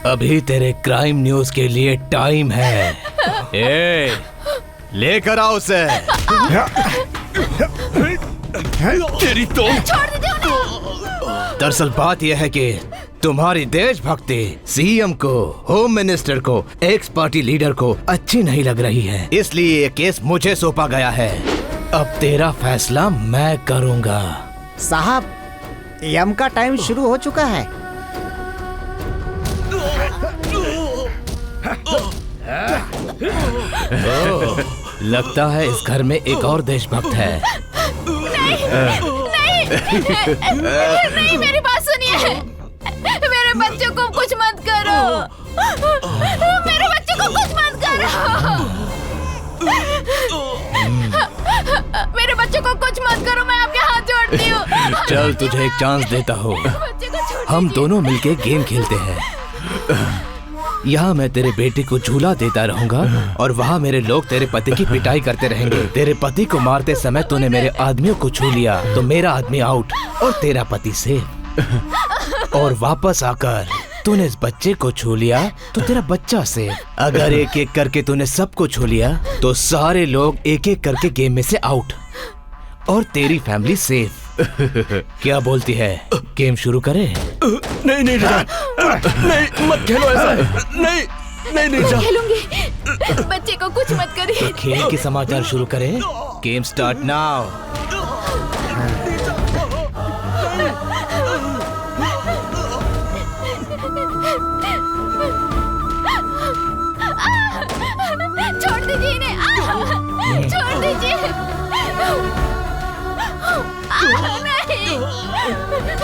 अभी तेरे crime news के लिए टाइम है। ए, लेकर आओ उसे। तेरी तो छोड़ दीजिए उन्हें। दरअसल बात यह है कि तुम्हारी देशभक्ति सीएम को, होम मिनिस्टर को, एक्स पार्टी लीडर को अच्छी नहीं लग रही है, इसलिए ये केस मुझे सौंपा गया है। अब तेरा फैसला मैं करूंगा। साहब, यम का टाइम शुरू हो चुका है। लगता है इस घर में एक और देशभक्त है। नहीं, मेरी बात सुनिए। मेरे बच्चों को कुछ मत करो। मेरे बच्चों को कुछ मत करो। मेरे बच्चों को कुछ मत करो, मैं आपके हाथ जोड़ती हूँ। चल तुझे एक चांस देता हूँ। हम दोनों मिलके गेम खेलते हैं। यहाँ मैं तेरे बेटे को झूला देता रहूंगा और वहाँ मेरे लोग तेरे पति की पिटाई करते रहेंगे। तेरे पति को मारते समय तूने मेरे आदमियों को छू लिया तो मेरा आदमी आउट और तेरा पति सेफ। और वापस आकर तूने इस बच्चे को छू लिया तो तेरा बच्चा सेफ। अगर एक एक करके तूने सबको छू लिया तो सारे लोग एक एक करके गेम में से आउट और तेरी फैमिली सेफ। क्या बोलती है? गेम शुरू करें? नहीं, नहीं, मत खेलो ऐसा। नहीं, खेलूंगी। बच्चे को कुछ मत करिए। तो खेल के समाचार शुरू करें। Game start now. छोड़ दीजिए इन्हें। छोड़ दीजिए।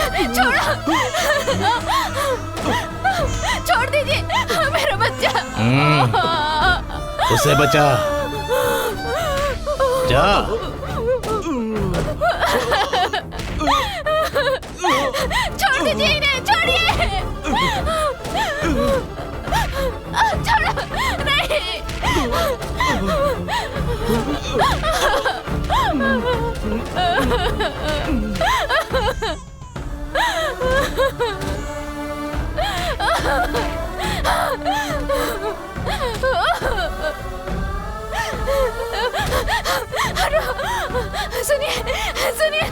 नहीं, छोड़ो। छोड़ दीजिए मेरा बच्चा। उसे बचा। जा। छोड़ दीजिए इन्हें। छोड़िए। छोड़ो। नहीं। सुनिए ना, सुनिए।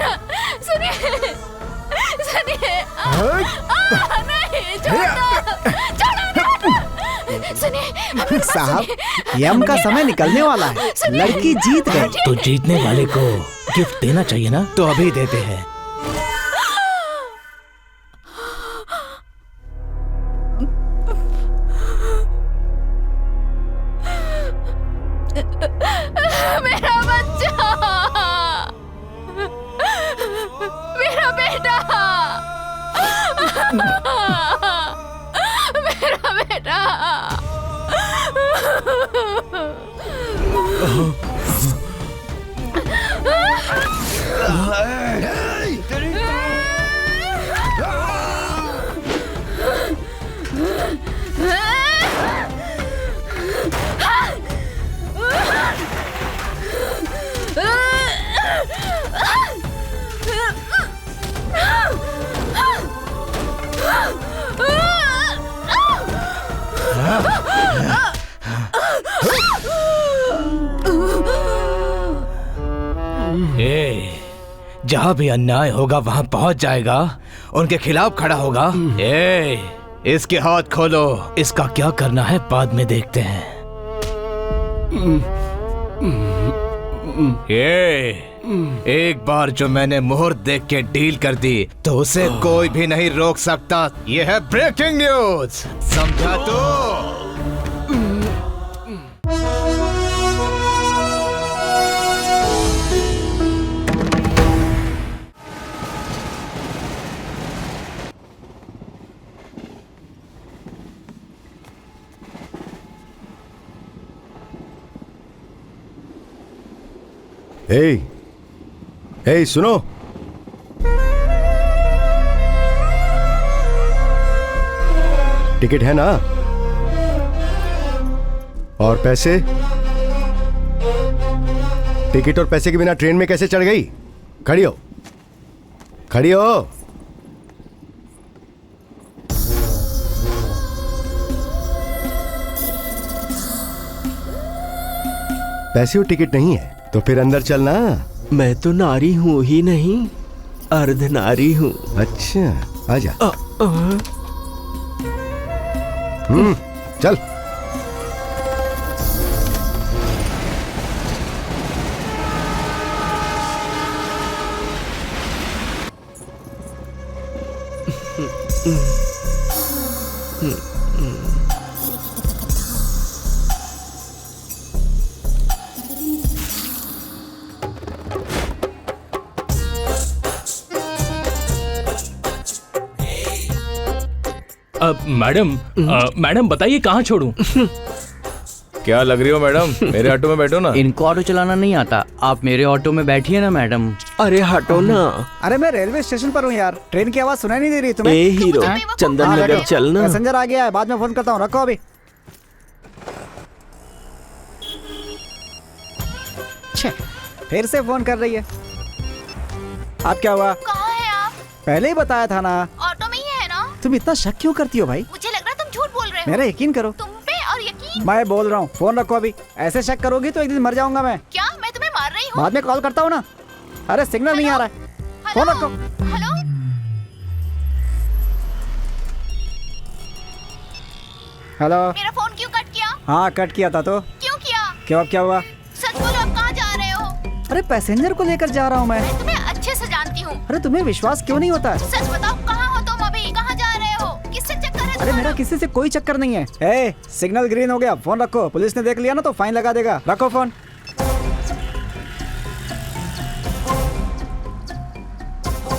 नहीं, सुनिए साहब, यम का समय निकलने वाला है। लड़की जीत गई। तो जीतने वाले को गिफ्ट देना चाहिए ना, तो अभी देते हैं। मेरा बच्चा, मेरा बेटा, मेरा बेटा। जहाँ भी अन्याय होगा वहाँ पहुँच जाएगा, उनके खिलाफ खड़ा होगा। इसके हाथ खोलो। इसका क्या करना है बाद में देखते हैं। एक बार जो मैंने मुहूर्त देख के डील कर दी तो उसे कोई भी नहीं रोक सकता। यह है ब्रेकिंग न्यूज, समझा तो? हे सुनो, टिकट है ना? और पैसे? टिकट और पैसे के बिना ट्रेन में कैसे चढ़ गई? खड़ी हो, खड़ी हो। पैसे और टिकट नहीं है तो फिर अंदर चलना। मैं तो नारी हूँ ही नहीं, अर्ध नारी हूँ। अच्छा आजा। चल। मैडम बताइए कहाँ छोड़ूं? क्या लग रही हो मैडम? मेरे ऑटो में बैठो ना। इनको ऑटो चलाना नहीं आता, आप मेरे ऑटो में बैठिए ना मैडम। अरे हटो ना। अरे मैं रेलवे स्टेशन पर हूँ यार, ट्रेन की आवाज सुनाई नहीं दे रही तुम्हें? ए हीरो, चंदन हाँ, नगर बैठो। चलना। पैसेंजर आ गया है, बाद में फोन करता हूँ, रखो अभी। छे, फिर से फोन कर रही है। आप क्या हुआ? कहाँ है आप? पहले ही बताया था ना। ऑटो में ही है ना? तुम इतना शक क्यों करती हो भाई? मुझे लग रहा है तुम झूठ बोल रहे हो। मेरा यकीन करो। तुम पे और यकीन? मैं बोल रहा हूँ, फोन रखो अभी। ऐसे शक करोगी तो एक दिन मर जाऊंगा मैं। क्या मैं तुम्हें मार रही हूँ? बाद में कॉल करता हूँ ना। अरे सिग्नल नहीं आ रहा है, फोन रखो। हेलो? हेलो। मेरा फोन क्यों कट किया? हाँ कट किया था तो क्यों किया? क्यों, अब क्या हुआ? सच बोलो, आप कहाँ जा रहे हो? अरे पैसेंजर को लेकर जा रहा हूँ मैं। मैं तुम्हें अच्छे से जानती हूँ। अरे तुम्हें विश्वास क्यों नहीं होता है? सच बताओ, कहाँ हो तुम अभी? कहाँ जा रहे हो? किससे चक्कर है अरे तुम्हारा? मेरा किसी से कोई चक्कर नहीं है। ए, सिग्नल ग्रीन हो गया, फोन रखो। पुलिस ने देख लिया ना तो फाइन लगा देगा। रखो फोन।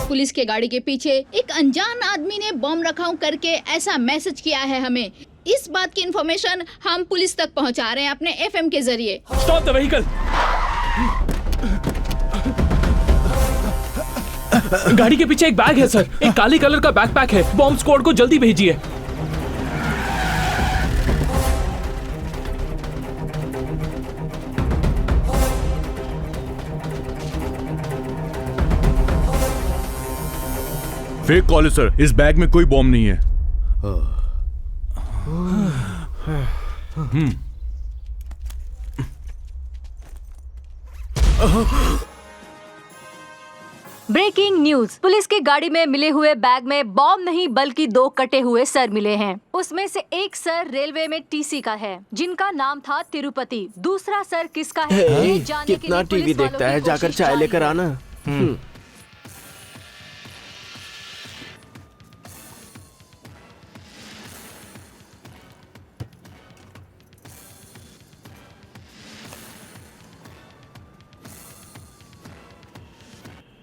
पुलिस के गाड़ी के पीछे एक अनजान आदमी ने बम रखाव करके ऐसा मैसेज किया है हमें। इस बात की इंफॉर्मेशन हम पुलिस तक पहुंचा रहे हैं अपने एफएम के जरिए। Stop the vehicle. गाड़ी के पीछे एक बैग है सर, एक काली कलर का बैकपैक है। बॉम्ब स्क्वाड को जल्दी भेजिए। फेक कॉल है सर, इस बैग में कोई बॉम्ब नहीं है। Breaking news. पुलिस की गाड़ी में मिले हुए बैग में बॉम्ब नहीं बल्कि 2 कटे हुए सर मिले हैं। उसमें से एक सर रेलवे में टीसी का है जिनका नाम था तिरुपति। दूसरा सर किसका है ये जानने के कितना लिए टीवी पुलिस वालों देखता की है, जाकर कोशिश चाय जारी लेकर है। आना।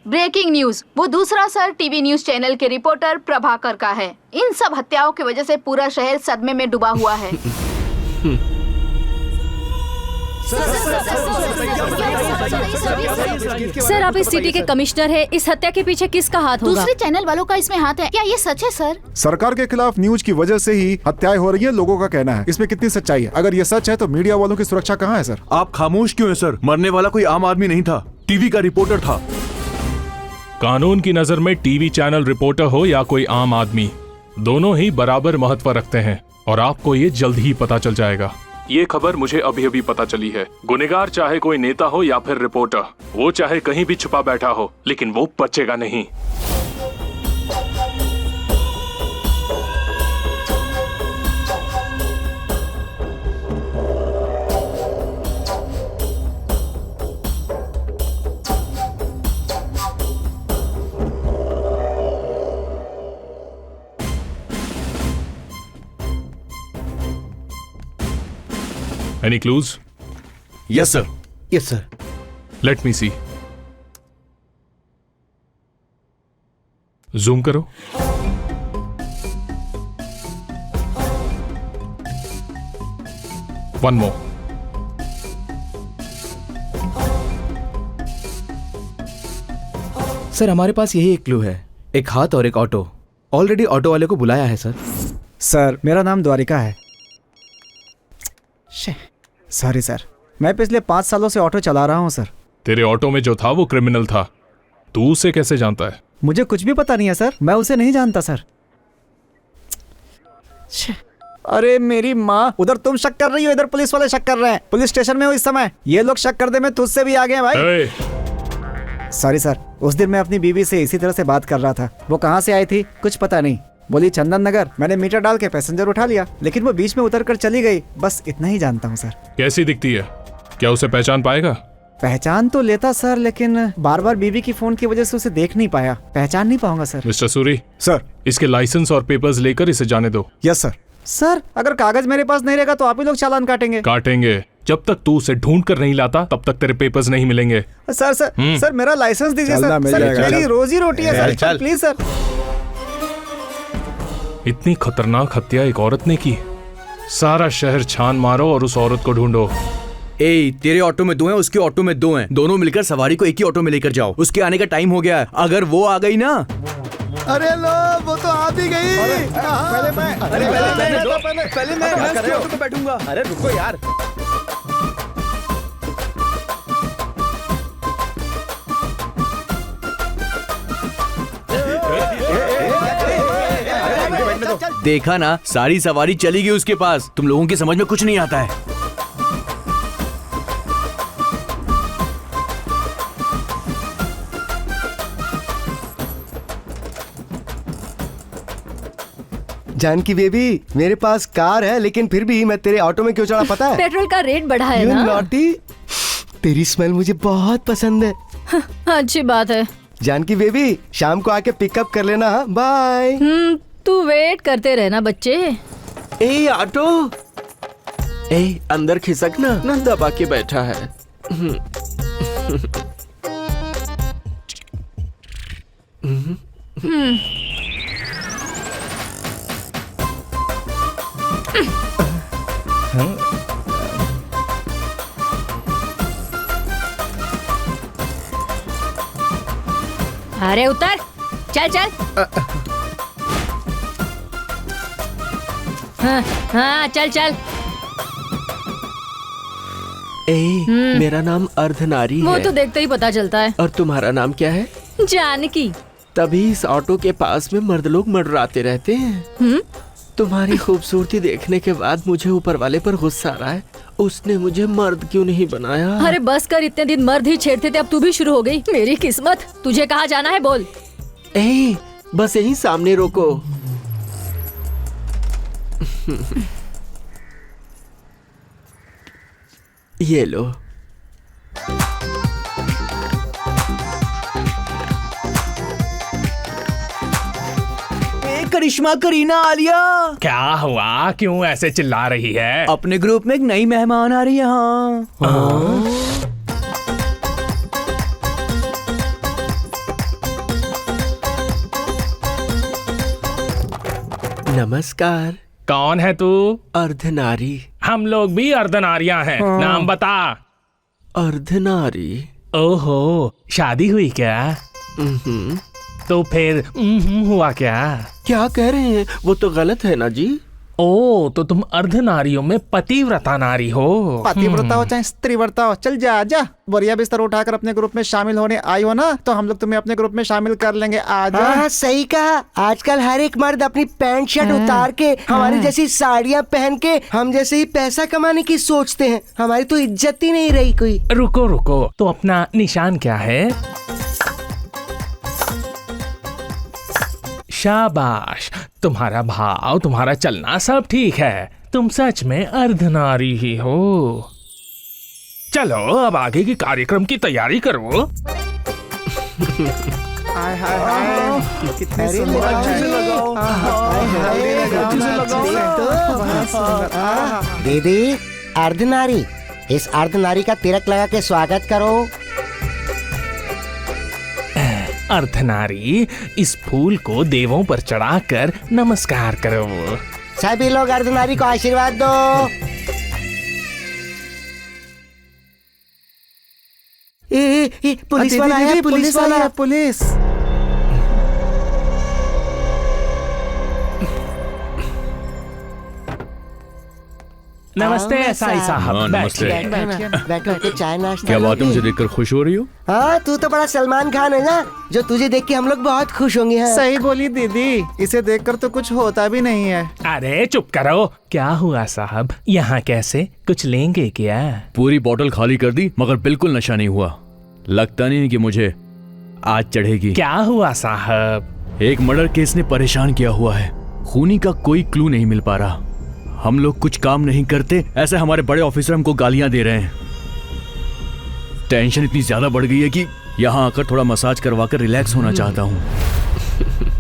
Breaking news. वो दूसरा सर टीवी न्यूज चैनल के रिपोर्टर प्रभाकर का है। इन सब हत्याओं की वजह से पूरा शहर सदमे में डूबा हुआ है। सर आप इस सिटी के कमिश्नर हैं, इस हत्या के पीछे किसका हाथ होगा? दूसरे चैनल वालों का इसमें हाथ है क्या? ये सच है सर? सरकार के खिलाफ न्यूज की वजह से ही हत्याएं हो रही है, लोगों का कहना है। इसमें कितनी सच्चाई है? अगर ये सच है तो मीडिया वालों की सुरक्षा कहाँ है सर? आप खामोश क्यों हैं सर? मरने वाला कोई आम आदमी नहीं था, टीवी का रिपोर्टर था। कानून की नजर में टीवी चैनल रिपोर्टर हो या कोई आम आदमी, दोनों ही बराबर महत्व रखते हैं और आपको ये जल्द ही पता चल जाएगा। ये खबर मुझे अभी अभी पता चली है। गुनहगार चाहे कोई नेता हो या फिर रिपोर्टर, वो चाहे कहीं भी छुपा बैठा हो, लेकिन वो बचेगा नहीं। Any clues? Yes sir. Yes sir. Let me see. Zoom करो। One more. सर हमारे पास यही एक क्लू है, एक हाथ और एक ऑटो। ऑलरेडी ऑटो वाले को बुलाया है सर। सर मेरा नाम द्वारिका है। सॉरी सर, मैं पिछले 5 सालों से ऑटो चला रहा हूँ सर। तेरे ऑटो में जो था वो क्रिमिनल था, तू उसे कैसे जानता है? मुझे कुछ भी पता नहीं है सर, मैं उसे नहीं जानता सर। अरे मेरी माँ, उधर तुम शक कर रही हो, इधर पुलिस वाले शक कर रहे हैं। पुलिस स्टेशन में हो इस समय। ये लोग शक कर दे में तुझसे भी आगे हैं भाई। सॉरी सर, उस दिन मैं अपनी बीवी से इसी तरह से बात कर रहा था। वो कहाँ से आई थी कुछ पता नहीं, बोली चंदन नगर। मैंने मीटर डाल के पैसेंजर उठा लिया, लेकिन वो बीच में उतर कर चली गई। बस इतना ही जानता हूँ सर। कैसी दिखती है? क्या उसे पहचान पाएगा? पहचान तो लेता सर, लेकिन बार बार बीवी की फोन की वजह से उसे देख नहीं पाया। पहचान नहीं पाऊंगा सर। मिस्टर सूरी, सर इसके लाइसेंस और पेपर्स लेकर इसे जाने दो। Yes sir. सर अगर कागज मेरे पास नहीं रहेगा तो आप ही लोग चालान काटेंगे। काटेंगे। जब तक तू उसे ढूंढ कर नहीं लाता तब तक तेरे पेपर्स नहीं मिलेंगे। सर सर मेरा लाइसेंस दीजिए सर। मेरी रोजी रोटी है सर, प्लीज सर। इतनी खतरनाक हत्या एक औरत ने की। सारा शहर छान मारो और उस औरत को ढूंढो। ए, तेरे ऑटो में 2 हैं, उसके ऑटो में 2 हैं। दोनों मिलकर सवारी को एक ही ऑटो में लेकर जाओ। उसके आने का टाइम हो गया है। अगर वो आ गई ना। अरे लो, वो तो आ भी गई। पहले मैं उसके ऑटो पे बैठूंगा। अरे रुको यार। देखा ना, सारी सवारी चली गई उसके पास। तुम लोगों की समझ में कुछ नहीं आता है। जानकी बेबी, मेरे पास कार है, लेकिन फिर भी मैं तेरे ऑटो में क्यों चढ़ा पता है? पेट्रोल का रेट बढ़ा है You ना। naughty? तेरी स्मेल मुझे बहुत पसंद है। अच्छी बात है। जानकी बेबी, शाम को आके पिकअप कर लेना। बाय। तू वेट करते रहना बच्चे। ए ऑटो, ए अंदर खिसक ना दबा के बैठा है। अरे उतर, चल चल। हाँ चल चल। मेरा नाम अर्धनारी वो है। तो देखते ही पता चलता है। और तुम्हारा नाम क्या है? जानकी। तभी इस ऑटो के पास में मर्द लोग मंडराते रहते हैं। तुम्हारी खूबसूरती देखने के बाद मुझे ऊपर वाले पर गुस्सा आ रहा है। उसने मुझे मर्द क्यों नहीं बनाया? अरे बस कर, इतने दिन मर्द ही छेड़ते थे, अब तू भी शुरू हो गई। मेरी किस्मत। तुझे कहाँ जाना है बोल। ए, बस यहीं सामने रोको। ये लो। करिश्मा, करीना, आलिया। क्या हुआ? क्यों ऐसे चिल्ला रही है? अपने ग्रुप में एक नई मेहमान आ रही है। हाँ। नमस्कार। कौन है तू? अर्धनारी। हम लोग भी अर्धनारियां हैं। नाम बता। अर्धनारी। ओहो, शादी हुई क्या? तो फिर हुआ क्या? क्या कह रहे हैं? वो तो गलत है ना जी। ओ, तो तुम अर्धनारियों में पतिव्रता नारी हो। पतिव्रता हो चाहे स्त्रीव्रता हो, चल जा जा। बोरिया बिस्तर उठाकर अपने ग्रुप में शामिल होने आई हो ना, तो हम लोग तुम्हें अपने ग्रुप में शामिल कर लेंगे। आ जा। हाँ सही कहा। आजकल हर एक मर्द अपनी पैंट शर्ट उतार के, हमारी जैसी साड़ियाँ पहन के, हम जैसे ही पैसा कमाने की सोचते हैं। हमारी तो इज्जत ही नहीं रही कोई। रुको रुको, तो अपना निशान क्या है? शाबाश, तुम्हारा भाव, तुम्हारा चलना सब ठीक है। तुम सच में अर्धनारी ही हो। चलो अब आगे के कार्यक्रम की तैयारी करो। हाय हाय हाय, कितने सुंदर हैं। दीदी अर्धनारी, इस अर्धनारी का तिलक लगा के स्वागत करो। अर्धनारी, इस फूल को देवों पर चढ़ाकर नमस्कार करो। सभी लोग अर्धनारी को आशीर्वाद दो। पुलिस वाला है, पुलिस वाला है, पुलिस। नमस्ते एसआई साहब। हाँ, नमस्ते। बैठो चाय नाश्ता। क्या बात है, मुझे देखकर खुश हो रही हो? हाँ, तू तो बड़ा सलमान खान है ना, जो तुझे देख के हम लोग बहुत खुश होंगे। हाँ। सही बोली दीदी, इसे देखकर तो कुछ होता भी नहीं है। अरे चुप करो। क्या हुआ साहब, यहाँ कैसे, कुछ लेंगे क्या? पूरी बोतल खाली कर दी मगर बिल्कुल नशा नहीं हुआ। लगता नहीं कि मुझे आज चढ़ेगी। क्या हुआ साहब? एक मर्डर केस ने परेशान किया हुआ है। खूनी का कोई क्लू नहीं मिल पा रहा। हम लोग कुछ काम नहीं करते, ऐसे हमारे बड़े ऑफिसर हमको गालियां दे रहे हैं। टेंशन इतनी ज्यादा बढ़ गई है कि यहाँ आकर थोड़ा मसाज करवा कर रिलैक्स होना चाहता हूँ।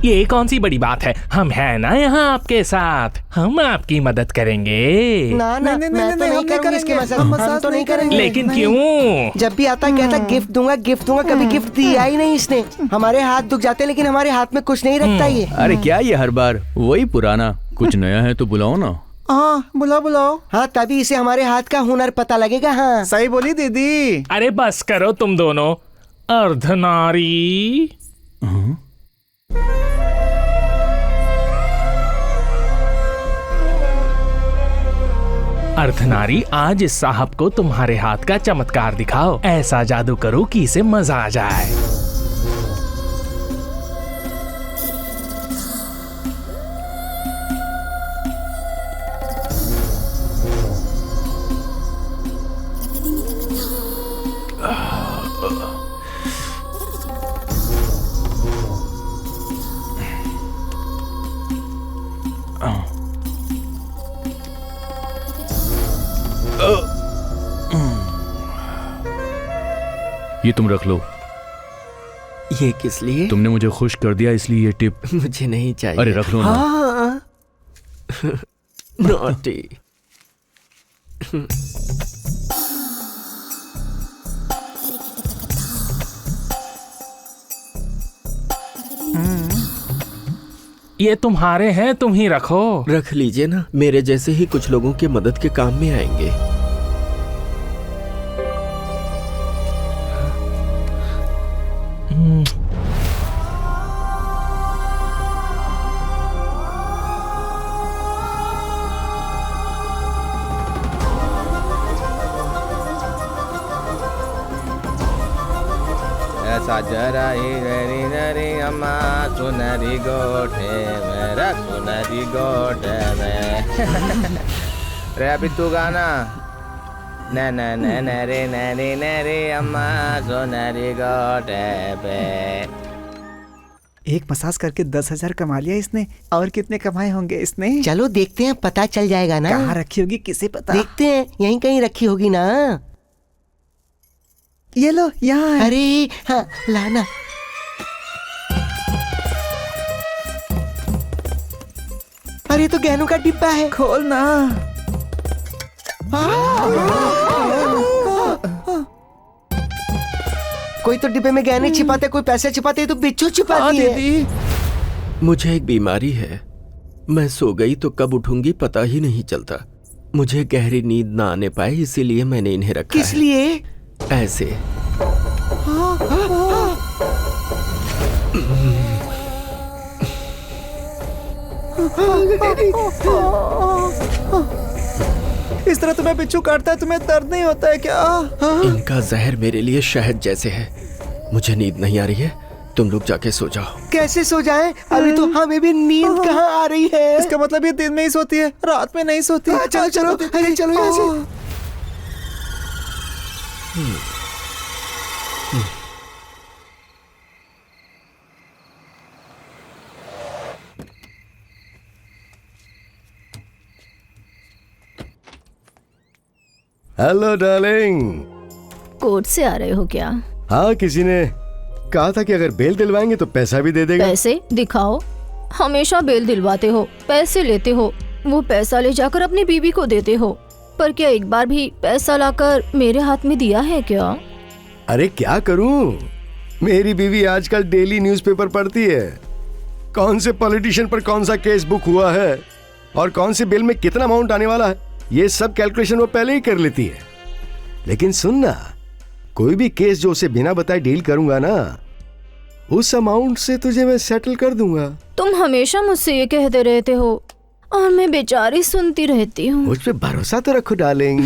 ये कौन सी बड़ी बात है, हम हैं ना यहाँ आपके साथ, हम आपकी मदद करेंगे। ना ना, मैं तो नहीं करूँगी इसके मसाज, हम तो नहीं करेंगे। लेकिन क्यों? जब भी आता कहता गिफ्ट दूंगा गिफ्ट दूंगा, कभी गिफ्ट दिया ही नहीं इसने। हमारे हाथ दुख जाते हैं लेकिन हमारे हाथ में कुछ नहीं रखता ये। अरे क्या ये हर बार वही पुराना, कुछ नया है तो बुलाओ ना। हाँ बुलाओ। हाँ, तभी इसे हमारे हाथ का हुनर पता लगेगा। हाँ सही बोली दीदी। अरे बस करो तुम दोनों, अर्धनारी। अर्धनारी, आज इस साहब को तुम्हारे हाथ का चमत्कार दिखाओ। ऐसा जादू करो कि इसे मजा आ जाए। ये तुम रख लो। ये किस लिए? तुमने मुझे खुश कर दिया इसलिए ये टिप। मुझे नहीं चाहिए। अरे रख लो ना। हाँ। नॉटी। ये तुम्हारे हैं, तुम ही रखो। रख लीजिए ना, मेरे जैसे ही कुछ लोगों की मदद के काम में आएंगे। अम्मा सुनरी गोठे मेरा सुनरी गोठे में। रे अभी तू गाना। रे अम्मा सुनरी गोठे पे। एक मसाज करके 10,000 कमा लिया इसने, और कितने कमाए होंगे इसने? चलो देखते हैं, पता चल जाएगा ना। कहाँ रखी होगी किसे पता। देखते हैं, यहीं कहीं रखी होगी ना। ये लो, यहाँ है। अरे हाँ, लाना। अरे तो गहनों का डिब्बा है, खोल ना। कोई तो डिब्बे में गहने छिपाते, कोई पैसे छिपाते, तो बिच्छू छिपाती है। मुझे एक बीमारी है, मैं सो गई तो कब उठूंगी पता ही नहीं चलता। मुझे गहरी नींद ना आने पाए, इसीलिए मैंने इन्हें रखा। किस लिए? ऐसे। इस तरह तुम्हें बिच्छू काटता है, तुम्हें दर्द नहीं होता है क्या? इनका जहर मेरे लिए शहद जैसे है। मुझे नींद नहीं आ रही है, तुम लोग जाके सो जाओ। कैसे सो जाएं? अभी तो हमें भी नींद कहाँ आ रही है। इसका मतलब ये दिन में ही सोती है, रात में नहीं सोती। चलो चलो, अरे चलो यहाँ से। Hello darling. कोर्ट से आ रहे हो क्या? हाँ, किसी ने कहा था कि अगर बेल दिलवाएंगे तो पैसा भी दे देगा। पैसे दिखाओ। हमेशा बेल दिलवाते हो, पैसे लेते हो, वो पैसा ले जाकर अपनी बीवी को देते हो, पर क्या एक बार भी पैसा लाकर मेरे हाथ में दिया है क्या? अरे क्या करूं, मेरी बीवी आजकल डेली न्यूज़पेपर पढ़ती है। कौन से पॉलिटिशियन पर कौन सा केस बुक हुआ है और कौन से बिल में कितना अमाउंट आने वाला है, ये सब कैलकुलेशन वो पहले ही कर लेती है। लेकिन सुनना, कोई भी केस जो उसे बिना बताए डील करूंगा ना, उस अमाउंट से तुझे मैं सेटल कर दूंगा। तुम हमेशा मुझसे ये कहते रहते हो, और मैं बेचारी सुनती रहती हूँ। मुझ पे भरोसा तो रखो डार्लिंग।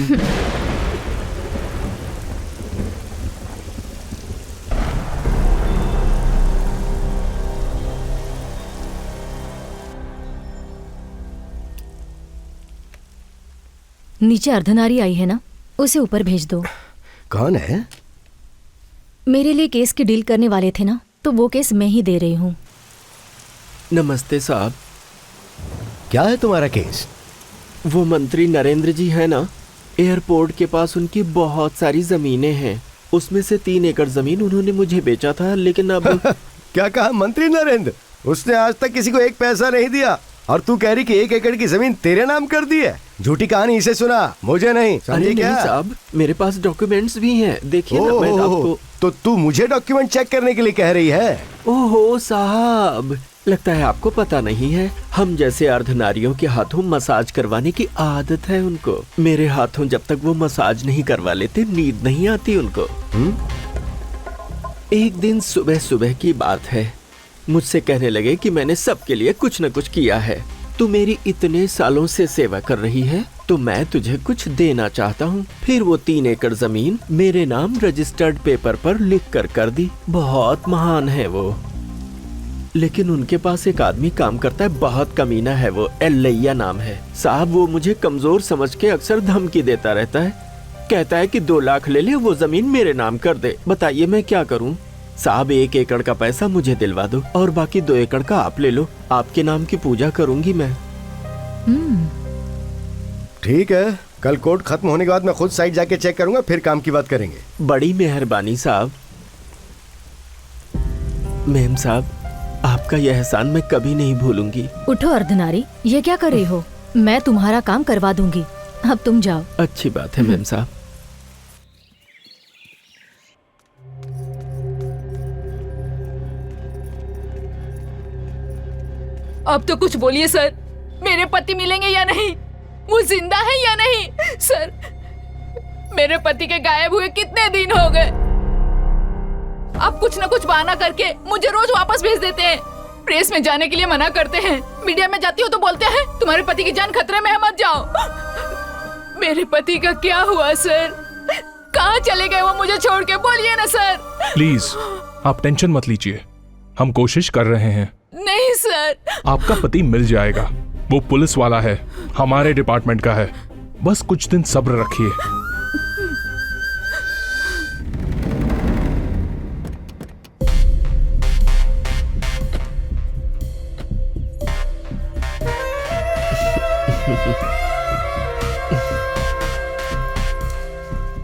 नीचे अर्धनारी आई है ना, उसे ऊपर भेज दो। कौन है? मेरे लिए केस की डील करने वाले थे ना, तो वो केस मैं ही दे रही हूँ। नमस्ते साहब। क्या है तुम्हारा केस? वो मंत्री नरेंद्र जी है ना, एयरपोर्ट के पास उनकी बहुत सारी जमीनें हैं। उसमें से 3 एकड़ जमीन उन्होंने मुझे बेचा था, लेकिन अब क्या कहा मंत्री नरेंद्र? उसने आज तक किसी को एक पैसा नहीं दिया और तू कह रही कि 1 एकड़ की जमीन तेरे नाम कर दी है? झूठी कहानी इसे सुना, मुझे नहीं। अरे नहीं साहब, मेरे पास डॉक्यूमेंट्स भी हैं, देखिए ना। मैं आपको तो तू मुझे डॉक्यूमेंट चेक करने के लिए कह रही है? ओहो साहब, लगता है आपको पता नहीं है, हम जैसे अर्धनारियों के हाथों मसाज करवाने की आदत है उनको। मेरे हाथों जब तक वो मसाज नहीं करवा लेते, नींद नहीं आती उनको। एक दिन सुबह सुबह की बात है, मुझसे कहने लगे कि मैंने सबके लिए कुछ न कुछ किया है। तू मेरी इतने सालों से सेवा कर रही है, तो मैं तुझे कुछ देना चाहता हूँ। फिर वो 3 एकड़ जमीन मेरे नाम रजिस्टर्ड पेपर पर लिख कर दी। बहुत महान है वो, लेकिन उनके पास एक आदमी काम करता है, बहुत कमीना है वो, एल्लैया नाम है। साहब वो मुझे कमजोर समझ के अक्सर धमकी देता रहता है, कहता है कि 2 लाख ले ले, वो जमीन मेरे नाम कर दे। बताइए मैं क्या करूं? साहब 1 एकड़ का पैसा मुझे दिलवा दो और बाकी 2 एकड़ का आप ले लो, आपके नाम की पूजा करूंगी मैं। ठीक है, कल कोर्ट खत्म होने के बाद मैं खुद साइट जाके चेक करूंगा, फिर काम की बात करेंगे। बड़ी मेहरबानी साहब। मेम साहब, आपका यह एहसान मैं कभी नहीं भूलूंगी। उठो अर्धनारी, ये क्या कर रही हो? मैं तुम्हारा काम करवा दूंगी, अब तुम जाओ। अच्छी बात है मेम साहब। अब तो कुछ बोलिए सर, मेरे पति मिलेंगे या नहीं? वो जिंदा है या नहीं? सर, मेरे पति के गायब हुए कितने दिन हो गए। आप कुछ न कुछ बहाना करके मुझे रोज वापस भेज देते हैं। प्रेस में जाने के लिए मना करते हैं, मीडिया में जाती हो तो बोलते हैं तुम्हारे पति की जान खतरे में है, मत जाओ। मेरे पति का क्या हुआ सर? कहाँ चले गए वो मुझे छोड़ के? बोलिए ना सर। प्लीज आप टेंशन मत लीजिए, हम कोशिश कर रहे हैं। नहीं सर, आपका पति मिल जाएगा, वो पुलिस वाला है, हमारे डिपार्टमेंट का है, बस कुछ दिन सब्र रखिए।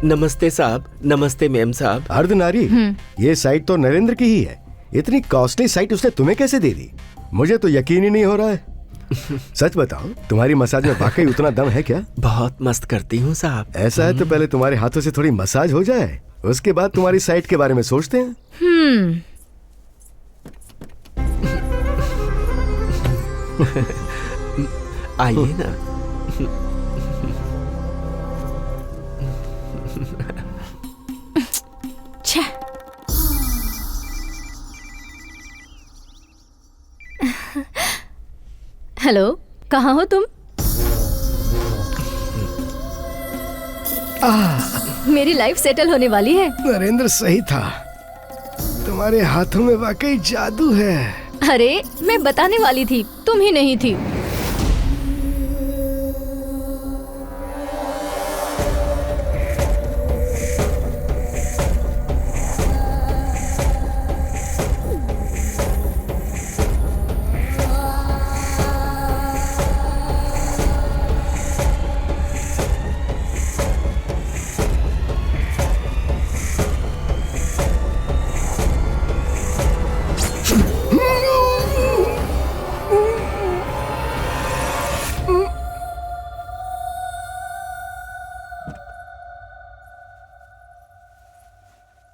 नमस्ते साहब। नमस्ते मेम साहब। अर्धनारी, ये साइट तो नरेंद्र की ही है। इतनी कॉस्टली साइट उसने तुम्हें कैसे दे दी? मुझे तो यकीन ही नहीं हो रहा है। सच बताओ, तुम्हारी मसाज में वाकई उतना दम है क्या? बहुत मस्त करती हूँ साहब। ऐसा है तो पहले तुम्हारे हाथों से थोड़ी मसाज हो जाए, उसके बाद तुम्हारी साइट के बारे में सोचते हैं। आइए ना। हेलो, कहाँ हो तुम? मेरी लाइफ सेटल होने वाली है। नरेंद्र सही था, तुम्हारे हाथों में वाकई जादू है। अरे मैं बताने वाली थी, तुम ही नहीं थी।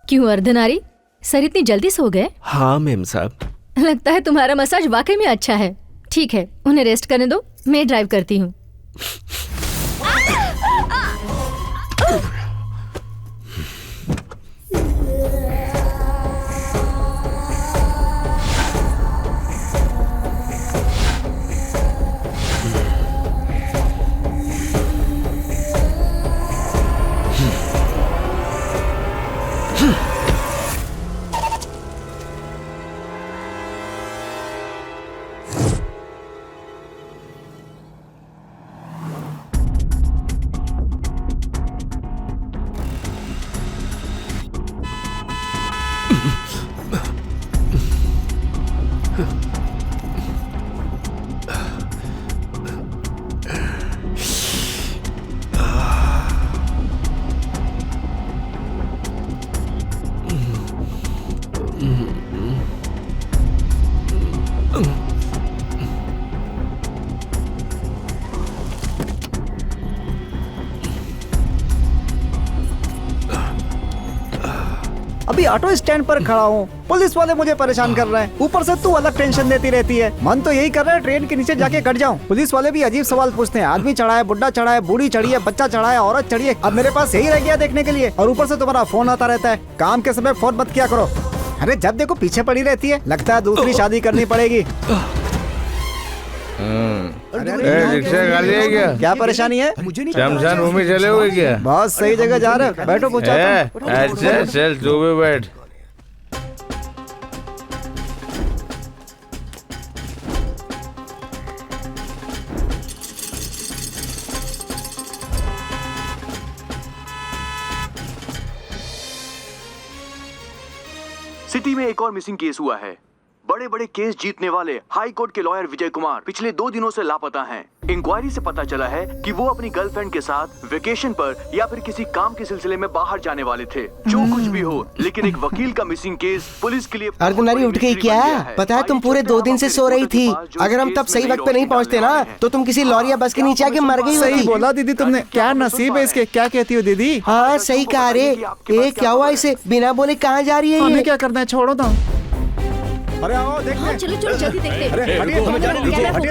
क्यों अर्धनारी, सर इतनी जल्दी सो गए? हाँ मेम साहब। लगता है तुम्हारा मसाज वाकई में अच्छा है। ठीक है, उन्हें रेस्ट करने दो, मैं ड्राइव करती हूँ। अभी ऑटो स्टैंड पर खड़ा हूँ, पुलिस वाले मुझे परेशान कर रहे हैं, ऊपर से तू अलग टेंशन देती रहती है। मन तो यही कर रहा है ट्रेन के नीचे जाके कट जाऊँ। पुलिस वाले भी अजीब सवाल पूछते हैं, आदमी चढ़ा है, बुढ़ा चढ़ा है, बूढ़ी चढ़ी है, बच्चा चढ़ा है, औरत चढ़ी है। अब मेरे पास यही रह गया देखने के लिए, और ऊपर से तुम्हारा फोन आता रहता है। काम के समय फोन मत किया करो। अरे जब देखो पीछे पड़ी रहती है, लगता है दूसरी शादी करनी पड़ेगी। रिक्शा खाली है क्या? क्या परेशानी है? शमशान भूमि चले हुए क्या? बहुत सही जगह जा रहे हो, बैठो पूछा। अच्छा चल तू भी बैठ। सिटी में एक और मिसिंग केस हुआ है। बड़े बड़े केस जीतने वाले हाई कोर्ट के लॉयर विजय कुमार पिछले 2 दिनों से लापता हैं। इंक्वायरी से पता चला है कि वो अपनी गर्लफ्रेंड के साथ वेकेशन पर या फिर किसी काम के सिलसिले में बाहर जाने वाले थे। जो कुछ भी हो, लेकिन एक वकील का मिसिंग केस पुलिस के लिए। अर्धनारी उठ गई क्या? पता है तुम पूरे 2 दिन से सो रही थी। अगर हम तब सही वक्त पे नहीं पहुँचते ना तो तुम किसी लॉरी या बस के नीचे आके मर गई होती। सही बोला दीदी तुमने, क्या नसीब है इसके। क्या कहती हो दीदी? हाँ सही कहा रे। क्या हुआ इसे बिना बोले कहाँ जा रही है? हमें क्या करना है, छोड़ो तो। अरे आओ देखते हैं। चलो चलो जल्दी देखते हैं। अरे हटिए, हमें जाने दीजिए, हटिए।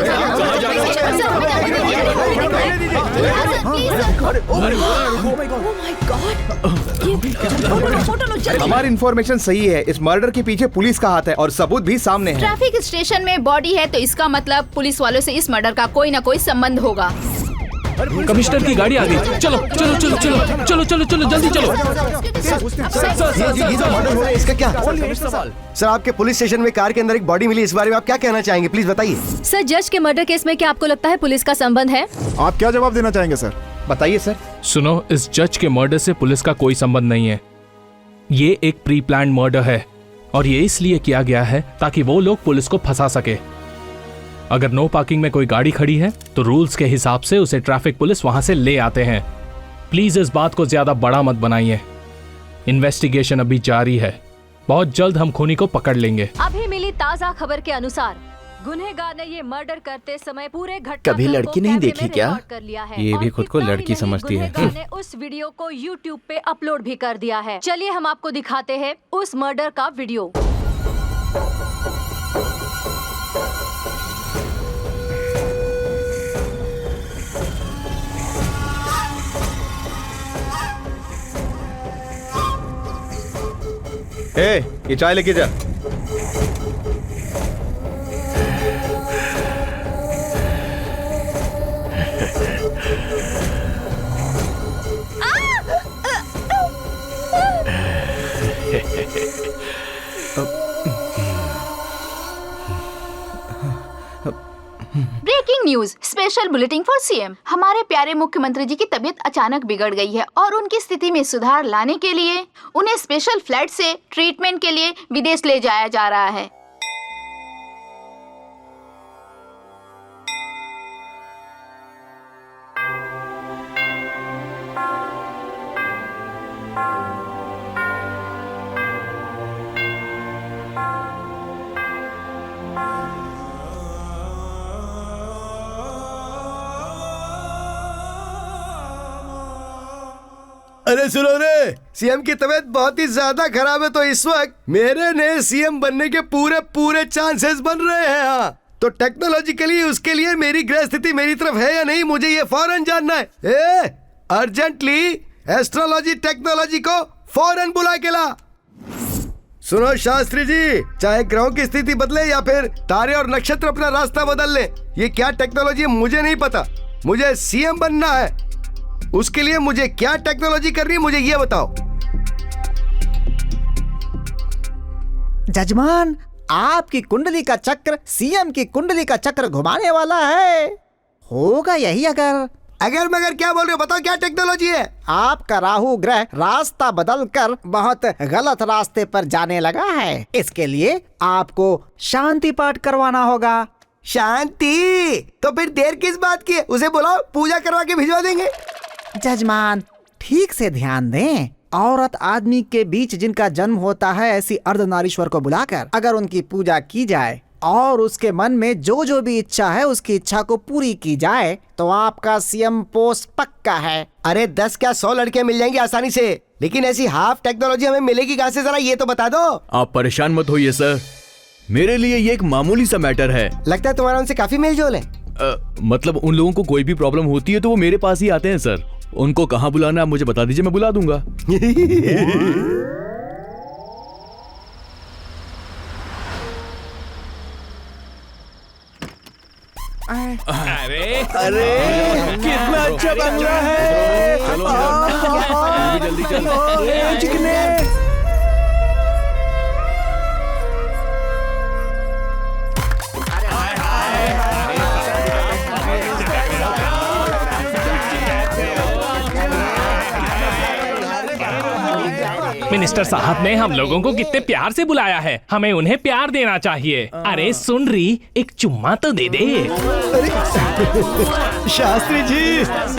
हमारी इंफॉर्मेशन सही है, इस मर्डर के पीछे पुलिस का हाथ है और सबूत भी सामने है। ट्रैफिक स्टेशन में बॉडी है तो इसका मतलब पुलिस वालों से इस मर्डर का कोई ना कोई संबंध होगा। कमिश्नर की गाड़ी आ गई। चलो चलो चलो चलो चलो चलो चलो जल्दी चलो। इसका क्या? सर आपके पुलिस स्टेशन में कार के अंदर एक बॉडी मिली, इस बारे में आप क्या कहना चाहेंगे? प्लीज बताइए। सर जज के मर्डर केस में क्या आपको लगता है पुलिस का संबंध है? आप क्या जवाब देना चाहेंगे सर? बताइए सर। सुनो, इस जज के मर्डर से पुलिस का कोई संबंध नहीं है। ये एक प्री प्लान्ड मर्डर है और ये इसलिए किया गया है ताकि वो लोग पुलिस को फंसा सके। अगर नो पार्किंग में कोई गाड़ी खड़ी है तो रूल्स के हिसाब से उसे ट्रैफिक पुलिस वहां से ले आते हैं। प्लीज इस बात को ज्यादा बड़ा मत बनाइए। इन्वेस्टिगेशन अभी जारी है, बहुत जल्द हम खूनी को पकड़ लेंगे। अभी मिली ताजा खबर के अनुसार गुनहगार ने ये मर्डर करते समय पूरे घटना कभी लड़की नहीं देखी क्या? कर लिया है। ये भी खुद को लड़की समझती है। गुनहगार ने उस वीडियो को YouTube पे अपलोड भी कर दिया है। चलिए हम आपको दिखाते हैं उस मर्डर का वीडियो। ये चाय लेके जा। Breaking news, special bulletin for CM. हमारे प्यारे मुख्यमंत्री जी की तबीयत अचानक बिगड़ गई है और उनकी स्थिति में सुधार लाने के लिए उन्हें स्पेशल फ्लाइट से ट्रीटमेंट के लिए विदेश ले जाया जा रहा है। अरे सुनो रे, सीएम की तबीयत बहुत ही ज्यादा खराब है तो इस वक्त मेरे नए सीएम बनने के पूरे चांसेस बन रहे हैं। हाँ तो टेक्नोलॉजिकली उसके लिए मेरी ग्रह स्थिति मेरी तरफ है या नहीं, मुझे ये फौरन जानना है। अर्जेंटली एस्ट्रोलॉजी टेक्नोलॉजी को फौरन बुला के ला। सुनो शास्त्री जी, चाहे ग्रहों की स्थिति बदले या फिर तारे और नक्षत्र अपना रास्ता बदल ले, ये क्या टेक्नोलॉजी है मुझे नहीं पता। मुझे सीएम बनना है, उसके लिए मुझे क्या टेक्नोलॉजी करनी है मुझे ये बताओ। जजमान, आपकी कुंडली का चक्र सीएम की कुंडली का चक्र घुमाने वाला है। होगा यही। अगर मगर क्या बोल रहे हो, बताओ क्या टेक्नोलॉजी है? आपका राहु ग्रह रास्ता बदलकर बहुत गलत रास्ते पर जाने लगा है। इसके लिए आपको शांति पाठ करवाना होगा। शांति? तो फिर देर किस बात की है, उसे बुलाओ, पूजा करवा के भिजवा देंगे। जजमान ठीक से ध्यान दें, औरत आदमी के बीच जिनका जन्म होता है ऐसी अर्धनारीश्वर को बुलाकर अगर उनकी पूजा की जाए और उसके मन में जो जो भी इच्छा है उसकी इच्छा को पूरी की जाए तो आपका सीएम पोस्ट पक्का है। अरे 10 क्या 100 लड़कियां मिल जाएंगी आसानी से, लेकिन ऐसी हाफ टेक्नोलॉजी हमें मिलेगी कहाँ से, जरा ये तो बता दो। आप परेशान मत होइए सर, मेरे लिए ये एक मामूली सा मैटर है। लगता है तुम्हारा उनसे काफी मेलजोल है। मतलब उन लोगों को कोई भी प्रॉब्लम होती है तो वो मेरे पास ही आते हैं सर। उनको कहाँ बुलाना आप मुझे बता दीजिए, मैं बुला दूंगा। अरे अरे कितना अच्छा बंगला है। चलो जल्दी चलो चिकने। मिनिस्टर साहब ने हम लोगों को कितने प्यार से बुलाया है, हमें उन्हें प्यार देना चाहिए। अरे सुन रही, एक चुम्मा तो दे दे। शास्त्री जी,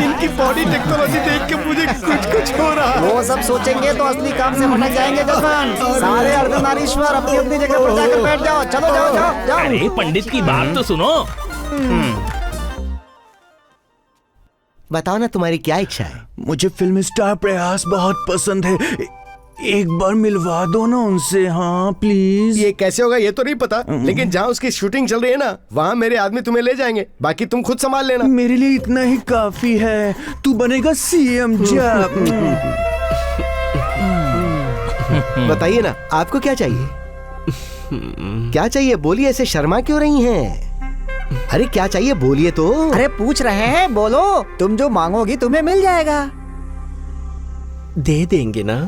इनकी बॉडी टेक्नोलॉजी देख के मुझे कुछ हो रहा है। वो सब सोचेंगे तो असली काम से भटक जाएंगे जजमान। सारे अर्धनारीश्वर अपनी अपनी जगह पर जाकर बैठ जाओ। चलो जाओ जाओ जाओ। अरे पंडित की बात तो सुनो। बताओ ना तुम्हारी क्या इच्छा है। मुझे फिल्म स्टार प्रयास बहुत पसंद है, एक बार मिलवा दो ना उनसे। हाँ प्लीज। ये कैसे होगा ये तो नहीं पता, लेकिन जहाँ उसकी शूटिंग चल रही है ना, वहाँ मेरे आदमी तुम्हें ले जाएंगे, बाकी तुम खुद संभाल लेना। मेरे लिए इतना ही काफी है, तू बनेगा सीएम। बताइए ना आपको क्या चाहिए, क्या चाहिए बोलिए, ऐसे शर्मा क्यों रही हैं? अरे क्या चाहिए बोलिए तो। अरे पूछ रहे हैं, बोलो। तुम जो मांगोगी तुम्हें मिल जाएगा। दे देंगे ना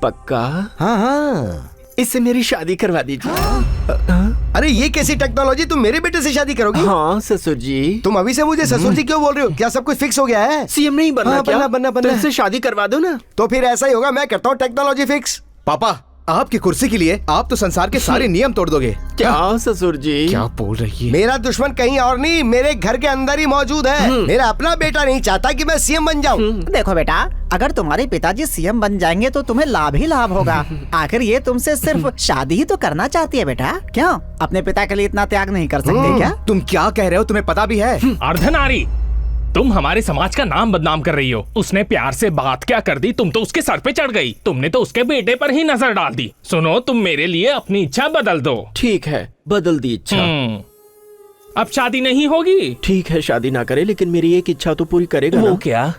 पक्का? हाँ हाँ, इससे मेरी शादी करवा दीजिए। अरे ये कैसी टेक्नोलॉजी, तुम मेरे बेटे से शादी करोगी? हाँ ससुर जी। तुम अभी से मुझे ससुर जी क्यों बोल रहे हो? क्या सब कुछ फिक्स हो गया है? सीएम नहीं बनना? हाँ, क्या बनना तो इससे शादी करवा दो ना। तो फिर ऐसा ही होगा, मैं करता हूँ टेक्नोलॉजी फिक्स। पापा, आपकी कुर्सी के लिए आप तो संसार के सारे नियम तोड़ दोगे। क्या ससुर जी? क्या बोल रही है? मेरा दुश्मन कहीं और नहीं, मेरे घर के अंदर ही मौजूद है। मेरा अपना बेटा नहीं चाहता कि मैं सीएम बन जाऊं। देखो बेटा, अगर तुम्हारे पिताजी सीएम बन जाएंगे तो तुम्हें लाभ ही लाभ होगा। आखिर ये तुमसे सिर्फ शादी ही तो करना चाहती है बेटा। क्यों अपने पिता के लिए इतना त्याग नहीं कर सकते क्या? तुम क्या कह रहे हो, तुम्हें पता भी है? अर्धनारी, तुम हमारे समाज का नाम बदनाम कर रही हो। उसने प्यार से बात क्या कर दी, तुम तो उसके सर पे चढ़ गई। तुमने तो उसके बेटे पर ही नजर डाल दी। सुनो, तुम मेरे लिए अपनी इच्छा बदल दो। ठीक है, बदल दी इच्छा। अब शादी नहीं होगी? ठीक है, शादी ना करे, लेकिन मेरी एक इच्छा तो पूरी करेगा वो ना? क्या?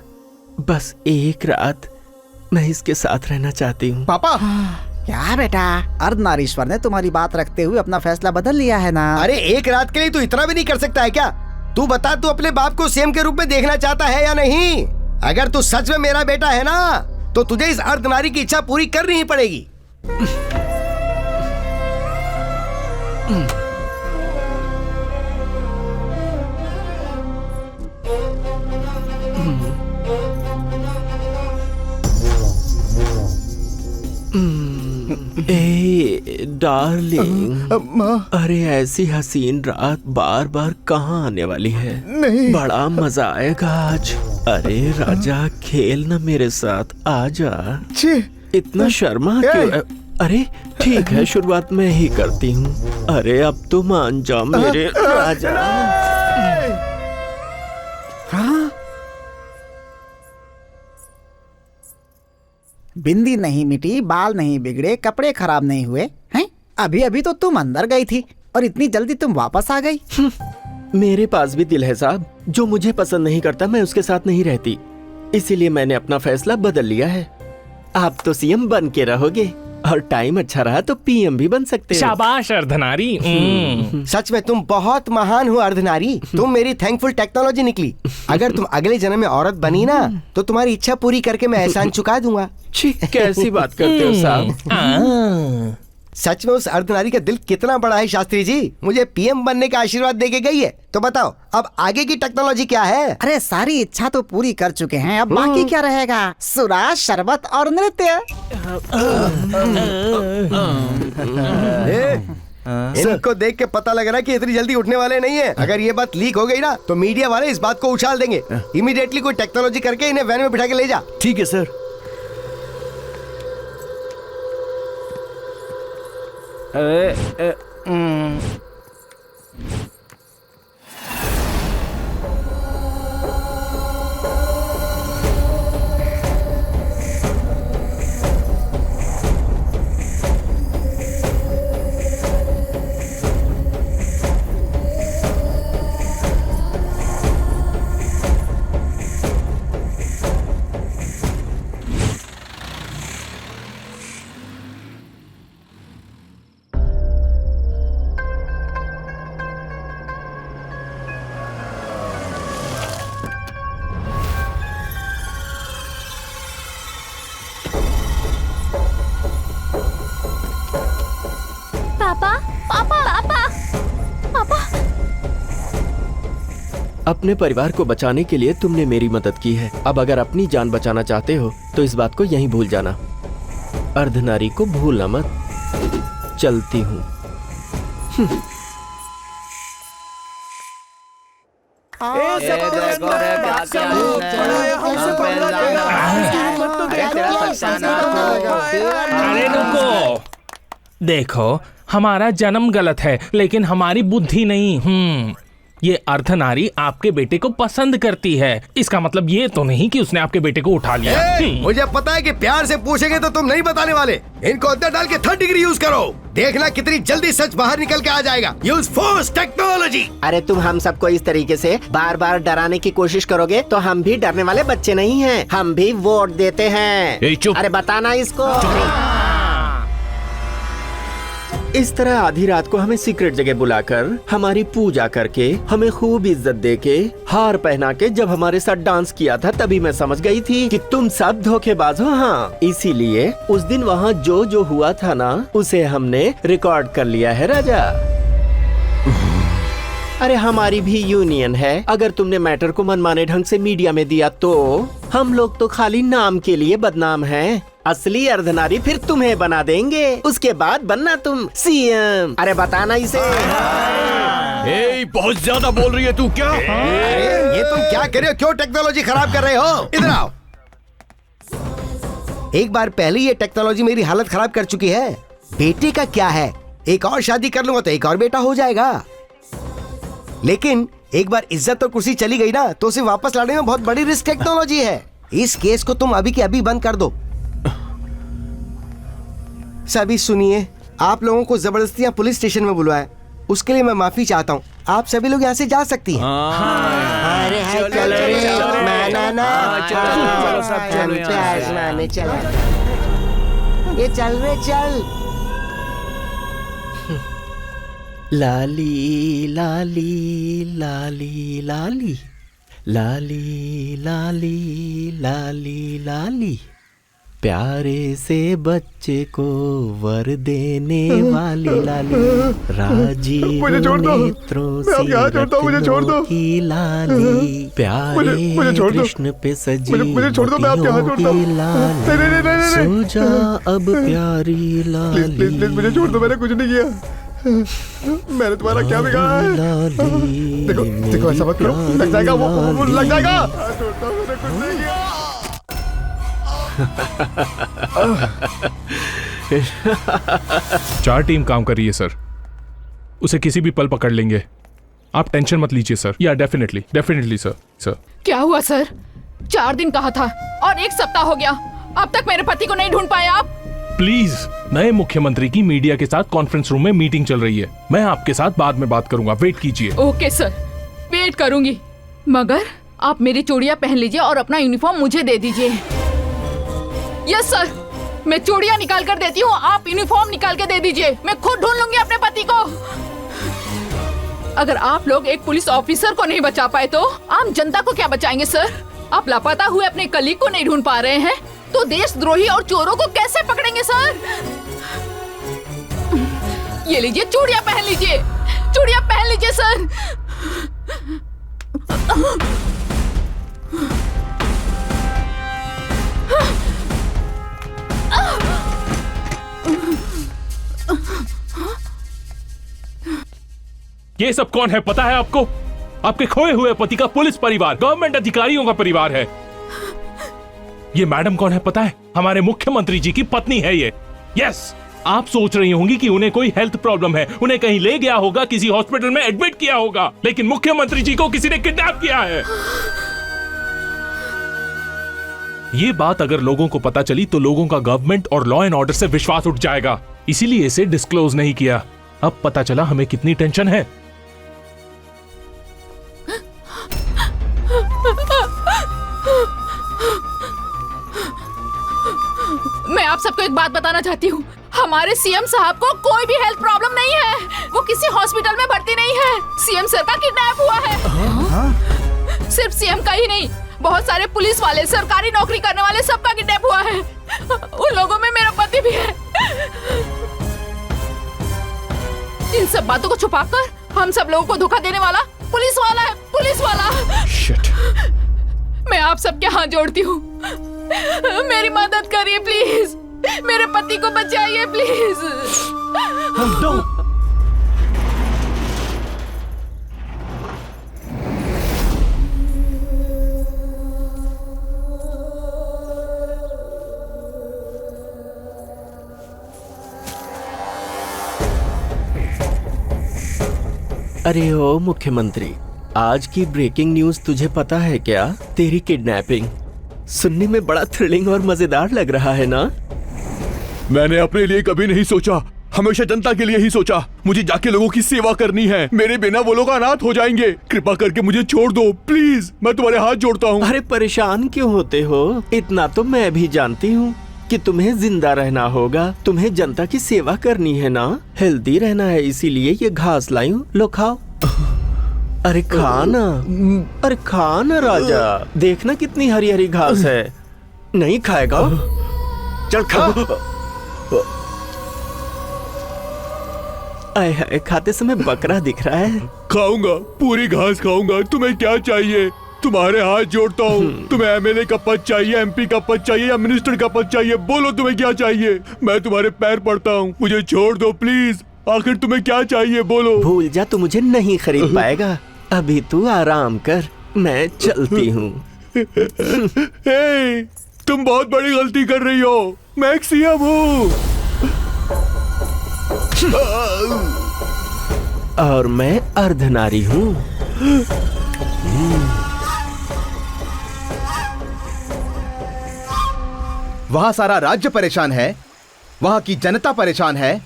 बस एक रात मैं इसके साथ रहना चाहती हूँ। पापा क्या बेटा, अर्धनारीश्वर ने तुम्हारी बात रखते हुए अपना फैसला बदल लिया है ना? अरे एक रात के लिए तू इतना भी नहीं कर सकता है क्या? तू बता, तू अपने बाप को सीएम के रूप में देखना चाहता है या नहीं? अगर तू सच में मेरा बेटा है ना, तो तुझे इस अर्धनारी की इच्छा पूरी करनी ही पड़ेगी। ए डार्लिंग, अरे ऐसी हसीन रात बार बार कहाँ आने वाली है? नहीं। बड़ा मजा आएगा आज। अरे राजा, खेल ना मेरे साथ, आजा। इतना शर्मा क्यों? अरे ठीक है, शुरुआत मैं ही करती हूँ। अरे अब तो मान जाओ मेरे राजा। बिंदी नहीं मिटी, बाल नहीं बिगड़े, कपड़े खराब नहीं हुए हैं। अभी अभी तो तुम अंदर गई थी और इतनी जल्दी तुम वापस आ गई। मेरे पास भी दिल है साहब। जो मुझे पसंद नहीं करता मैं उसके साथ नहीं रहती, इसीलिए मैंने अपना फैसला बदल लिया है। आप तो सीएम बन के रहोगे और टाइम अच्छा रहा तो पीएम भी बन सकते हो। शाबाश अर्धनारी। सच में तुम बहुत महान हो अर्धनारी। तुम मेरी थैंकफुल टेक्नोलॉजी निकली। अगर तुम अगले जन्म में औरत बनी ना, तो तुम्हारी इच्छा पूरी करके मैं एहसान चुका दूंगा। कैसी बात करते हो साहब? सच में उस अर्धनारी का दिल कितना बड़ा है शास्त्री जी। मुझे पीएम बनने का आशीर्वाद देके गई है। तो बताओ अब आगे की टेक्नोलॉजी क्या है? अरे सारी इच्छा तो पूरी कर चुके हैं, अब बाकी क्या रहेगा? सुरा, शरबत और नृत्य। इनको देख के पता लग रहा है कि इतनी जल्दी उठने वाले नहीं है। अगर ये बात लीक हो गई ना, तो मीडिया वाले इस बात को उछाल देंगे। इमीडिएटली कोई टेक्नोलॉजी करके इन्हें वैन में बिठा के ले जा। ठीक है सर। अपने परिवार को बचाने के लिए तुमने मेरी मदद की है। अब अगर अपनी जान बचाना चाहते हो तो इस बात को यहीं भूल जाना। अर्धनारी को भूलना मत। चलती हूँ। अरे रुको, देखो हमारा जन्म गलत है लेकिन हमारी बुद्धि नहीं। ये अर्धनारी आपके बेटे को पसंद करती है। इसका मतलब ये तो नहीं कि उसने आपके बेटे को उठा लिया। मुझे पता है कि प्यार से पूछेंगे तो तुम नहीं बताने वाले। इनको अंदर डाल के 3rd डिग्री यूज करो। देखना कितनी जल्दी सच बाहर निकल के आ जाएगा। Use force technology. अरे तुम हम सबको इस तरीके से बार बार डराने की कोशिश करोगे तो हम भी डरने वाले बच्चे नहीं हैं। हम भी वोट देते हैं। अरे बताना इसको। इस तरह आधी रात को हमें सीक्रेट जगह बुलाकर हमारी पूजा करके हमें खूब इज्जत देके हार पहना के जब हमारे साथ डांस किया था तभी मैं समझ गई थी कि तुम सब धोखेबाज हो। हाँ, इसीलिए उस दिन वहाँ जो जो हुआ था ना उसे हमने रिकॉर्ड कर लिया है राजा। अरे हमारी भी यूनियन है। अगर तुमने मैटर को मनमाने ढंग से मीडिया में दिया तो हम लोग तो खाली नाम के लिए बदनाम हैं। असली अर्धनारी फिर तुम्हें बना देंगे। उसके बाद बनना तुम सीएम। अरे बताना इसे। बहुत ज्यादा बोल रही है तू क्या? अरे ये तुम क्या कर रहे हो? क्यों टेक्नोलॉजी खराब कर रहे हो? इधर आओ। एक बार पहले ये टेक्नोलॉजी मेरी हालत खराब कर चुकी है। बेटे का क्या है, एक और शादी कर लूंगा तो एक और बेटा हो जाएगा। लेकिन एक बार इज्जत और कुर्सी चली गई ना तो उसे वापस लाने में बहुत बड़ी रिस्क टेक्नोलॉजी है। इस केस को तुम अभी के अभी बंद कर दो। सभी सुनिए, आप लोगों को जबरदस्ती यहाँ पुलिस स्टेशन में बुलवाया, उसके लिए मैं माफी चाहता हूँ। आप सभी लोग यहाँ से जा सकती हैं। अरे ये चल रे चल। लाली लाली लाली लाली लाली लाली लाली लाली, प्यारे से बच्चे को वर देने वाली लाली, राजीव नेत्रों से रत्नों की लाली, प्यारे कृष्ण पे सजी मोतियों की लाली, सो जा अब प्यारी लाली। प्लीज मुझे छोड़ दो, मैंने कुछ नहीं किया। मैंने तुम्हारा क्या बिगाड़ा है? देखो देखो, ऐसा मत करो, लग जाएगा वो लग जाएगा। मैंने कुछ नहीं किया। 4 टीम काम कर रही है सर। उसे किसी भी पल पकड़ लेंगे। आप टेंशन मत लीजिए सर। या डेफिनेटली सर। क्या हुआ सर? 4 दिन कहा था और 1 सप्ताह हो गया, अब तक मेरे पति को नहीं ढूंढ पाए आप। प्लीज, नए मुख्यमंत्री की मीडिया के साथ कॉन्फ्रेंस रूम में मीटिंग चल रही है। मैं आपके साथ बाद में बात करूंगा, वेट कीजिए। ओके सर, वेट करूंगी, मगर आप मेरी चूड़ियां पहन लीजिए और अपना यूनिफॉर्म मुझे दे दीजिए। यस सर, मैं चूड़ियां निकाल कर देती हूँ, आप यूनिफॉर्म निकाल के दे दीजिए। मैं खुद ढूंढ लूंगी अपने पति को। अगर आप लोग एक पुलिस ऑफिसर को नहीं बचा पाए तो आम जनता को क्या बचाएंगे सर? आप लापता हुए अपने कलीग को नहीं ढूंढ पा रहे हैं तो देशद्रोही और चोरों को कैसे पकड़ेंगे सर? ये लीजिए, चूड़ियां पहन लीजिए, चूड़ियां पहन लीजिए सर। ये सब कौन है पता है आपको? आपके खोए हुए पति का पुलिस परिवार, गवर्नमेंट अधिकारियों का परिवार है। ये मैडम कौन है पता है? हमारे मुख्यमंत्री जी की पत्नी है ये। यस, आप सोच रही होंगी कि उन्हें कोई हेल्थ प्रॉब्लम है, उन्हें कहीं ले गया होगा, किसी हॉस्पिटल में एडमिट किया होगा, लेकिन मुख्यमंत्री जी को किसी ने किडनैप किया है। ये बात अगर लोगों को पता चली तो लोगों का गवर्नमेंट और लॉ एंड ऑर्डर से विश्वास उठ जाएगा, इसीलिए इसे डिस्क्लोज नहीं किया। अब पता चला हमें कितनी टेंशन है। मैं आप सबको एक बात बताना चाहती हूँ, हमारे सीएम साहब को कोई भी हेल्थ प्रॉब्लम नहीं है, वो किसी हॉस्पिटल में भर्ती नहीं है। सीएम सर का किडनैप हुआ है। सिर्फ सीएम का ही नहीं, बहुत सारे पुलिस वाले, सरकारी नौकरी करने वाले, सबका किडनैप हुआ है। उन लोगों में मेरा पति भी है। इन सब बातों को छुपाकर हम सब लोगों को धोखा देने वाला पुलिस वाला है, पुलिस वाला। शिट। मैं आप सबके हाथ जोड़ती हूँ, मेरी मदद करिए प्लीज, मेरे पति को बचाइए प्लीज। अरे ओ मुख्यमंत्री, आज की ब्रेकिंग न्यूज तुझे पता है क्या? तेरी किडनैपिंग सुनने में बड़ा थ्रिलिंग और मजेदार लग रहा है ना? मैंने अपने लिए कभी नहीं सोचा, हमेशा जनता के लिए ही सोचा। मुझे जाके लोगों की सेवा करनी है, मेरे बिना वो लोग अनाथ हो जाएंगे। कृपा करके मुझे छोड़ दो प्लीज, मैं तुम्हारे हाथ जोड़ता हूँ। अरे परेशान क्यों होते हो? इतना तो मैं भी जानती हूँ कि तुम्हें जिंदा रहना होगा, तुम्हें जनता की सेवा करनी है ना, हेल्दी रहना है, इसीलिए ये घास लाई हूँ, लो खाओ। अरे खाना, अरे खाना राजा, देखना कितनी हरी हरी घास है। नहीं खाएगा? चल खा। आए हाय, खाते समय बकरा दिख रहा है। खाऊंगा, पूरी घास खाऊंगा। तुम्हें क्या चाहिए? तुम्हारे हाथ जोड़ता हूँ। तुम्हें एमएलए का पद चाहिए, एमपी का पद चाहिए या मिनिस्टर का पद चाहिए? बोलो तुम्हें क्या चाहिए? मैं तुम्हारे पैर पड़ता हूँ, मुझे छोड़ दो प्लीज। आखिर तुम्हें क्या चाहिए बोलो। भूल जा, तू मुझे नहीं खरीद पाएगा। अभी तू आराम कर, मैं चलती हूँ। तुम बहुत बड़ी गलती कर रही हो, मैं एक सीएम हूँ। और मैं अर्धनारी हूँ। वहाँ सारा राज्य परेशान है, वहाँ की जनता परेशान है,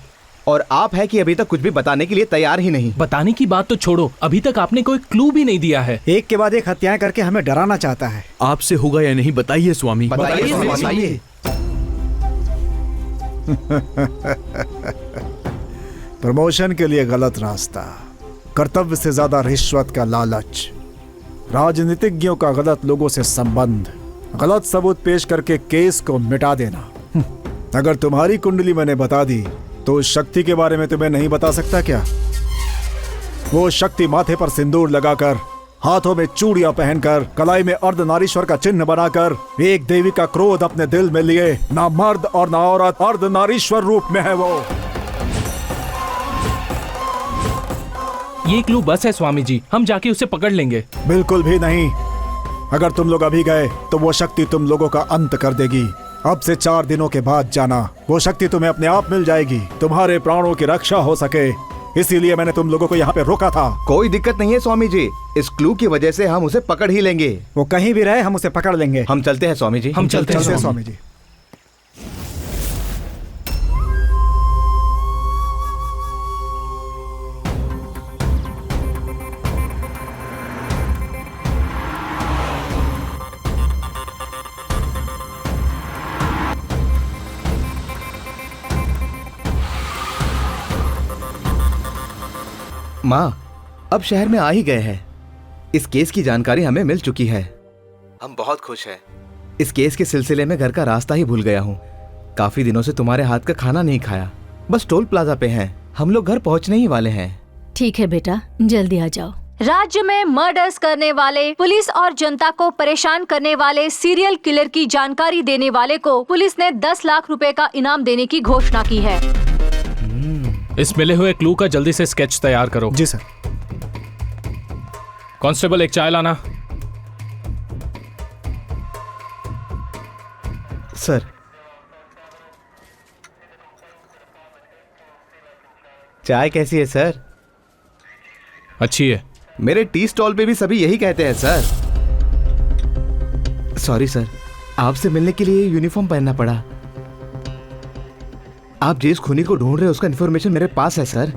और आप है कि अभी तक कुछ भी बताने के लिए तैयार ही नहीं। बताने की बात तो छोड़ो, अभी तक आपने कोई क्लू भी नहीं दिया है। एक के बाद एक हत्याएं करके हमें डराना चाहता है। आपसे होगा या नहीं बताइए स्वामी। बताइए। प्रमोशन के लिए गलत रास्ता, कर्तव्य से ज्यादा रिश्वत का लालच, राजनीतिज्ञों का गलत लोगों से संबंध, गलत सबूत पेश करके केस को मिटा देना। अगर तुम्हारी कुंडली मैंने बता दी तो उस शक्ति के बारे में तुम्हें नहीं बता सकता क्या? वो शक्ति माथे पर सिंदूर लगाकर, हाथों में चूड़ियां पहनकर, कलाई में अर्धनारीश्वर का चिन्ह बनाकर, एक देवी का क्रोध अपने दिल में लिए, ना मर्द और ना औरत, अर्धनारीश्वर रूप में है वो। ये क्लू बस है स्वामी जी, हम जाके उसे पकड़ लेंगे। बिल्कुल भी नहीं। अगर तुम लोग अभी गए तो वो शक्ति तुम लोगों का अंत कर देगी। अब से 4 दिनों के बाद जाना, वो शक्ति तुम्हें अपने आप मिल जाएगी, तुम्हारे प्राणों की रक्षा हो सके। इसीलिए मैंने तुम लोगों को यहाँ पे रोका था। कोई दिक्कत नहीं है स्वामी जी, इस क्लू की वजह से हम उसे पकड़ ही लेंगे। वो कहीं भी रहे हम उसे पकड़ लेंगे। हम चलते हैं स्वामी जी। हम चलते हैं स्वामी जी। माँ, अब शहर में आ ही गए हैं। इस केस की जानकारी हमें मिल चुकी है, हम बहुत खुश हैं। इस केस के सिलसिले में घर का रास्ता ही भूल गया हूँ। काफी दिनों से तुम्हारे हाथ का खाना नहीं खाया, बस टोल प्लाजा पे हैं। हम लोग घर पहुँचने ही वाले हैं। ठीक है बेटा, जल्दी आ जाओ। राज्य में मर्डर्स करने वाले, पुलिस और जनता को परेशान करने वाले सीरियल किलर की जानकारी देने वाले को पुलिस ने 10 लाख रुपए का इनाम देने की घोषणा की है। इस मिले हुए क्लू का जल्दी से स्केच तैयार करो। जी सर। कांस्टेबल, एक चाय लाना। सर, चाय कैसी है सर? अच्छी है। मेरे टी स्टॉल पे भी सभी यही कहते हैं सर। सॉरी सर, आपसे मिलने के लिए यूनिफॉर्म पहनना पड़ा। आप जिस खूनी को ढूंढ रहे हैं उसका इन्फॉर्मेशन मेरे पास है सर।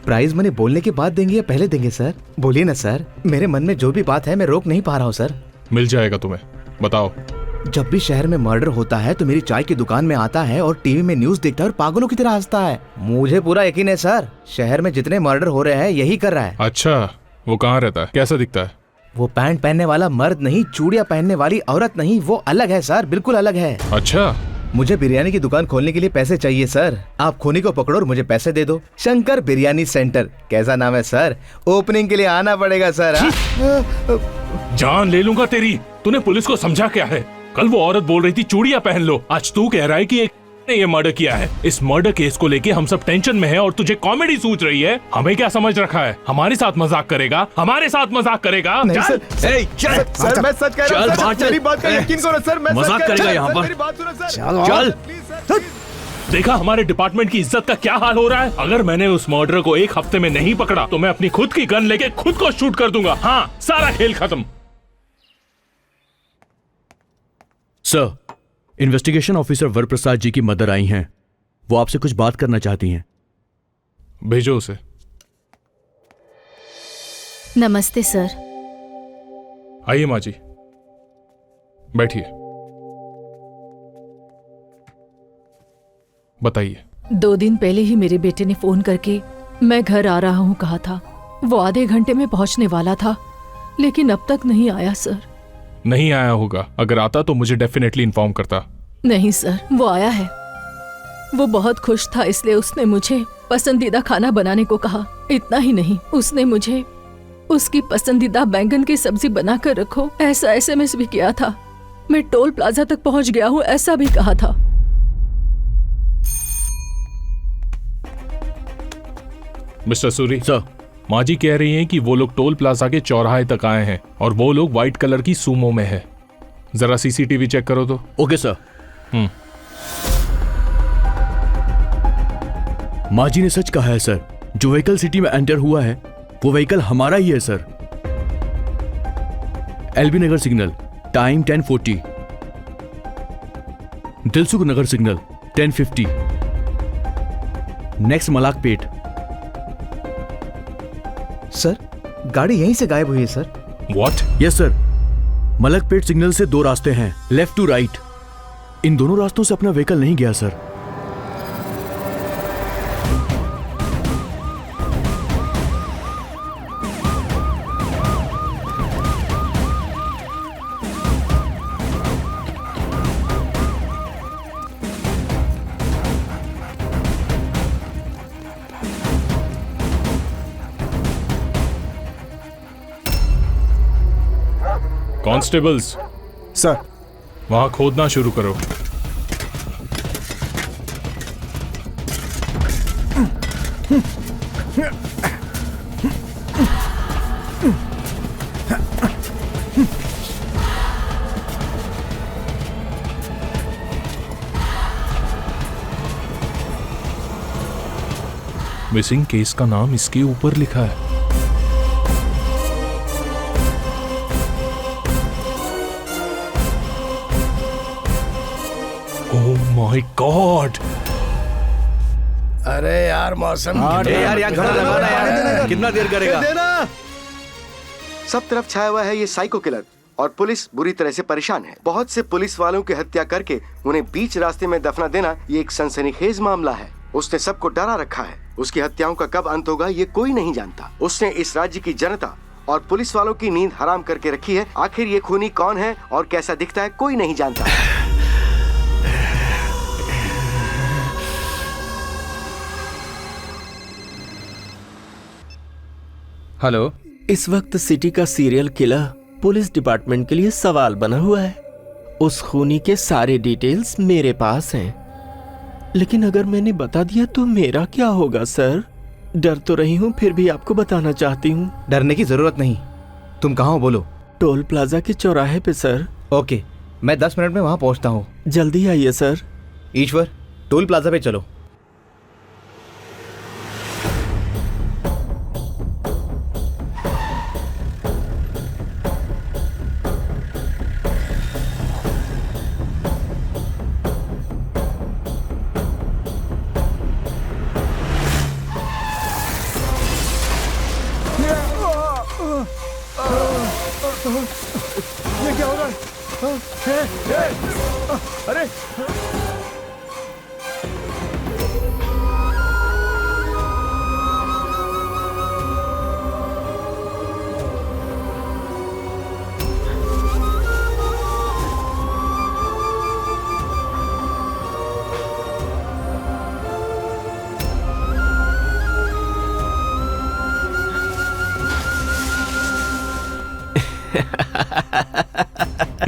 प्राइज मनी बोलने के बाद देंगे या पहले देंगे सर? बोलिए ना सर, मेरे मन में जो भी बात है मैं रोक नहीं पा रहा हूँ सर। मिल जाएगा तुम्हें, बताओ। जब भी शहर में मर्डर होता है तो मेरी चाय की दुकान में आता है और टीवी में न्यूज देखता है और पागलों की तरह हंसता है। मुझे पूरा यकीन है सर, शहर में जितने मर्डर हो रहे हैं यही कर रहा है। अच्छा, वो कहाँ रहता है, कैसा दिखता है? वो पैंट पहनने वाला मर्द नहीं, चूड़ियां पहनने वाली औरत नहीं, वो अलग है सर, बिल्कुल अलग है। अच्छा, मुझे बिरयानी की दुकान खोलने के लिए पैसे चाहिए सर। आप खूनी को पकड़ो और मुझे पैसे दे दो। शंकर बिरयानी सेंटर, कैसा नाम है सर? ओपनिंग के लिए आना पड़ेगा सर। जान ले लूंगा तेरी। तूने पुलिस को समझा क्या है? कल वो औरत बोल रही थी चूड़ियां पहन लो, आज तू कह रहा है कि एक ने ये मर्डर किया है। इस मर्डर केस को लेके हम सब टेंशन में हैं और तुझे कॉमेडी सूझ रही है। हमें क्या समझ रखा है? हमारे साथ मजाक करेगा? हमारे साथ मजाक करेगा? नहीं चल। सर मैं सच कह रहा हूं सर, मेरी बात का यकीन करो सर, मैं मजाक करेगा यहाँ पर? मेरी बात सुनो सर। चल। देखा हमारे डिपार्टमेंट की इज्जत का क्या हाल हो रहा है? अगर मैंने उस मर्डर को एक हफ्ते में नहीं पकड़ा तो मैं अपनी खुद की गन लेके खुद को शूट कर दूंगा। हाँ, सारा खेल खत्म। सर, इन्वेस्टिगेशन ऑफिसर वरप्रसाद जी की मदर आई हैं। वो आपसे कुछ बात करना चाहती हैं। भेजो उसे। नमस्ते सर। आइए माँ जी, बैठिए। बताइए। 2 दिन पहले ही मेरे बेटे ने फोन करके मैं घर आ रहा हूँ कहा था। वो आधे घंटे में पहुंचने वाला था, लेकिन अब तक नहीं आया सर। नहीं आया होगा, अगर आता तो मुझे डेफिनेटली इन्फॉर्म करता। नहीं सर, वो आया है। वो बहुत खुश था, इसलिए उसने मुझे पसंदीदा खाना बनाने को कहा। इतना ही नहीं, उसने मुझे उसकी पसंदीदा बैंगन की सब्जी बनाकर रखो ऐसा SMS भी किया था। मैं टोल प्लाजा तक पहुंच गया हूँ ऐसा भी कहा था। मिस्टर सूरी सर, माँ जी कह रही हैं कि वो लोग टोल प्लाजा के चौराहे तक आए हैं और वो लोग व्हाइट कलर की सूमो में है। जरा CCTV चेक करो तो। Okay sir. माँ जी ने सच कहा है सर। जो व्हीकल सिटी में एंटर हुआ है वो व्हीकल हमारा ही है सर। LB नगर सिग्नल, टाइम 10:40। दिलसुख नगर सिग्नल 10:50। नेक्स्ट मलाकपेट। सर, गाड़ी यहीं से गायब हुई है sir. What? Yes sir. Malakpet signal से 2 रास्ते हैं, लेफ्ट टू राइट। इन दोनों रास्तों से अपना व्हीकल नहीं गया सर। कॉन्स्टेबल्स सर, वहां खोदना शुरू करो। मिसिंग केस का नाम इसके ऊपर लिखा है। Oh my God! अरे यार मौसम यार खाना लगाना यार, कितना देर करेगा? सब तरफ छाया हुआ है ये साइको किलर और पुलिस बुरी तरह से परेशान है। बहुत से पुलिस वालों की हत्या करके उन्हें बीच रास्ते में दफना देना ये एक सनसनीखेज मामला है। उसने सबको डरा रखा है। उसकी हत्याओं का कब अंत होगा ये कोई नहीं जानता। उसने इस राज्य की जनता और पुलिस वालों की नींद हराम करके रखी है। आखिर ये खूनी कौन है और कैसा दिखता है कोई नहीं जानता। हेलो। इस वक्त सिटी का सीरियल किलर पुलिस डिपार्टमेंट के लिए सवाल बना हुआ है। उस खूनी के सारे डिटेल्स मेरे पास हैं, लेकिन अगर मैंने बता दिया तो मेरा क्या होगा सर? डर तो रही हूँ, फिर भी आपको बताना चाहती हूँ। डरने की जरूरत नहीं। तुम कहाँ हो बोलो? टोल प्लाजा के चौराहे पे सर। ओके, मैं 10 मिनट में वहाँ पहुँचता हूँ। जल्दी आइए सर। ईश्वर, टोल प्लाजा पे चलो। ये क्या हो रहा है? अरे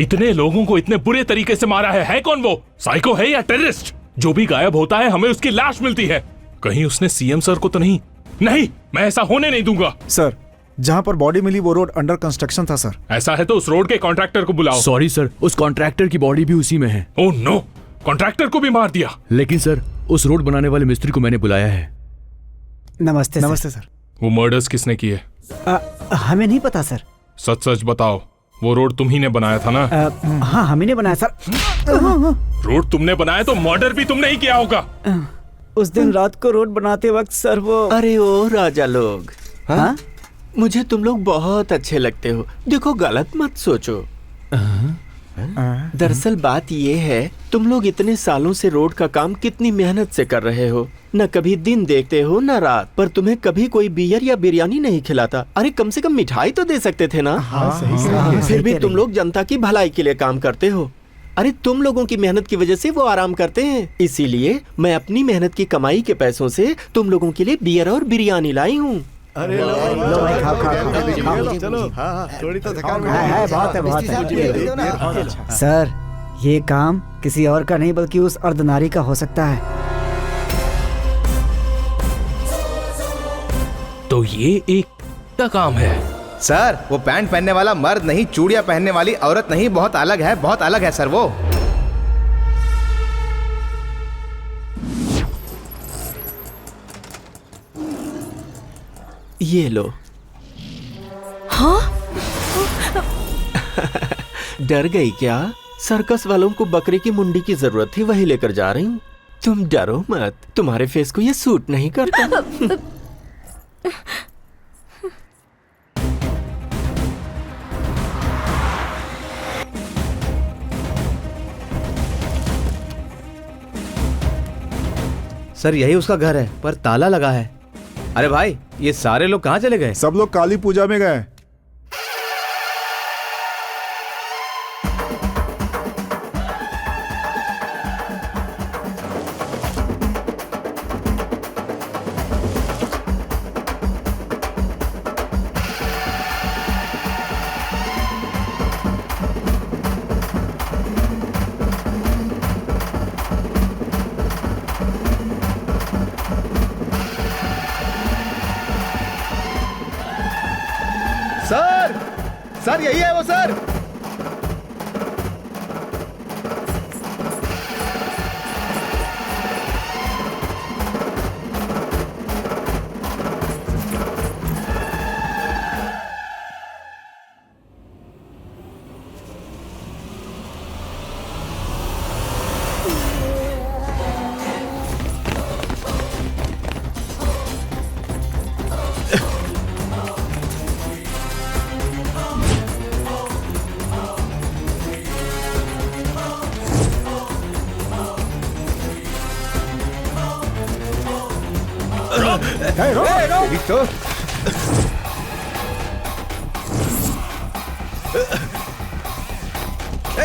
इतने लोगों को इतने बुरे तरीके से मारा है कौन वो? साइको है या टेररिस्ट? जो भी गायब होता है हमें उसकी लाश मिलती है। कहीं उसने सीएम सर को तो नहीं? नहीं, मैं ऐसा होने नहीं दूंगा। सर, जहाँ पर बॉडी मिली वो रोड अंडर कंस्ट्रक्शन था सर। ऐसा है तो उस रोड के कॉन्ट्रैक्टर को बुलाओ। सॉरी सर, उस कॉन्ट्रैक्टर की बॉडी भी उसी में है। ओह नो, कॉन्ट्रैक्टर को भी मार दिया। लेकिन सर, उस रोड बनाने वाले मिस्त्री को मैंने बुलाया है। नमस्ते नमस्ते सर। वो मर्डर्स किसने किए? हमें नहीं पता सर। सच सच बताओ, वो रोड तुम ही ने बनाया था ना? हाँ, हम ही ने बनाया सर। रोड तुमने बनाया तो मर्डर भी तुमने ही किया होगा। उस दिन रात को रोड बनाते वक्त सर वो। अरे ओ राजा लोग, हाँ? मुझे तुम लोग बहुत अच्छे लगते हो। देखो, गलत मत सोचो। दरअसल बात ये है, तुम लोग इतने सालों से रोड का काम कितनी मेहनत से कर रहे हो। न कभी दिन देखते हो न रात, पर तुम्हें कभी कोई बियर या बिरयानी नहीं खिलाता। अरे कम से कम मिठाई तो दे सकते थे ना। फिर भी तुम लोग जनता की भलाई के लिए काम करते हो। अरे तुम लोगों की मेहनत की वजह से वो आराम करते हैं। इसीलिए मैं अपनी मेहनत की कमाई के पैसों से तुम लोगों के लिए बियर और बिरयानी लाई हूँ। अरे लो भाई, खाओ। चलो, थोड़ी तो थकान है, बहुत है। सर, ये काम किसी और का नहीं बल्कि उस अर्धनारी का हो सकता है। तो ये एक का काम है। सर, वो पैंट पहनने वाला मर्द नहीं, चूड़ियां पहनने वाली औरत नहीं, बहुत अलग है, बहुत अलग है सर वो। ये लो। हाँ? डर गई क्या? सर्कस वालों को बकरे की मुंडी की जरूरत थी, वही लेकर जा रही हूँ। तुम डरो मत, तुम्हारे फेस को ये सूट नहीं करता। सर, यही उसका घर है, पर ताला लगा है। अरे भाई, ये सारे लोग कहाँ चले गए? सब लोग काली पूजा में गए। सर, यही है वो सर।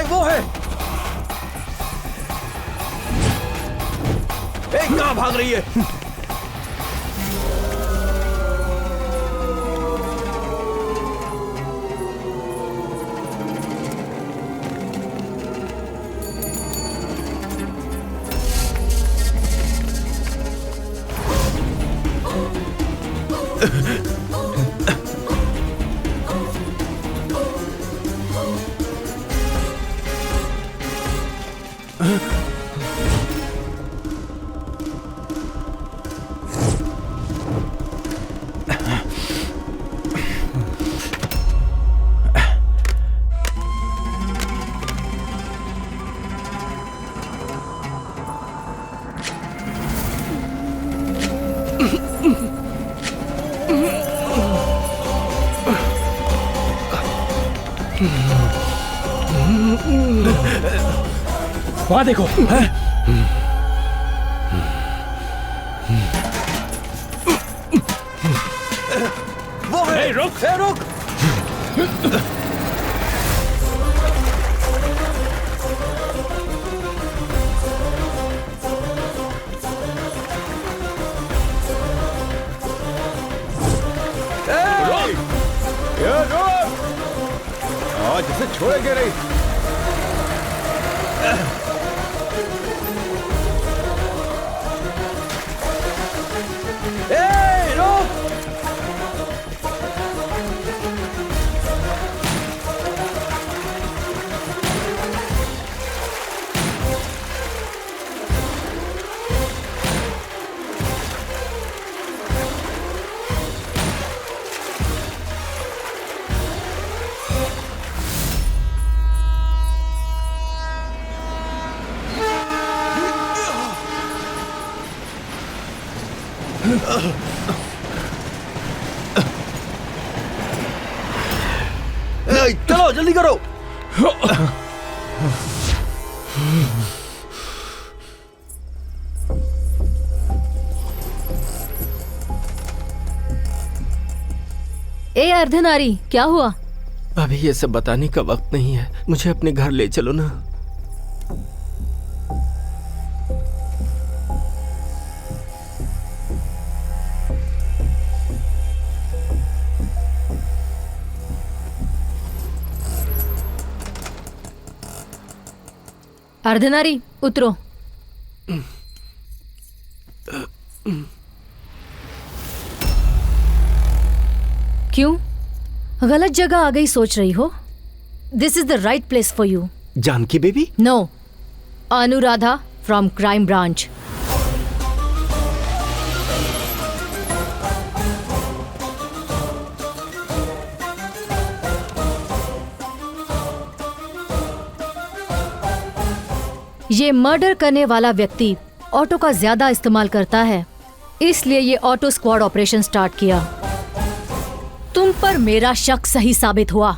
वो है। कहाँ भाग रही है? वहां देखो। वो है। रुक। रुक। आज इसे छोड़ेंगे नहीं। चलो जल्दी करो। ए अर्धनारी, क्या हुआ? अभी ये सब बताने का वक्त नहीं है, मुझे अपने घर ले चलो ना। अर्धनारी, उतरो। क्यों? गलत जगह आ गई सोच रही हो? This is the right place for you. Janaki baby? No, Anuradha from crime branch. ये मर्डर करने वाला व्यक्ति ऑटो का ज्यादा इस्तेमाल करता है, इसलिए ये ऑटो स्क्वाड ऑपरेशन स्टार्ट किया। तुम पर मेरा शक सही साबित हुआ।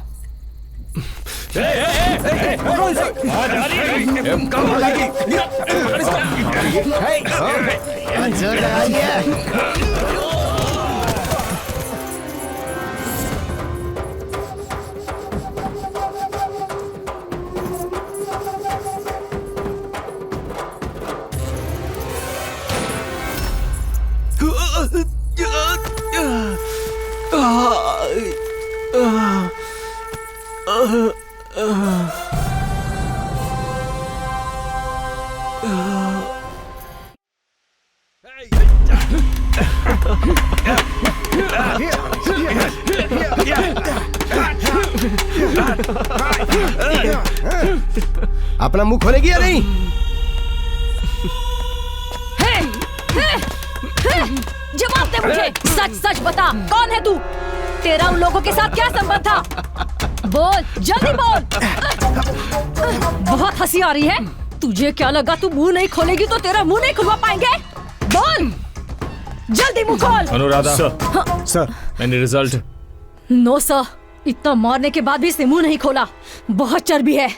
अपना मुंह खोलेगी या नहीं? जवाब दे मुझे, सच सच बता, कौन है तू? तेरा उन लोगों के साथ क्या संबंध था? बोल, जल्दी बोल। बहुत हंसी आ रही है। तुझे क्या लगा तू मुंह नहीं खोलेगी तो तेरा मुंह नहीं खुलवा पाएंगे? बोल, जल्दी मुंह खोल। अनुराधा सर, मैंने रिजल्ट। नो सर, इतना मारने के बाद भी इसने मुंह नहीं खोला। बहुत चर्बी है।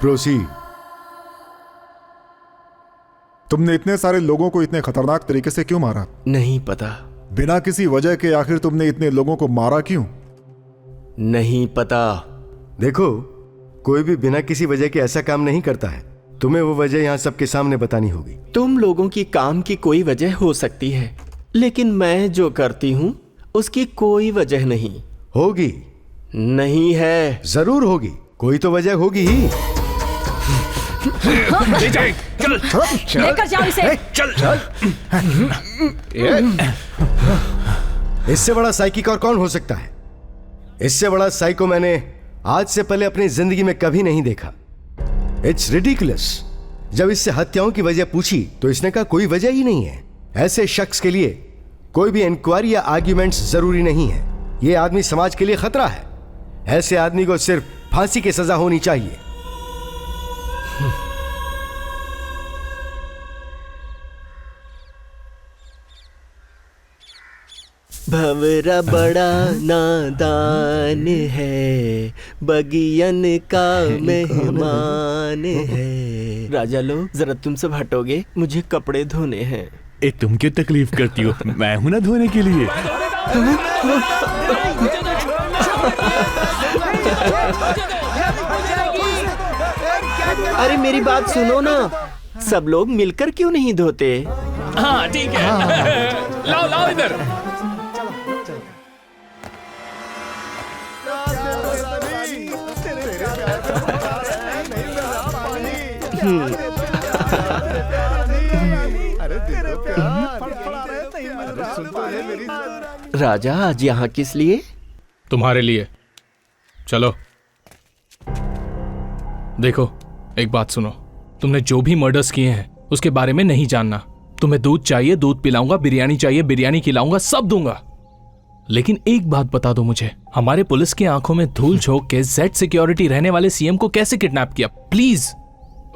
प्रोसीड। तुमने इतने सारे लोगों को इतने खतरनाक तरीके से क्यों मारा? नहीं पता। बिना किसी वजह के आखिर तुमने इतने लोगों को मारा क्यों? नहीं पता। देखो, कोई भी बिना किसी वजह के ऐसा काम नहीं करता है। तुम्हें वो वजह यहाँ सबके सामने बतानी होगी। तुम लोगों की काम की कोई वजह हो सकती है, लेकिन मैं जो करती हूँ उसकी कोई वजह नहीं। होगी। नहीं है। जरूर होगी, कोई तो वजह होगी ही। लेकर जाओ इसे। चल। इससे बड़ा साइकिक और कौन हो सकता है? इससे बड़ा साइको मैंने आज से पहले अपनी जिंदगी में कभी नहीं देखा। It's ridiculous. जब इससे हत्याओं की वजह पूछी तो इसने कहा कोई वजह ही नहीं है। ऐसे शख्स के लिए कोई भी इंक्वायरी या आर्ग्यूमेंट्स जरूरी नहीं है। यह आदमी समाज के लिए खतरा है। ऐसे आदमी को सिर्फ फांसी की सजा होनी चाहिए। भंवरा बड़ा नादान है, बगियन का मेहमान है। राजा लोग, जरा तुम सब हटोगे, मुझे कपड़े धोने हैं। ए, तुम क्यों तकलीफ करती हो? मैं हूं ना धोने के लिए। अरे मेरी बात सुनो ना, सब लोग मिलकर क्यों नहीं धोते? हाँ ठीक है। लाओ लाओ इधर। राजा आज यहाँ किस लिए? तुम्हारे लिए। चलो। देखो एक बात सुनो, तुमने जो भी मर्डर्स किए हैं उसके बारे में नहीं जानना। तुम्हें दूध चाहिए दूध पिलाऊंगा, बिरयानी चाहिए बिरयानी खिलाऊंगा, सब दूंगा। लेकिन एक बात बता दो मुझे, हमारे पुलिस की आंखों में धूल झोंक के जेड सिक्योरिटी रहने वाले सीएम को कैसे किडनैप किया? प्लीज।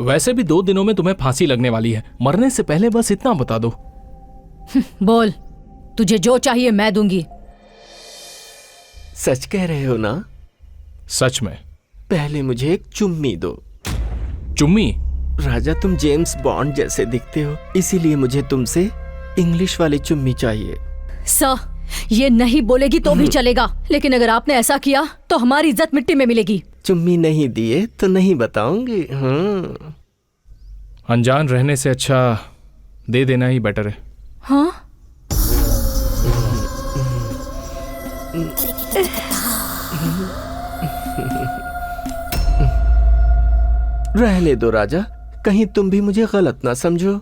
वैसे भी 2 दिनों में तुम्हें फांसी लगने वाली है, मरने से पहले बस इतना बता दो। बोल, तुझे जो चाहिए मैं दूंगी। सच कह रहे हो ना? सच में। पहले मुझे एक चुम्मी दो। चुम्मी? राजा तुम जेम्स बॉन्ड जैसे दिखते हो, इसीलिए मुझे तुमसे इंग्लिश वाली चुम्मी चाहिए। सर, ये नहीं बोलेगी तो भी चलेगा, लेकिन अगर आपने ऐसा किया तो हमारी इज्जत मिट्टी में मिलेगी। चुम्मी नहीं दिए तो नहीं बताऊंगी। अनजान रहने से अच्छा दे देना ही बेटर है। हाँ? रहने दो राजा, कहीं तुम भी मुझे गलत ना समझो।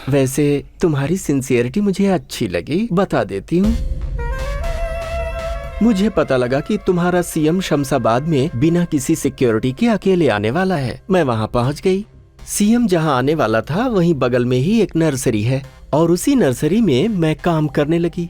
वैसे तुम्हारी सिंसियरिटी मुझे अच्छी लगी, बता देती हूँ। मुझे पता लगा कि तुम्हारा सीएम शमशाबाद में बिना किसी सिक्योरिटी के अकेले आने वाला है। मैं वहाँ पहुँच गई। सीएम जहाँ आने वाला था वहीं बगल में ही एक नर्सरी है और उसी नर्सरी में मैं काम करने लगी।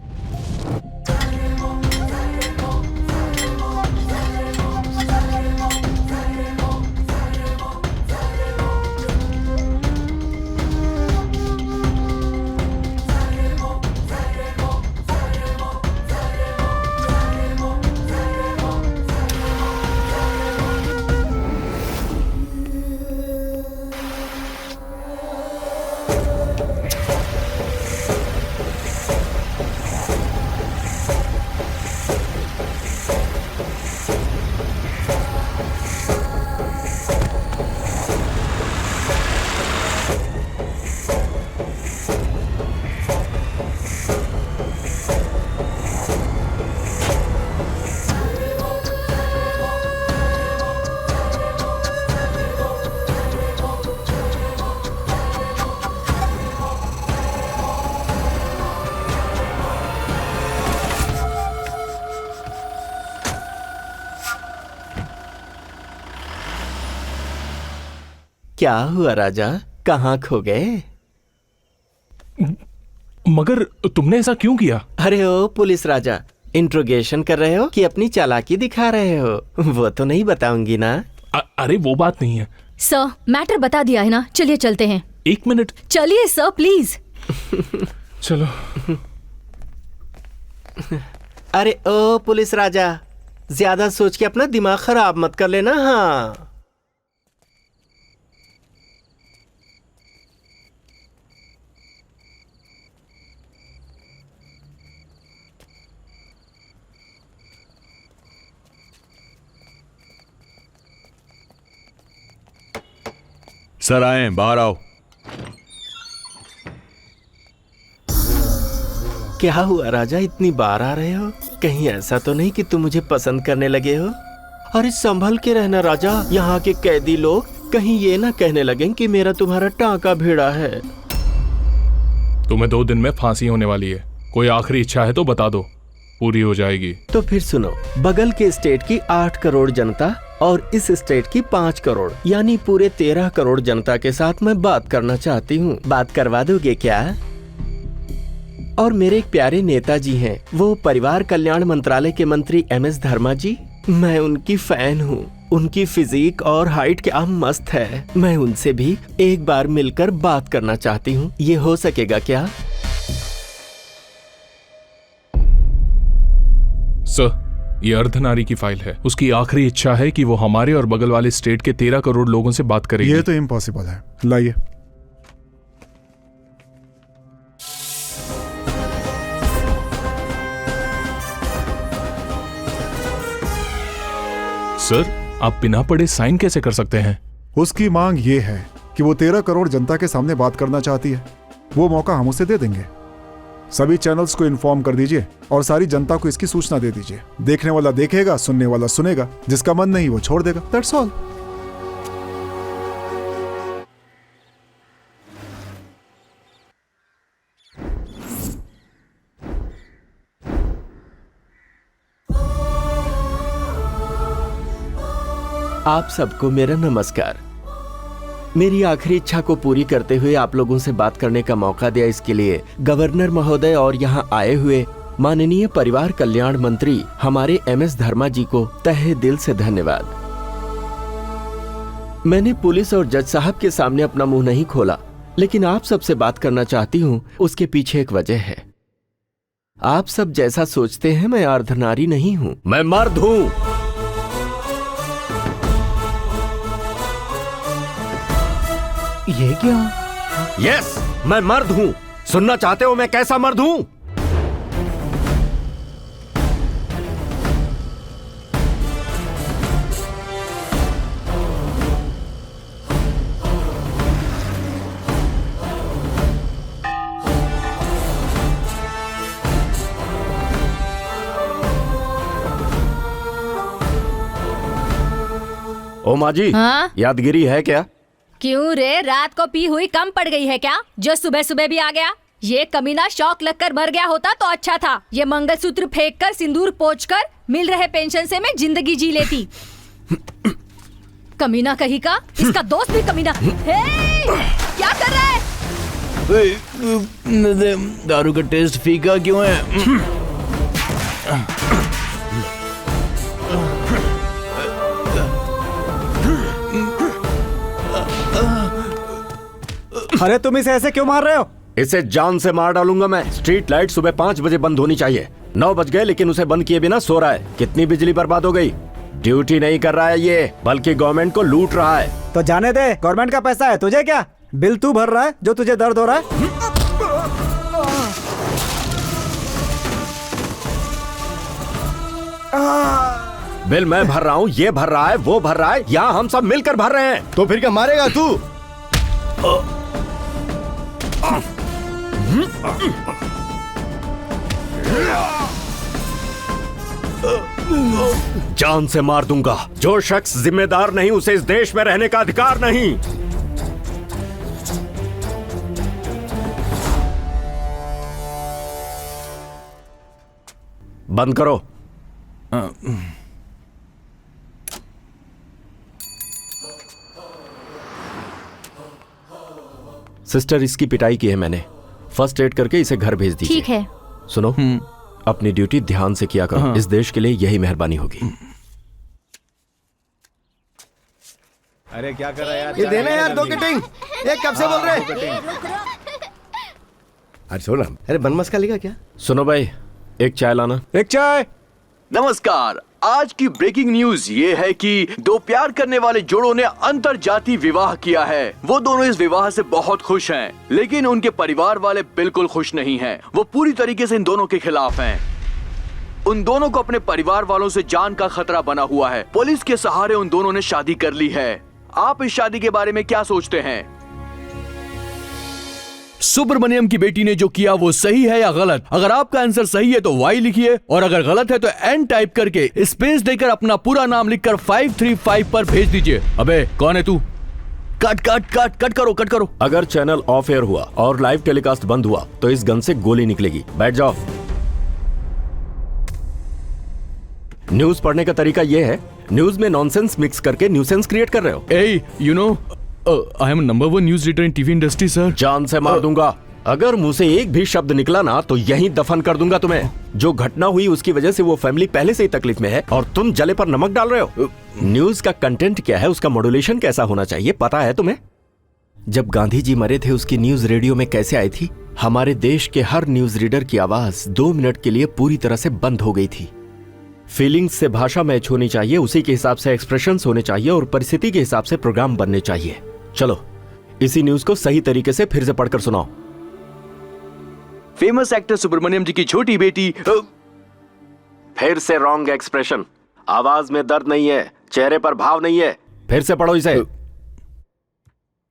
क्या हुआ राजा, कहाँ खो गए? मगर तुमने ऐसा क्यों किया? अरे ओ पुलिस राजा, इंट्रोगेशन कर रहे हो कि अपनी चालाकी दिखा रहे हो? वो तो नहीं बताऊंगी ना। अरे वो बात नहीं है। सर, मैटर बता दिया है ना, चलिए चलते हैं। 1 मिनट। चलिए सर प्लीज। चलो। अरे ओ पुलिस राजा, ज्यादा सोच के अपना दिमाग खराब मत कर लेना। हाँ सर आए, बाहर आओ। क्या हुआ राजा, इतनी बार आ रहे हो? कहीं ऐसा तो नहीं कि तुम मुझे पसंद करने लगे हो? अरे संभल के रहना राजा, यहाँ के कैदी लोग कहीं ये ना कहने लगे कि मेरा तुम्हारा टांका भिड़ा है। तुम्हें 2 दिन में फांसी होने वाली है। कोई आखिरी इच्छा है तो बता दो, पूरी हो जाएगी। तो फिर सुनो, बगल के स्टेट की 8 करोड़ जनता और इस स्टेट की 5 करोड़ यानी पूरे 13 करोड़ जनता के साथ मैं बात करना चाहती हूँ। बात करवा दोगे क्या? और मेरे एक प्यारे नेताजी हैं, वो परिवार कल्याण मंत्रालय के मंत्री MS धर्मा जी। मैं उनकी फैन हूँ। उनकी फिजिक और हाइट क्या मस्त है। मैं उनसे भी एक बार मिलकर बात करना चाहती हूँ। ये हो सकेगा क्या? सर, ये अर्धनारी की फाइल है। उसकी आखिरी इच्छा है कि वो हमारे और बगल वाले स्टेट के 13 करोड़ लोगों से बात करेगी। ये तो इम्पॉसिबल है। लाइए। सर, आप बिना पढ़े साइन कैसे कर सकते हैं? उसकी मांग ये है कि वो 13 करोड़ जनता के सामने बात करना चाहती है। वो मौका हम उसे दे देंगे। सभी चैनल्स को इन्फॉर्म कर दीजिए और सारी जनता को इसकी सूचना दे दीजिए। देखने वाला देखेगा, सुनने वाला सुनेगा, जिसका मन नहीं वो छोड़ देगा। That's all. आप सबको मेरा नमस्कार। मेरी आखिरी इच्छा को पूरी करते हुए आप लोगों से बात करने का मौका दिया, इसके लिए गवर्नर महोदय और यहाँ आए हुए माननीय परिवार कल्याण मंत्री हमारे MS धर्मा जी को तहे दिल से धन्यवाद। मैंने पुलिस और जज साहब के सामने अपना मुंह नहीं खोला, लेकिन आप सबसे बात करना चाहती हूँ। उसके पीछे एक वजह है। आप सब जैसा सोचते हैं मैं अर्धनारी नहीं हूँ, मैं मर्द हूँ। ये क्या? यस, मैं मर्द हूं। सुनना चाहते हो मैं कैसा मर्द हूं? ओ माँ जी, हाँ? यादगिरी है क्या? क्यों रे, रात को पी हुई कम पड़ गई है क्या, जो सुबह सुबह भी आ गया? ये कमीना शौक लगकर मर गया होता तो अच्छा था। ये मंगलसूत्र फेंक कर, सिंदूर पोंछकर मिल रहे पेंशन से मैं जिंदगी जी लेती। कमीना कहीं का, इसका दोस्त भी कमीना। हे, क्या कर रहा है? दारू का टेस्ट फीका क्यों है? अरे तुम इसे ऐसे क्यों मार रहे हो? इसे जान से मार डालूंगा मैं। स्ट्रीट लाइट सुबह 5 बजे बंद होनी चाहिए। 9 बज गए लेकिन उसे बंद किए बिना सो रहा है। कितनी बिजली बर्बाद हो गई। ड्यूटी नहीं कर रहा है ये, बल्कि गवर्नमेंट को लूट रहा है। तो जाने दे, गवर्नमेंट का पैसा है, तुझे क्या? बिल तू भर रहा है जो तुझे दर्द हो रहा है। बिल मैं भर रहा हूँ, ये भर रहा है, वो भर रहा है, यहाँ हम सब मिलकर भर रहे हैं। तो फिर क्या मारेगा तू? जान से मार दूंगा। जो शख्स जिम्मेदार नहीं उसे इस देश में रहने का अधिकार नहीं। बंद करो। सिस्टर, इसकी पिटाई की है मैंने। फर्स्ट एड करके इसे घर भेज दीजिए। ठीक है। सुनो, अपनी ड्यूटी ध्यान से किया करो। इस देश के लिए यही मेहरबानी होगी। अरे क्या कर रहा है यार? ये देना यार 2 कटिंग। ये कब से बोल रहे? अरे सुनो, अरे बनमस का लिखा क्या? सुनो भाई, एक चाय लाना। एक चाय। नमस्कार। आज की ब्रेकिंग न्यूज ये है कि 2 प्यार करने वाले जोड़ों ने अंतर जाति विवाह किया है। वो दोनों इस विवाह से बहुत खुश हैं, लेकिन उनके परिवार वाले बिल्कुल खुश नहीं हैं। वो पूरी तरीके से इन दोनों के खिलाफ हैं। उन दोनों को अपने परिवार वालों से जान का खतरा बना हुआ है। पुलिस के सहारे उन दोनों ने शादी कर ली है। आप इस शादी के बारे में क्या सोचते हैं? सुब्रमण्यम की बेटी ने जो किया वो सही है या गलत? अगर आपका आंसर सही है तो वाई लिखिए, और अगर गलत है तो एन टाइप करके स्पेस देकर अपना पूरा नाम लिखकर 535 पर भेज दीजिए। अबे कौन है तू? कट कट कट कट करो, कट करो। अगर चैनल ऑफ एयर हुआ और लाइव टेलीकास्ट बंद हुआ तो इस गन से गोली निकलेगी। बैठ जाओ। न्यूज पढ़ने का तरीका यह है, न्यूज में नॉनसेंस मिक्स करके न्यूसेंस क्रिएट कर रहे हो। Uh, you know, I am number 1 news reader in TV industry sir. जान से मार दूंगा। अगर मुंह से एक भी शब्द निकला ना तो यहीं दफन कर दूंगा तुम्हें। जो घटना हुई उसकी वजह से वो फैमिली पहले से ही तकलीफ में है और तुम जले पर नमक डाल रहे हो। न्यूज का कंटेंट क्या है, उसका मॉड्यूलेशन कैसा होना चाहिए, पता है तुम्हें? जब गांधी जी मरे थे उसकी न्यूज रेडियो में कैसे आई थी? हमारे देश के हर न्यूज रीडर की आवाज 2 मिनट के लिए पूरी तरह से बंद हो गई थी। फीलिंग्स से भाषा मैच होनी चाहिए, उसी के हिसाब से एक्सप्रेशंस होने चाहिए और परिस्थिति के हिसाब से प्रोग्राम बनने चाहिए। चलो इसी न्यूज को सही तरीके से फिर से पढ़कर सुनाओ। फेमस एक्टर सुब्रमण्यम जी की छोटी बेटी। फिर से रॉन्ग एक्सप्रेशन। आवाज में दर्द नहीं है, चेहरे पर भाव नहीं है। फिर से पढ़ो इसे।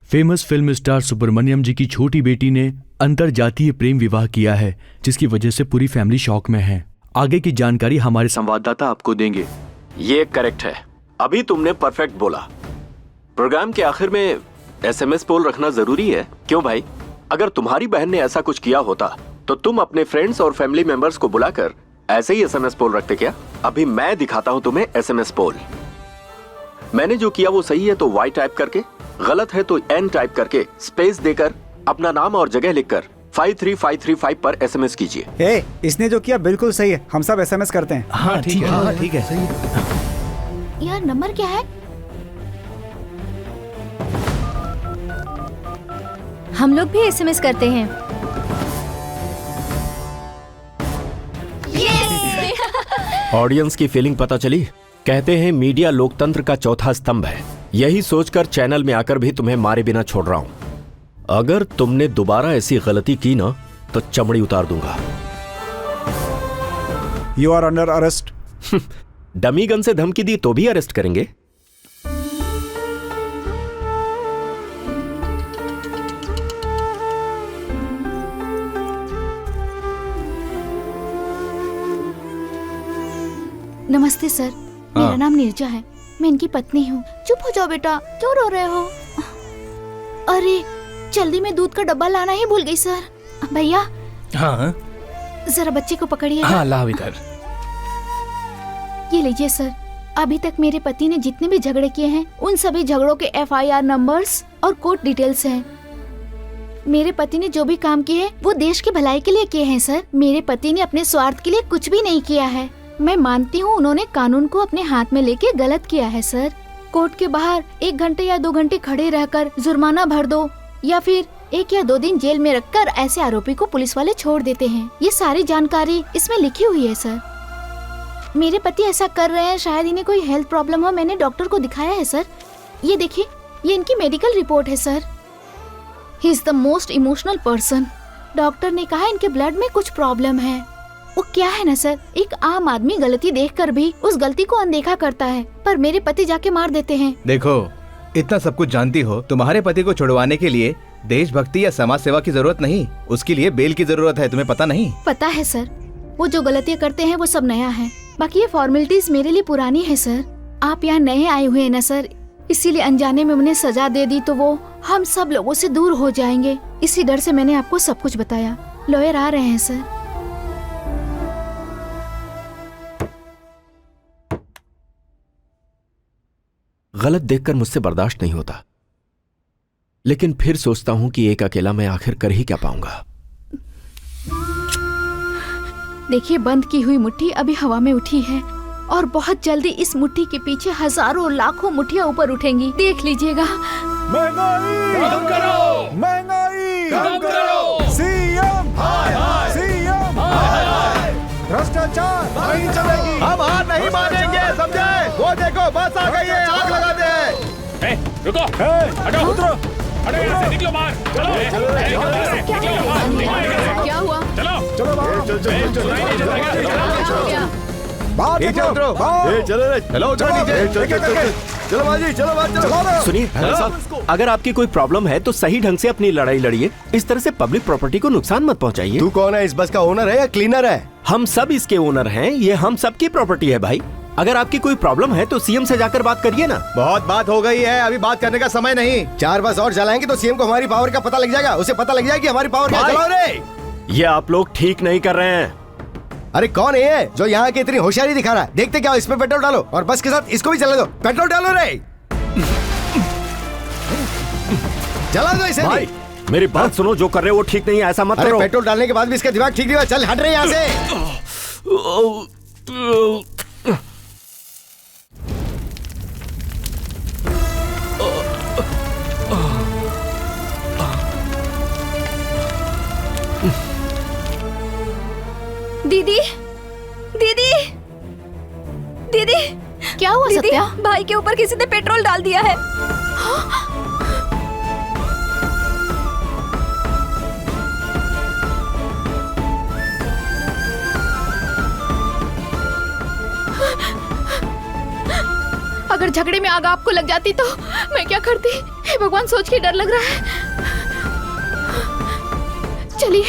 फेमस फिल्म स्टार सुब्रमण्यम जी की छोटी बेटी ने अंतर जातीय प्रेम विवाह किया है, जिसकी वजह से पूरी फैमिली शॉक में है। आगे की जानकारी हमारे संवाददाता आपको देंगे। ये करेक्ट है, अभी तुमने परफेक्ट बोला। प्रोग्राम के आखिर में SMS पोल रखना जरूरी है। क्यों भाई? अगर तुम्हारी बहन ने ऐसा कुछ किया होता तो तुम अपने फ्रेंड्स और फैमिली मेंबर्स को बुलाकर ऐसे ही SMS पोल रखते क्या? अभी मैं दिखाता हूं तुम्हें SMS पोल। मैंने जो किया वो सही है तो Y टाइप करके, गलत है तो N टाइप करके स्पेस देकर अपना नाम और जगह लिखकर 53535 पर SMS कीजिए। इसने जो किया बिल्कुल सही है, हम सब SMS करते हैं। हाँ ठीक है, हाँ ठीक है। यार नंबर क्या है? हम लोग भी SMS करते हैं। ऑडियंस की फीलिंग पता चली? कहते हैं मीडिया लोकतंत्र का चौथा स्तंभ है। यही सोचकर चैनल में आकर भी तुम्हें मारे बिना छोड़ रहा हूं। अगर तुमने दोबारा ऐसी गलती की ना तो चमड़ी उतार दूंगा। You are under arrest. Dummy gun से धमकी दी तो भी अरेस्ट करेंगे? नमस्ते सर, मेरा नाम नीरजा है, मैं इनकी पत्नी हूँ। चुप हो जाओ बेटा, क्यों रो रहे हो? अरे जल्दी में दूध का डब्बा लाना ही भूल गई सर। भैया हाँ जरा बच्चे को पकड़िए। हाँ लाओ इधर। ये लीजिए सर, अभी तक मेरे पति ने जितने भी झगड़े किए हैं उन सभी झगड़ों के FIR नंबर्स और कोर्ट डिटेल्स हैं। मेरे पति ने जो भी काम किए हैं वो देश की भलाई के लिए किए हैं सर। मेरे पति ने अपने स्वार्थ के लिए कुछ भी नहीं किया है। मैं मानती हूँ उन्होंने कानून को अपने हाथ में लेके गलत किया है सर। कोर्ट के बाहर 1 घंटे या 2 घंटे खड़े रहकर जुर्माना भर दो या फिर 1 या 2 दिन जेल में रखकर ऐसे आरोपी को पुलिस वाले छोड़ देते हैं। ये सारी जानकारी इसमें लिखी हुई है सर। मेरे पति ऐसा कर रहे हैं, शायद इन्हें कोई हेल्थ प्रॉब्लम हो। मैंने डॉक्टर को दिखाया है सर। ये देखिए, ये इनकी मेडिकल रिपोर्ट है sir. He is the most emotional person. Doctor ने कहा इनके ब्लड में कुछ प्रॉब्लम है। वो क्या है ना सर, एक आम आदमी गलती देखकर भी उस गलती को अनदेखा करता है, पर मेरे पति जाके मार देते हैं। देखो, इतना सब कुछ जानती हो, तुम्हारे पति को छुड़वाने के लिए देशभक्ति या समाज सेवा की जरूरत नहीं, उसके लिए बेल की जरूरत है। तुम्हें पता नहीं? पता है सर, वो जो गलतियाँ करते हैं वो सब नया है, बाकी ये फॉर्मेलिटीज मेरे लिए पुरानी है सर। आप यहाँ नए आए हुए हैं ना सर, इसीलिए अनजाने में उन्हें सजा दे दी तो वो हम सब लोगों से दूर हो जाएंगे। इसी डर से मैंने आपको सब कुछ बताया। लॉयर आ रहे हैं सर। गलत देखकर मुझसे बर्दाश्त नहीं होता, लेकिन फिर सोचता हूं कि एक अकेला मैं आखिर कर ही क्या पाऊंगा। देखिए, बंद की हुई मुट्ठी अभी हवा में उठी है और बहुत जल्दी इस मुट्ठी के पीछे हजारों लाखों मुट्ठियां ऊपर उठेंगी। देख लीजिएगा। महंगाई कम करो, महंगाई कम करो, सीएम हाय हाय, सीएम हाय हाय, भ्रष्टाचार नहीं चलेगी, हम हार नहीं मानेंगे, समझे? वो देखो बस आ गई है, आग लगा दे। रुको, हटो, उतरो, हटो यहाँ से, निकलो बाहर, चलो, क्या हुआ? चलो, चलो सुनिए साहब, अगर आपकी कोई प्रॉब्लम है तो सही ढंग से अपनी लड़ाई लड़िए। इस तरह से पब्लिक प्रॉपर्टी को नुकसान मत पहुंचाइए। तू कौन है? इस बस का ओनर है या क्लीनर है? हम सब इसके ओनर हैं, ये हम सबकी प्रॉपर्टी है भाई। अगर आपकी कोई प्रॉब्लम है तो सीएम से जाकर बात करिए ना। बहुत बात हो गई है, अभी बात करने का समय नहीं। 4 बस और चलाएंगे तो सीएम को हमारी पावर का पता लग जाएगा, उसे पता लग जाएगा कि हमारी पावर क्या। चलाओ रे। ये आप लोग ठीक नहीं कर रहे हैं। अरे कौन है ये जो यहाँ की इतनी होशियारी दिखा रहा है? देखते क्या, इसमें पेट्रोल डालो और बस के साथ इसको भी चला दो। पेट्रोल डालो रे, चला दो इसे। भाई मेरी बात सुनो, जो कर रहे हो वो ठीक नहीं है, ऐसा मत करो। पेट्रोल डालने के बाद भी इसका दिमाग ठीक नहीं हुआ। चल हट रहे यहाँ से। दीदी, दीदी, दीदी, क्या हुआ सत्या? भाई के ऊपर किसी ने पेट्रोल डाल दिया है। अगर झगड़े में आग आपको लग जाती तो मैं क्या करती? हे भगवान, सोच के डर लग रहा है। चलिए।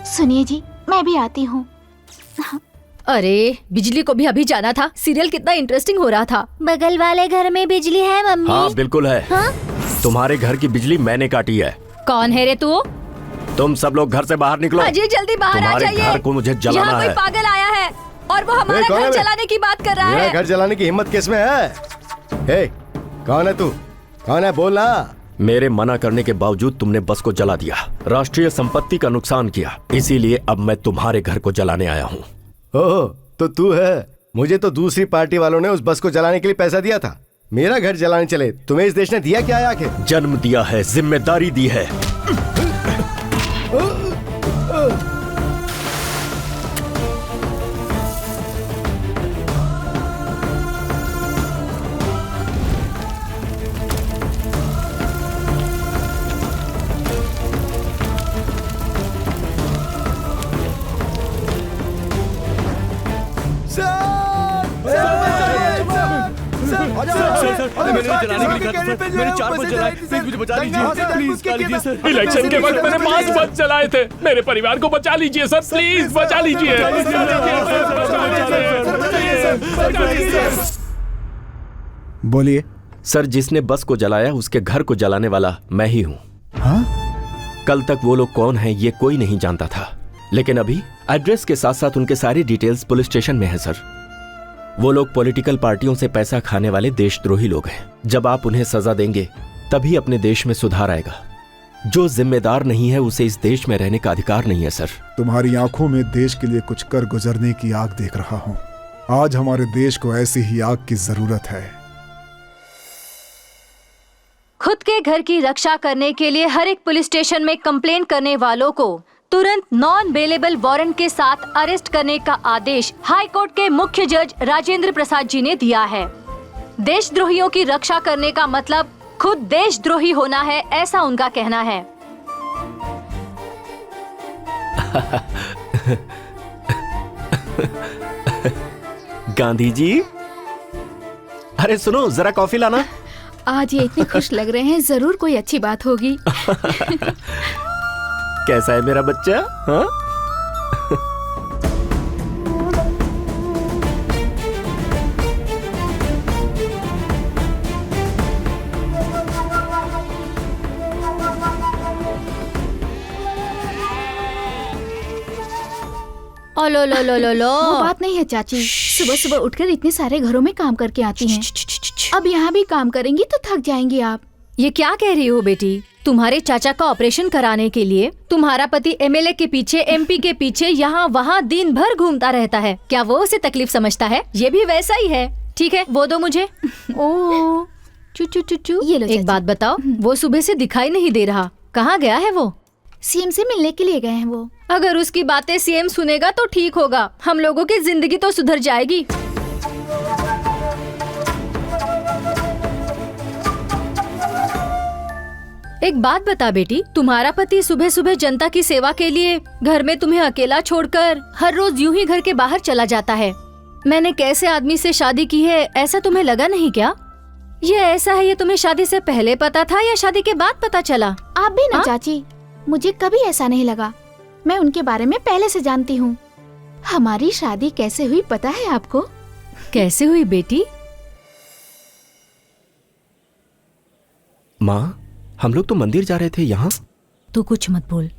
सुनिए जी, मैं भी आती हूँ। अरे बिजली को भी अभी जाना था। सीरियल कितना इंटरेस्टिंग हो रहा था। बगल वाले घर में बिजली है मम्मी? हाँ बिल्कुल है। हाँ? तुम्हारे घर की बिजली मैंने काटी है। कौन है रे तू? तुम सब लोग घर से बाहर निकलो। अजय जल्दी बाहर आ जाइए। घर को मुझे जलाना यहाँ कोई है। पागल आया है और वो हमारा घर जलाने की बात कर रहा है। घर जलाने की हिम्मत किसमें है? हे, कौन है तू? कौन है, बोलना। मेरे मना करने के बावजूद तुमने बस को जला दिया, राष्ट्रीय संपत्ति का नुकसान किया, इसीलिए अब मैं तुम्हारे घर को जलाने आया हूँ। ओह, तो तू है। मुझे तो दूसरी पार्टी वालों ने उस बस को जलाने के लिए पैसा दिया था। मेरा घर जलाने चले। तुम्हें इस देश ने दिया क्या है आखिर? जन्म दिया है, जिम्मेदारी दी है। मैंने 4 बस जलाए, प्लीज मुझे बचा लीजिए, प्लीज बचा लीजिए सर। इलेक्शन के वक्त मैंने 5 बस जलाए थे। मेरे परिवार को बचा लीजिए सर, प्लीज बचा लीजिए। बोलिए सर। जिसने बस को जलाया उसके घर को जलाने वाला मैं ही हूँ। हाँ? कल तक वो लोग कौन हैं ये कोई नहीं जानता था, लेकिन अभी एड्रेस के साथ साथ उनके सारी डिटेल्स पुलिस स्टेशन में है सर। वो लोग पॉलिटिकल पार्टियों से पैसा खाने वाले देशद्रोही लोग हैं। जब आप उन्हें सजा देंगे तभी अपने देश में सुधार आएगा। जो जिम्मेदार नहीं है उसे इस देश में रहने का अधिकार नहीं है सर। तुम्हारी आंखों में देश के लिए कुछ कर गुजरने की आग देख रहा हूँ। आज हमारे देश को ऐसी ही आग की जरूरत है। खुद के घर की रक्षा करने के लिए हर एक पुलिस स्टेशन में कंप्लेंट करने वालों को तुरंत नॉन बेलेबल वारंट के साथ अरेस्ट करने का आदेश हाई कोर्ट के मुख्य जज राजेंद्र प्रसाद जी ने दिया है। देशद्रोहियों की रक्षा करने का मतलब खुद देशद्रोही होना है, ऐसा उनका कहना है। गांधी जी, अरे सुनो जरा कॉफी लाना। आज ये इतने खुश लग रहे हैं, जरूर कोई अच्छी बात होगी। कैसा है मेरा बच्चा? हाँ? ओ लो लो लो लो लो। वो बात नहीं है चाची, सुबह सुबह उठकर इतने सारे घरों में काम करके आती हैं। अब यहाँ भी काम करेंगी तो थक जाएंगी आप। ये क्या कह रही हो बेटी? तुम्हारे चाचा का ऑपरेशन कराने के लिए तुम्हारा पति एमएलए के पीछे, एमपी के पीछे, यहाँ वहाँ दिन भर घूमता रहता है। क्या वो उसे तकलीफ समझता है? ये भी वैसा ही है। ठीक है, वो दो मुझे। ओ चू चू चू चू। ये लो। एक बात बताओ, वो सुबह से दिखाई नहीं दे रहा, कहाँ गया है वो? सीएम से मिलने के लिए गए हैं वो। अगर उसकी बातें सीएम सुनेगा तो ठीक होगा, हम लोगों की जिंदगी तो सुधर जाएगी। एक बात बता बेटी, तुम्हारा पति सुबह सुबह जनता की सेवा के लिए घर में तुम्हें अकेला छोड़कर हर रोज यूं ही घर के बाहर चला जाता है। मैंने कैसे आदमी से शादी की है ऐसा तुम्हें लगा नहीं क्या? ये ऐसा है, ये तुम्हें शादी से पहले पता था या शादी के बाद पता चला? आप भी ना चाची, मुझे कभी ऐसा नहीं लगा। मैं उनके बारे में पहले से जानती हूँ। हमारी शादी कैसे हुई पता है आपको? कैसे हुई बेटी? माँ, हम लोग तो मंदिर जा रहे थे यहाँ। तू कुछ मत बोल,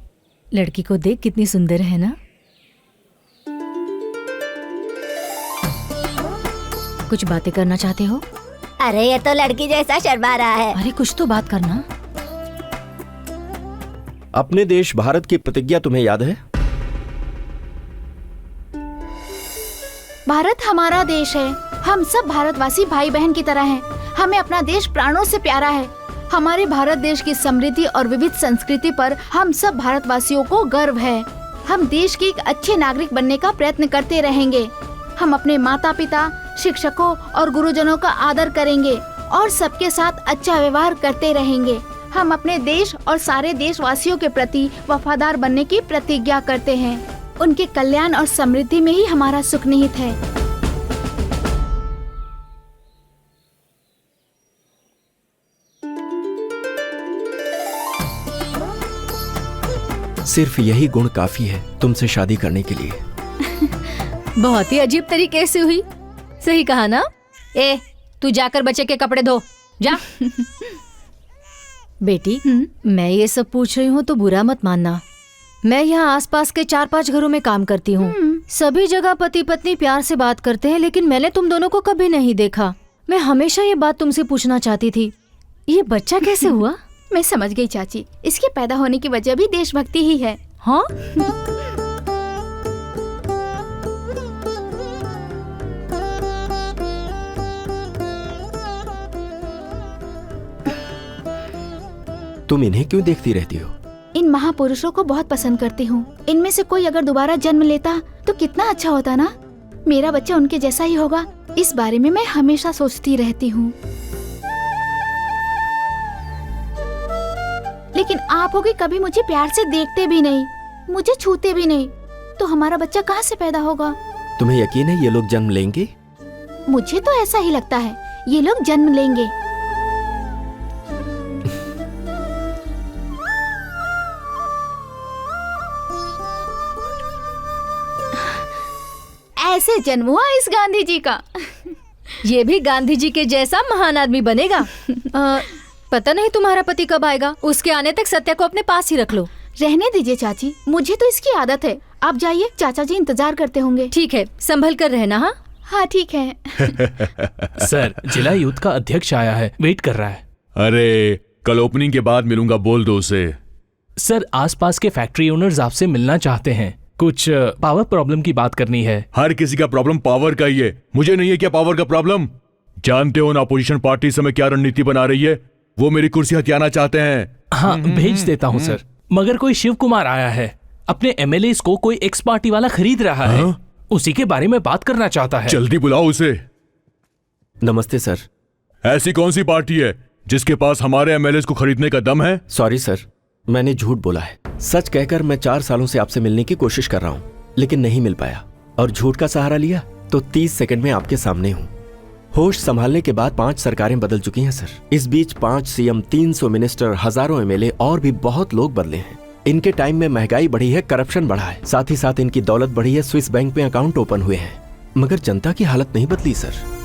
लड़की को देख कितनी सुंदर है ना। कुछ बातें करना चाहते हो? अरे ये तो लड़की जैसा शर्मा रहा है। अरे कुछ तो बात करना। अपने देश भारत की प्रतिज्ञा तुम्हें याद है? भारत हमारा देश है। हम सब भारतवासी भाई बहन की तरह हैं। हमें अपना देश प्राणों से प्यारा है। हमारे भारत देश की समृद्धि और विविध संस्कृति पर हम सब भारतवासियों को गर्व है। हम देश के एक अच्छे नागरिक बनने का प्रयत्न करते रहेंगे। हम अपने माता पिता, शिक्षकों और गुरुजनों का आदर करेंगे और सबके साथ अच्छा व्यवहार करते रहेंगे। हम अपने देश और सारे देशवासियों के प्रति वफादार बनने की प्रतिज्ञा करते हैं। उनके कल्याण और समृद्धि में ही हमारा सुख निहित है। सिर्फ यही गुण काफी है तुमसे शादी करने के लिए। बहुत ही अजीब तरीके से हुई। सही कहा ना? ए, तू जाकर बच्चे के कपड़े धो, जा। बेटी, मैं ये सब पूछ रही हूँ तो बुरा मत मानना। मैं यहाँ आसपास के 4-5 घरों में काम करती हूँ। सभी जगह पति पत्नी प्यार से बात करते हैं, लेकिन मैंने तुम दोनों को कभी नहीं देखा। मैं हमेशा ये बात तुमसे पूछना चाहती थी, ये बच्चा कैसे हुआ? मैं समझ गई चाची, इसके पैदा होने की वजह भी देशभक्ति ही है। हाँ? तुम इन्हें क्यों देखती रहती हो? इन महापुरुषों को बहुत पसंद करती हूँ। इनमें से कोई अगर दोबारा जन्म लेता तो कितना अच्छा होता ना। मेरा बच्चा उनके जैसा ही होगा, इस बारे में मैं हमेशा सोचती रहती हूँ। लेकिन आप होगी कभी मुझे प्यार से देखते भी नहीं, मुझे छूते भी नहीं, तो हमारा बच्चा कहाँ से पैदा होगा? तुम्हें यकीन है ये लोग जन्म लेंगे? मुझे तो ऐसा ही लगता है, ये लोग जन्म लेंगे। ऐसे जन्म हुआ इस गांधी जी का। ये भी गांधी जी के जैसा महान आदमी बनेगा। पता नहीं तुम्हारा पति कब आएगा। उसके आने तक सत्या को अपने पास ही रख लो। रहने दीजिए चाची, मुझे तो इसकी आदत है। आप जाइए, चाचा जी इंतजार करते होंगे। ठीक है, संभल कर रहना। हाँ हाँ ठीक है। सर, जिला यूथ का अध्यक्ष आया है, वेट कर रहा है। अरे कल ओपनिंग के बाद मिलूंगा, बोल दो उसे। सर, आसपास के फैक्ट्री ओनर्स आपसे मिलना चाहते हैं। कुछ पावर प्रॉब्लम की बात करनी है। हर किसी का प्रॉब्लम पावर का ही है, मुझे नहीं है क्या पावर का प्रॉब्लम? जानते हो ना अपोजिशन पार्टी इस समय क्या रणनीति बना रही है? वो मेरी कुर्सी हथियाना चाहते हैं। हाँ, भेज देता हूँ सर। मगर कोई शिव कुमार आया है, अपने एमएलए को कोई एक्स पार्टी वाला खरीद रहा है। उसी के बारे में बात करना चाहता है। जल्दी बुलाओ उसे। नमस्ते सर। ऐसी कौन सी पार्टी है जिसके पास हमारे एमएलए को खरीदने का दम है? सॉरी सर, मैंने झूठ बोला है। सच कहकर मैं 4 सालों से आपसे मिलने की कोशिश कर रहा हूँ, लेकिन नहीं मिल पाया। और झूठ का सहारा लिया तो 30 सेकंड में आपके सामने हूँ। होश संभालने के बाद 5 सरकारें बदल चुकी हैं सर। इस बीच 5 सीएम, 300 मिनिस्टर, हजारों एमएलए और भी बहुत लोग बदले हैं। इनके टाइम में महंगाई बढ़ी है, करप्शन बढ़ा है, साथ ही साथ इनकी दौलत बढ़ी है, स्विस बैंक में अकाउंट ओपन हुए हैं। मगर जनता की हालत नहीं बदली सर।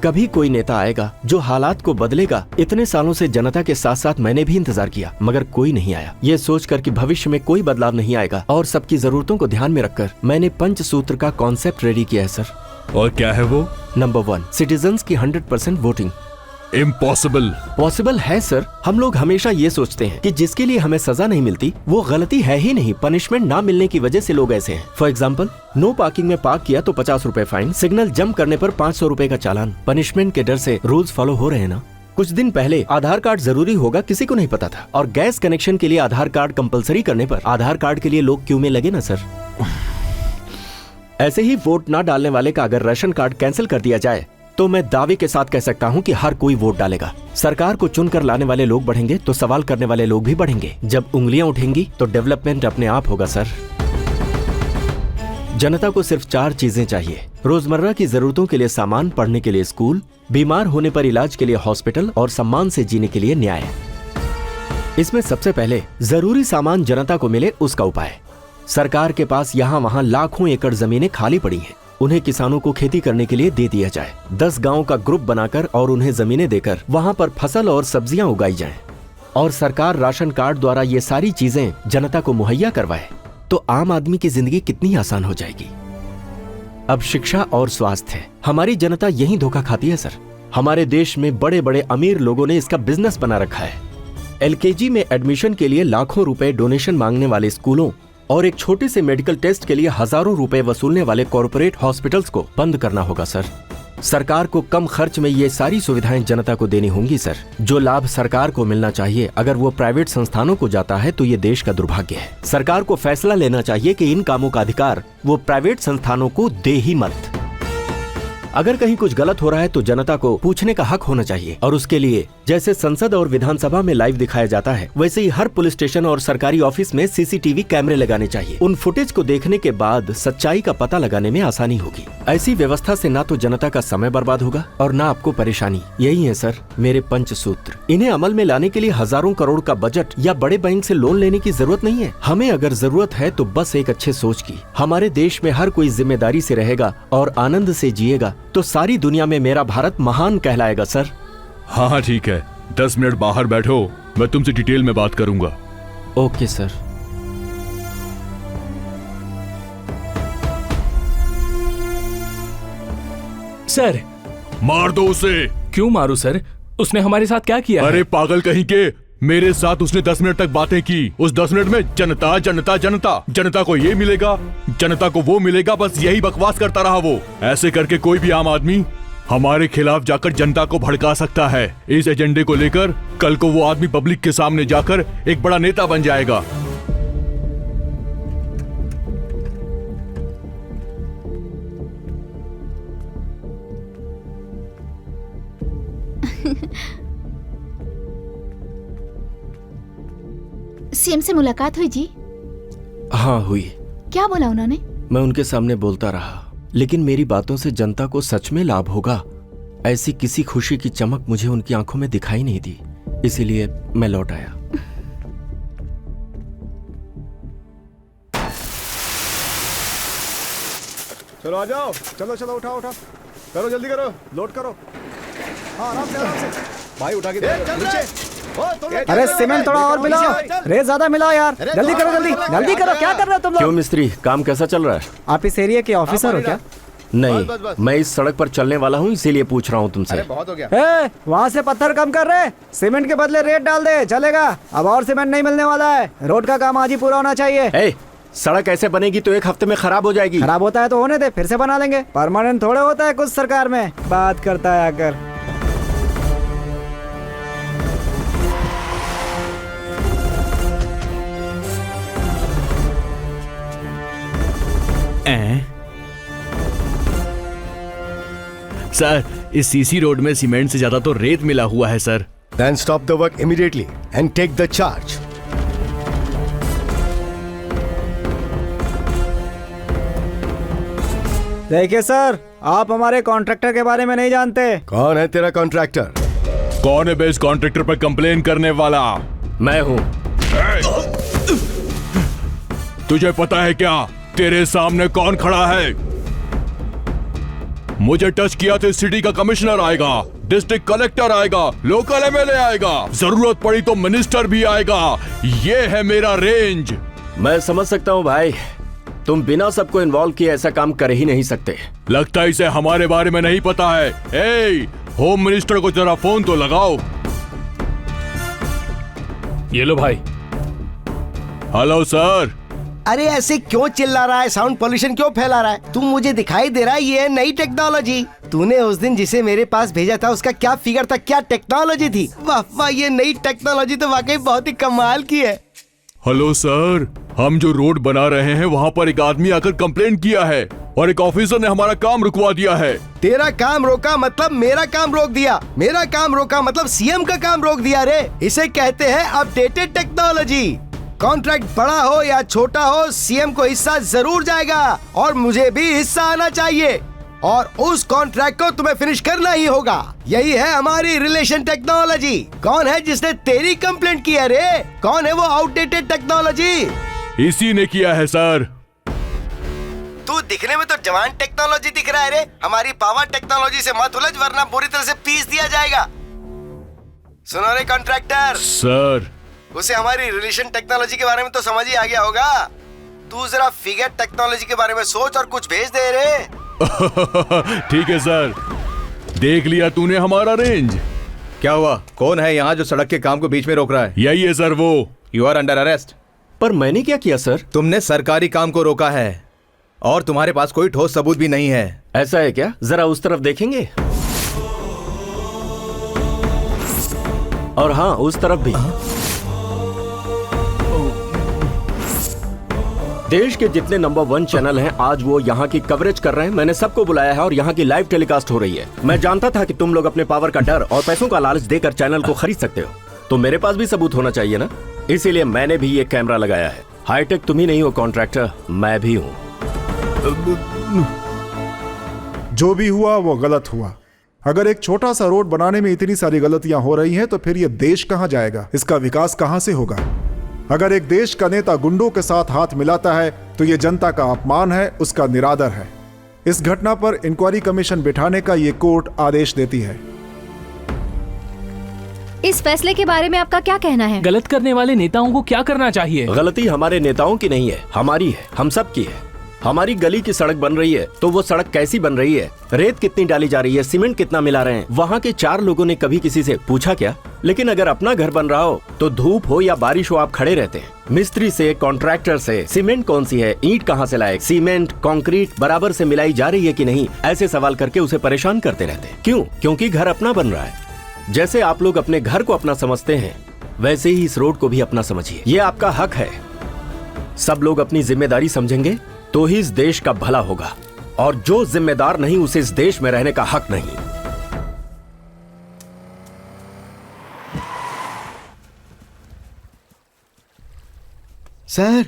कभी कोई नेता आएगा जो हालात को बदलेगा। इतने सालों से जनता के साथ साथ मैंने भी इंतजार किया, मगर कोई नहीं आया। ये सोचकर कि भविष्य में कोई बदलाव नहीं आएगा और सबकी जरूरतों को ध्यान में रखकर मैंने पंचसूत्र का कॉन्सेप्ट रेडी किया है सर। और क्या है वो? नंबर 1, सिटीजन्स की 100% वोटिंग। इम्पॉसिबल। पॉसिबल है सर। हम लोग हमेशा ये सोचते हैं कि जिसके लिए हमें सजा नहीं मिलती वो गलती है ही नहीं, पनिशमेंट ना मिलने की वजह से लोग ऐसे हैं। फॉर एग्जाम्पल, नो पार्किंग में पार्क किया तो 50 रुपए फाइन, सिग्नल जंप करने पर 500 रुपए का चालान। पनिशमेंट के डर से रूल्स फॉलो हो रहे हैं ना? कुछ दिन पहले आधार कार्ड जरूरी होगा किसी को नहीं पता था, और गैस कनेक्शन के लिए आधार कार्ड कंपलसरी करने पर आधार कार्ड के लिए लोग क्यू में लगे ना सर। ऐसे ही वोट ना डालने वाले का अगर राशन कार्ड कैंसिल कर दिया जाए तो मैं दावे के साथ कह सकता हूं कि हर कोई वोट डालेगा। सरकार को चुनकर लाने वाले लोग बढ़ेंगे तो सवाल करने वाले लोग भी बढ़ेंगे। जब उंगलियां उठेंगी तो डेवलपमेंट अपने आप होगा सर। जनता को सिर्फ 4 चीजें चाहिए: रोजमर्रा की जरूरतों के लिए सामान, पढ़ने के लिए स्कूल, बीमार होने पर इलाज के लिए हॉस्पिटल और सम्मान से जीने के लिए न्याय। इसमें सबसे पहले जरूरी सामान जनता को मिले, उसका उपाय। सरकार के पास यहाँ वहाँ लाखों एकड़ जमीनें खाली पड़ी हैं, उन्हें किसानों को खेती करने के लिए दे दिया जाए। 10 गांव का ग्रुप बनाकर और उन्हें जमीनें देकर वहां पर फसल और सब्जियां उगाई जाएं। और सरकार राशन कार्ड द्वारा ये सारी चीजें जनता को मुहैया करवाए तो आम आदमी की जिंदगी कितनी आसान हो जाएगी। अब शिक्षा और स्वास्थ्य, हमारी जनता यही धोखा खाती है सर। हमारे देश में बड़े बड़े अमीर लोगों ने इसका बिजनेस बना रखा है। LKG में एडमिशन के लिए लाखों रुपए डोनेशन मांगने वाले स्कूलों और एक छोटे से मेडिकल टेस्ट के लिए हजारों रुपए वसूलने वाले कॉर्पोरेट हॉस्पिटल्स को बंद करना होगा सर। सरकार को कम खर्च में ये सारी सुविधाएं जनता को देनी होंगी सर। जो लाभ सरकार को मिलना चाहिए अगर वो प्राइवेट संस्थानों को जाता है तो ये देश का दुर्भाग्य है। सरकार को फैसला लेना चाहिए कि इन कामों का अधिकार वो प्राइवेट संस्थानों को दे ही मत। अगर कहीं कुछ गलत हो रहा है तो जनता को पूछने का हक होना चाहिए, और उसके लिए जैसे संसद और विधानसभा में लाइव दिखाया जाता है वैसे ही हर पुलिस स्टेशन और सरकारी ऑफिस में सीसीटीवी कैमरे लगाने चाहिए। उन फुटेज को देखने के बाद सच्चाई का पता लगाने में आसानी होगी। ऐसी व्यवस्था से ना तो जनता का समय बर्बाद होगा और ना आपको परेशानी। यही है सर मेरे पंचसूत्र। इन्हें अमल में लाने के लिए हजारों करोड़ का बजट या बड़े बैंक से लोन लेने की जरूरत नहीं है। हमें अगर जरूरत है तो बस एक अच्छे सोच की। हमारे देश में हर कोई जिम्मेदारी से रहेगा और आनंद से जिएगा तो सारी दुनिया में मेरा भारत महान कहलाएगा सर। हाँ ठीक है, 10 मिनट बाहर बैठो, मैं तुमसे डिटेल में बात करूंगा। Okay sir. सर मार दो उसे। क्यों मारू सर? उसने हमारे साथ क्या किया? अरे पागल कहीं के, मेरे साथ उसने 10 मिनट तक बातें की। उस 10 मिनट में जनता जनता जनता, जनता को ये मिलेगा, जनता को वो मिलेगा, बस यही बकवास करता रहा वो। ऐसे करके कोई भी आम आदमी हमारे खिलाफ जाकर जनता को भड़का सकता है। इस एजेंडे को लेकर कल को वो आदमी पब्लिक के सामने जाकर एक बड़ा नेता बन जाएगा। सीएम से मुलाकात हुई जी? हाँ हुई। क्या बोला उन्होंने? मैं उनके सामने बोलता रहा, लेकिन मेरी बातों से जनता को सच में लाभ होगा ऐसी किसी खुशी की चमक मुझे उनकी आंखों में दिखाई नहीं दी, इसीलिए मैं लौट आया। चलो आ जाओ, चलो चलो उठाओ उठाओ, करो जल्दी करो, लोड करो। हाँ आराम से भाई उठा के नीचे। अरे सीमेंट थोड़ा और मिलाओ, रेत ज्यादा मिलाओ यार, जल्दी करो जल्दी जल्दी करो। क्या कर रहे हो तुम लोग? क्यों मिस्त्री, काम कैसा चल रहा है? आप इस एरिया के ऑफिसर हो क्या? नहीं, मैं इस सड़क पर चलने वाला हूँ इसीलिए पूछ रहा हूँ तुमसे। बहुत हो गया। वहाँ से पत्थर कम कर रहे, सीमेंट के बदले रेत डाल दे, चलेगा। अब और सीमेंट नहीं मिलने वाला है, रोड का काम आज ही पूरा होना चाहिए। सड़क ऐसे बनेगी तो एक हफ्ते में खराब हो जाएगी। खराब होता है तो होने दे, फिर से बना लेंगे। परमानेंट थोड़े होता है कुछ सरकार में, बात करता है आकर। सर इस सीसी रोड में सीमेंट से ज्यादा तो रेत मिला हुआ है sir. Then stop the work immediately and take the charge. देखिए सर, आप हमारे कॉन्ट्रैक्टर के बारे में नहीं जानते। कौन है तेरा कॉन्ट्रैक्टर? कौन है बेस कॉन्ट्रैक्टर पर कंप्लेन करने वाला? मैं हूँ। तुझे पता है क्या तेरे सामने कौन खड़ा है? मुझे टच किया तो सिटी का कमिश्नर आएगा, डिस्ट्रिक्ट कलेक्टर आएगा, लोकल एमएलए आएगा, जरूरत पड़ी तो मिनिस्टर भी आएगा। ये है मेरा रेंज। मैं समझ सकता हूँ भाई, तुम बिना सबको इन्वॉल्व किए ऐसा काम कर ही नहीं सकते। लगता है इसे हमारे बारे में नहीं पता है। होम मिनिस्टर को जरा फोन तो लगाओ। ये लो भाई। Hello sir. अरे ऐसे क्यों चिल्ला रहा है? साउंड पोल्यूशन क्यों फैला रहा है? तुम मुझे दिखाई दे रहा है ये है नई टेक्नोलॉजी। तूने उस दिन जिसे मेरे पास भेजा था उसका क्या फिगर था, क्या टेक्नोलॉजी थी? वाह वाह, ये नई टेक्नोलॉजी तो वाकई बहुत ही कमाल की है। हेलो सर, हम जो रोड बना रहे हैं वहाँ पर एक आदमी आकर कंप्लेन किया है और एक ऑफिसर ने हमारा काम रुकवा दिया है। तेरा काम रोका मतलब मेरा काम रोक दिया, मेरा काम रोका मतलब सीएम का काम रोक दिया रे। इसे कहते हैं अपडेटेड टेक्नोलॉजी। कॉन्ट्रैक्ट बड़ा हो या छोटा हो, सीएम को हिस्सा जरूर जाएगा और मुझे भी हिस्सा आना चाहिए, और उस कॉन्ट्रैक्ट को तुम्हें फिनिश करना ही होगा। यही है हमारी रिलेशन टेक्नोलॉजी। कौन है जिसने तेरी कंप्लेंट की है रे? कौन है वो आउटडेटेड टेक्नोलॉजी? इसी ने किया है सर। तू दिखने में तो जवान टेक्नोलॉजी दिख रहा है रे। हमारी पावर टेक्नोलॉजी से मत उलझ वरना पूरी तरह से पीस दिया जाएगा। सुनो रे कॉन्ट्रैक्टर। सर, उसे हमारी रिलेशन टेक्नोलॉजी के बारे में तो समझ ही आ गया होगा। तू जरा फिगर टेक्नोलॉजी के बारे में सोच और कुछ भेज दे रे। ठीक है सर, देख लिया तूने हमारा रेंज। क्या हुआ? कौन है यहाँ जो सड़क के काम को बीच में रोक रहा है? यही है सर वो। You are under arrest. पर मैंने क्या किया सर? तुमने सरकारी काम को रोका है और तुम्हारे पास कोई ठोस सबूत भी नहीं है। ऐसा है क्या? जरा उस तरफ देखेंगे। और हाँ, उस तरफ भी। देश के जितने नंबर 1 चैनल हैं आज वो यहाँ की कवरेज कर रहे हैं। मैंने सबको बुलाया है और यहाँ की लाइव टेलीकास्ट हो रही है। मैं जानता था कि तुम लोग अपने पावर का डर और पैसों का लालच देकर चैनल को खरीद सकते हो, तो मेरे पास भी सबूत होना चाहिए ना। इसीलिए मैंने भी ये कैमरा लगाया है। हाईटेक तुम ही नहीं हो कॉन्ट्रैक्टर, मैं भी हूँ। जो भी हुआ वो गलत हुआ। अगर एक छोटा सा रोड बनाने में इतनी सारी गलतियां हो रही हैं तो फिर ये देश कहां जाएगा, इसका विकास कहां से होगा? अगर एक देश का नेता गुंडों के साथ हाथ मिलाता है तो ये जनता का अपमान है, उसका निरादर है। इस घटना पर इंक्वायरी कमीशन बिठाने का ये कोर्ट आदेश देती है। इस फैसले के बारे में आपका क्या कहना है? गलत करने वाले नेताओं को क्या करना चाहिए? गलती हमारे नेताओं की नहीं है, हमारी है, हम सब की है। हमारी गली की सड़क बन रही है तो वो सड़क कैसी बन रही है, रेत कितनी डाली जा रही है, सीमेंट कितना मिला रहे हैं, वहाँ के 4 लोगों ने कभी किसी से पूछा क्या? लेकिन अगर अपना घर बन रहा हो तो धूप हो या बारिश हो आप खड़े रहते हैं। मिस्त्री से, कॉन्ट्रैक्टर से सीमेंट कौन सी है, ईंट कहाँ से लाए, सीमेंट कंक्रीट बराबर से मिलाई जा रही है कि नहीं, ऐसे सवाल करके उसे परेशान करते रहते हैं। क्यों? क्योंकि घर अपना बन रहा है। जैसे आप लोग अपने घर को अपना समझते हैं वैसे ही इस रोड को भी अपना समझिए। ये आपका हक है। सब लोग अपनी जिम्मेदारी समझेंगे तो ही इस देश का भला होगा, और जो जिम्मेदार नहीं उसे इस देश में रहने का हक नहीं। सर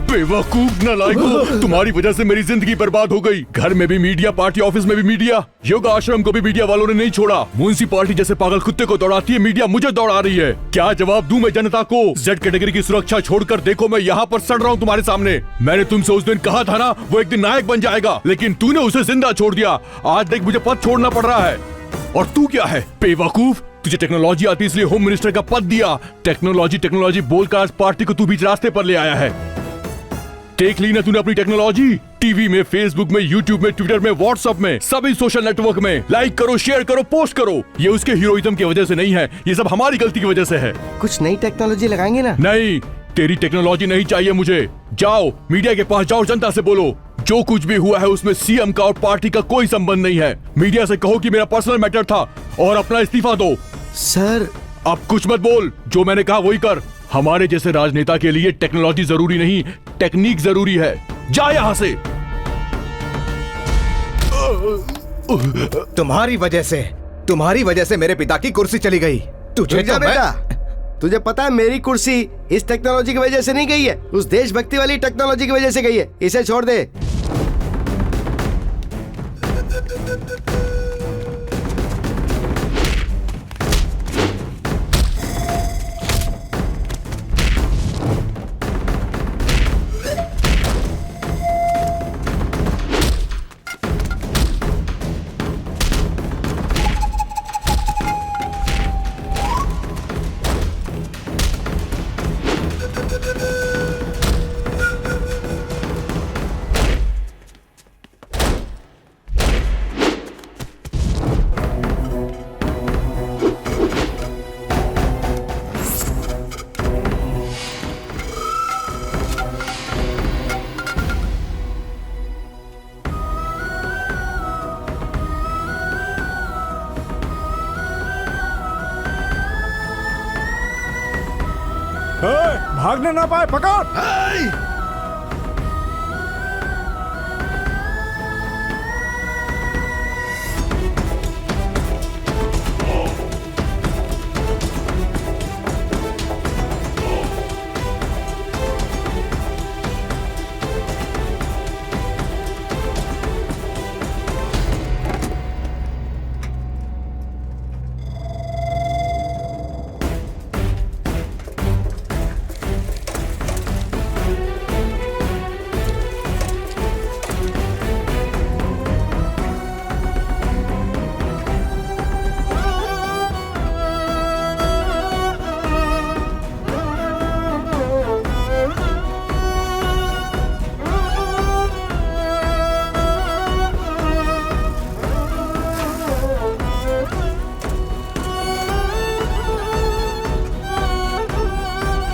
बेवकूफ नालायकों, तुम्हारी वजह से मेरी जिंदगी बर्बाद हो गई। घर में भी मीडिया, पार्टी ऑफिस में भी मीडिया, योगा आश्रम को भी मीडिया वालों ने नहीं छोड़ा। म्युनिसिपैलिटी जैसे पागल कुत्ते को दौड़ाती है, मीडिया मुझे दौड़ा रही है। क्या जवाब दूं मैं जनता को? जेड कैटेगरी की सुरक्षा छोड़कर देखो मैं यहाँ पर सड़ रहा हूँ तुम्हारे सामने। मैंने तुमसे उस दिन कहा था ना वो एक दिन नायक बन जाएगा, लेकिन तूने उसे जिंदा छोड़ दिया। आज देख मुझे पद छोड़ना पड़ रहा है। और तू क्या है बेवकूफ? तुझे टेक्नोलॉजी आती इसलिए होम मिनिस्टर का पद दिया। टेक्नोलॉजी बोलकर आज पार्टी को तू बीच रास्ते पर ले आया है। देख ली ना तूने अपनी टेक्नोलॉजी? टीवी में, फेसबुक में, यूट्यूब में, ट्विटर में, व्हाट्सएप में, सभी सोशल नेटवर्क में लाइक करो, शेयर करो, पोस्ट करो। ये उसके हीरोइज्म की वजह से नहीं है, ये सब हमारी गलती की वजह से है। कुछ नई टेक्नोलॉजी लगाएंगे ना? नहीं, तेरी टेक्नोलॉजी नहीं चाहिए मुझे। जाओ मीडिया के पास जाओ, जनता से बोलो जो कुछ भी हुआ है उसमें सीएम का और पार्टी का कोई संबंध नहीं है। मीडिया से कहो कि मेरा पर्सनल मैटर था और अपना इस्तीफा दो। सर अब कुछ मत बोल, जो मैंने कहा वही कर। हमारे जैसे राजनेता के लिए टेक्नोलॉजी जरूरी नहीं, टेक्निक जरूरी है। जा यहाँ से। तुम्हारी वजह से मेरे पिता की कुर्सी चली गई। तुझे जा बेटा, तुझे पता है मेरी कुर्सी इस टेक्नोलॉजी की वजह से नहीं गई है, उस देशभक्ति वाली टेक्नोलॉजी की वजह से गई है। इसे छोड़ दे। भागने ना पाए, पकड़।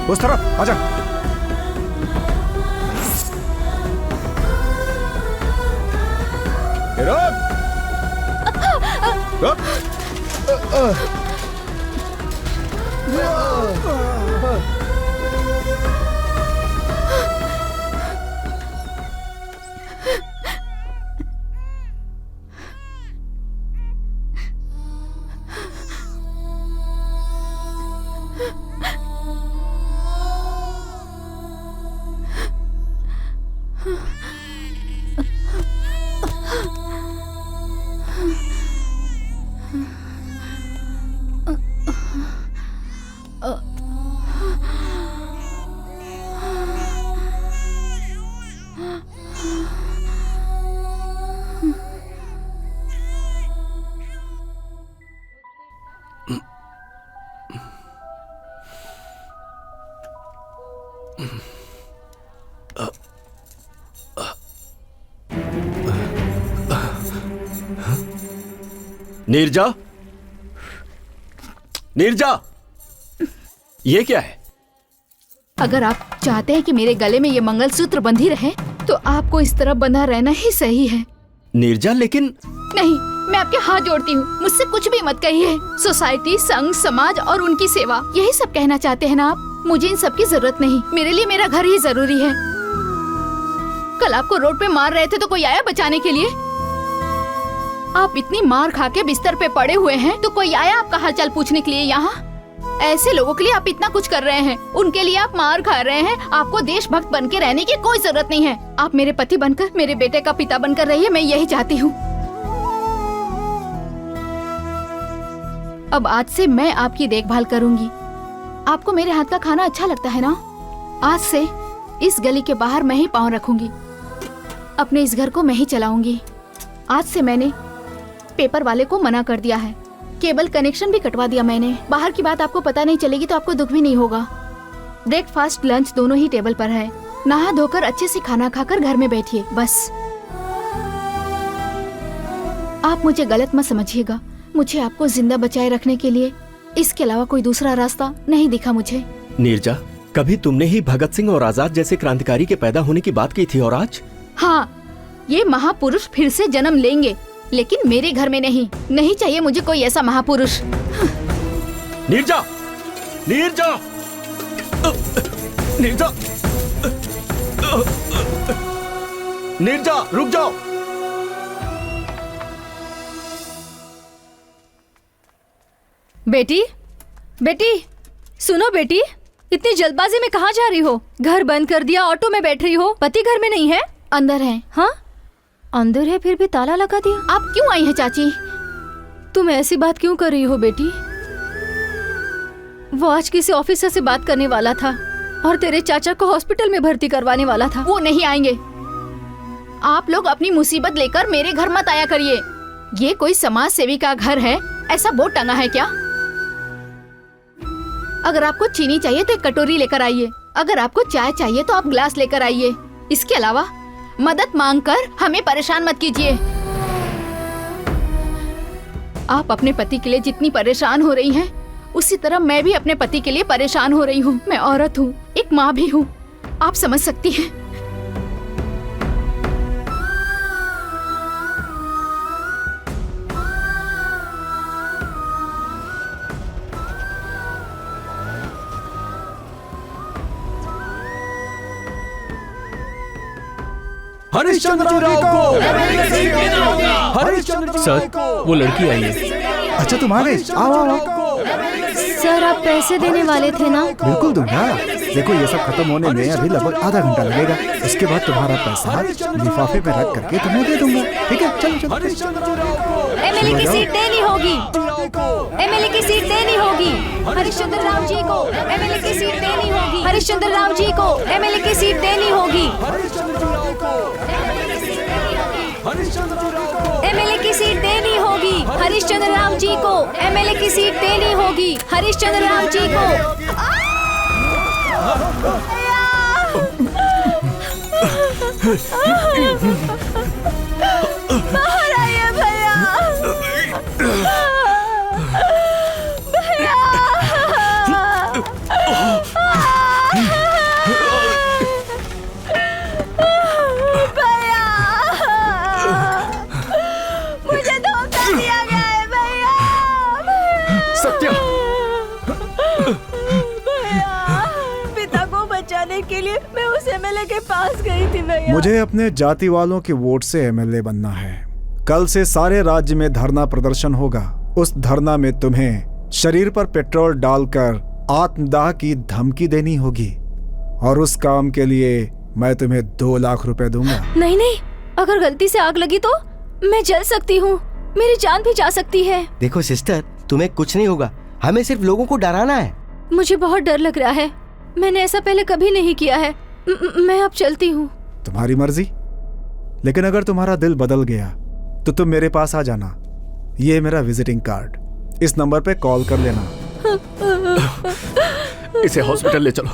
उस तरफ आजा। नीरजा, नीरजा, ये क्या है? अगर आप चाहते हैं कि मेरे गले में ये मंगलसूत्र बंधी रहे तो आपको इस तरह बंधा रहना ही सही है। नीरजा, लेकिन नहीं, मैं आपके हाथ जोड़ती हूँ, मुझसे कुछ भी मत कहिए। सोसाइटी, संघ, समाज और उनकी सेवा, यही सब कहना चाहते हैं ना आप? मुझे इन सब की जरूरत नहीं, मेरे लिए मेरा घर ही जरूरी है। कल आपको रोड पे मार रहे थे तो कोई आया बचाने के लिए? आप इतनी मार खा के बिस्तर पे पड़े हुए हैं तो कोई आया आपका हालचाल पूछने के लिए यहाँ? ऐसे लोगों के लिए आप इतना कुछ कर रहे हैं, उनके लिए आप मार खा रहे हैं। आपको देशभक्त बन के रहने की कोई जरूरत नहीं है। आप मेरे पति बनकर, मेरे बेटे का पिता बनकर रहिए, मैं यही चाहती हूँ। अब आज से मैं आपकी देखभाल करूंगी। आपको मेरे हाथ का खाना अच्छा लगता है ना? आज से इस गली के बाहर मैं ही पाँव रखूंगी, अपने इस घर को मैं ही चलाऊंगी। आज से मैंने पेपर वाले को मना कर दिया है, केबल कनेक्शन भी कटवा दिया मैंने। बाहर की बात आपको पता नहीं चलेगी तो आपको दुख भी नहीं होगा। ब्रेकफास्ट, लंच दोनों ही टेबल पर है। नहा धोकर अच्छे से खाना खाकर घर में बैठिए बस। आप मुझे गलत मत समझिएगा, मुझे आपको जिंदा बचाए रखने के लिए इसके अलावा कोई दूसरा रास्ता नहीं दिखा मुझे। नीरजा, कभी तुमने ही भगत सिंह और आजाद जैसे क्रांतिकारी के पैदा होने की बात की थी, और आज? हाँ, ये महापुरुष फिर से जन्म लेंगे, लेकिन मेरे घर में नहीं। नहीं चाहिए मुझे कोई ऐसा महापुरुष। नीरजा, नीरजा, नीरजा, नीरजा, रुक जाओ। बेटी, बेटी, सुनो बेटी, इतनी जल्दबाजी में कहाँ जा रही हो? घर बंद कर दिया, ऑटो में बैठ रही हो, पति घर में नहीं है? अंदर है। हाँ, अंदर है, फिर भी ताला लगा दिया। आप क्यों आई हैं चाची? तुम ऐसी बात क्यों कर रही हो बेटी? वो आज किसी ऑफिसर से बात करने वाला था और तेरे चाचा को हॉस्पिटल में भर्ती करवाने वाला था। वो नहीं आएंगे। आप लोग अपनी मुसीबत लेकर मेरे घर मत आया करिए। ये कोई समाज सेवी का घर है, ऐसा बोर्ड टंगा है क्या? अगर आपको चीनी चाहिए तो एक कटोरी लेकर आइए, अगर आपको चाय चाहिए तो आप ग्लास लेकर आइए। इसके अलावा मदद मांगकर हमें परेशान मत कीजिए। आप अपने पति के लिए जितनी परेशान हो रही हैं, उसी तरह मैं भी अपने पति के लिए परेशान हो रही हूँ। मैं औरत हूँ, एक माँ भी हूँ, आप समझ सकती हैं। हरिश्चंद्र राव को, हरिश्चंद्र सर, वो लड़की आई है। अच्छा, तुम आ गए? आओ आओ आओ। सर, आप पैसे देने वाले थे ना? बिल्कुल दूंगा। देखो, ये सब खत्म होने में अभी लगभग आधा घंटा लगेगा। उसके बाद तुम्हारा पैसा लिफाफे में रख करके तुम्हें दे दूंगा। ठीक है, चलो चलो। एमएलए की सीट देनी होगी, एमएलए की सीट देनी होगी। हरिश्चंद्र राव जी को एमएलए की सीट देनी होगी। हरिश्चंद्र राव जी को एमएलए की सीट देनी होगी। एमएलए की सीट देनी होगी। हरिश्चंद्र राव जी को एमएलए की सीट देनी होगी। हरिश्चंद्र राव जी को। बाहर आइए भैया। भैया। करने के लिए मैं उस एमएलए के पास गई थी भैया। मुझे अपने जाति वालों के वोट से एमएलए बनना है। कल से सारे राज्य में धरना प्रदर्शन होगा। उस धरना में तुम्हें शरीर पर पेट्रोल डालकर आत्मदाह की धमकी देनी होगी और उस काम के लिए मैं तुम्हें 2 लाख रुपए दूंगा। नहीं नहीं, अगर गलती से आग लगी तो मैं जल सकती हूँ, मेरी जान भी जा सकती है। देखो सिस्टर, तुम्हें कुछ नहीं होगा, हमें सिर्फ लोगों को डराना है। मुझे बहुत डर लग रहा है, मैंने ऐसा पहले कभी नहीं किया है। मैं अब चलती हूँ। तुम्हारी मर्जी, लेकिन अगर तुम्हारा दिल बदल गया तो तुम मेरे पास आ जाना। ये मेरा विजिटिंग कार्ड, इस नंबर पे कॉल कर लेना। इसे हॉस्पिटल ले चलो।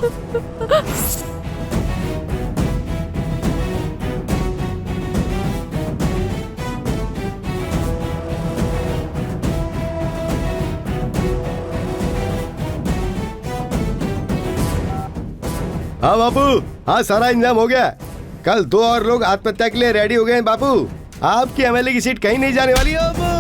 हाँ बापू, हाँ सारा इंतजाम हो गया। कल 2 और लोग आत्महत्या के लिए रेडी हो गए हैं बापू। आपकी एमएलए की सीट कहीं नहीं जाने वाली है बापू।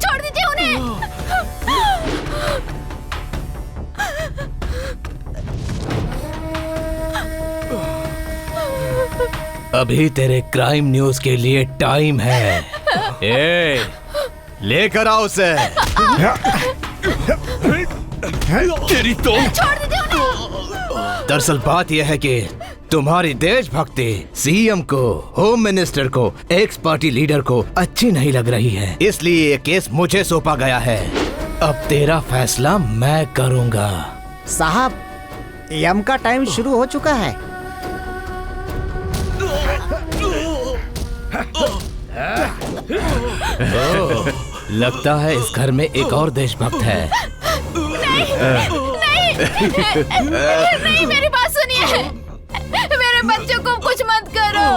छोड़ दीजिए उन्हें। अभी तेरे क्राइम न्यूज के लिए टाइम है। ए, लेकर आओ उसे। तेरी तो छोड़ दीजिए उन्हें। दरअसल बात यह है कि तुम्हारी देशभक्ति सीएम को, होम मिनिस्टर को, एक्स पार्टी लीडर को अच्छी नहीं लग रही है, इसलिए ये केस मुझे सौंपा गया है। अब तेरा फैसला मैं करूंगा। साहब, यम का टाइम शुरू हो चुका है। लगता है इस घर में एक और देशभक्त है। नहीं, मेरी बात सुनिए। मेरे बच्चों को कुछ मत करो।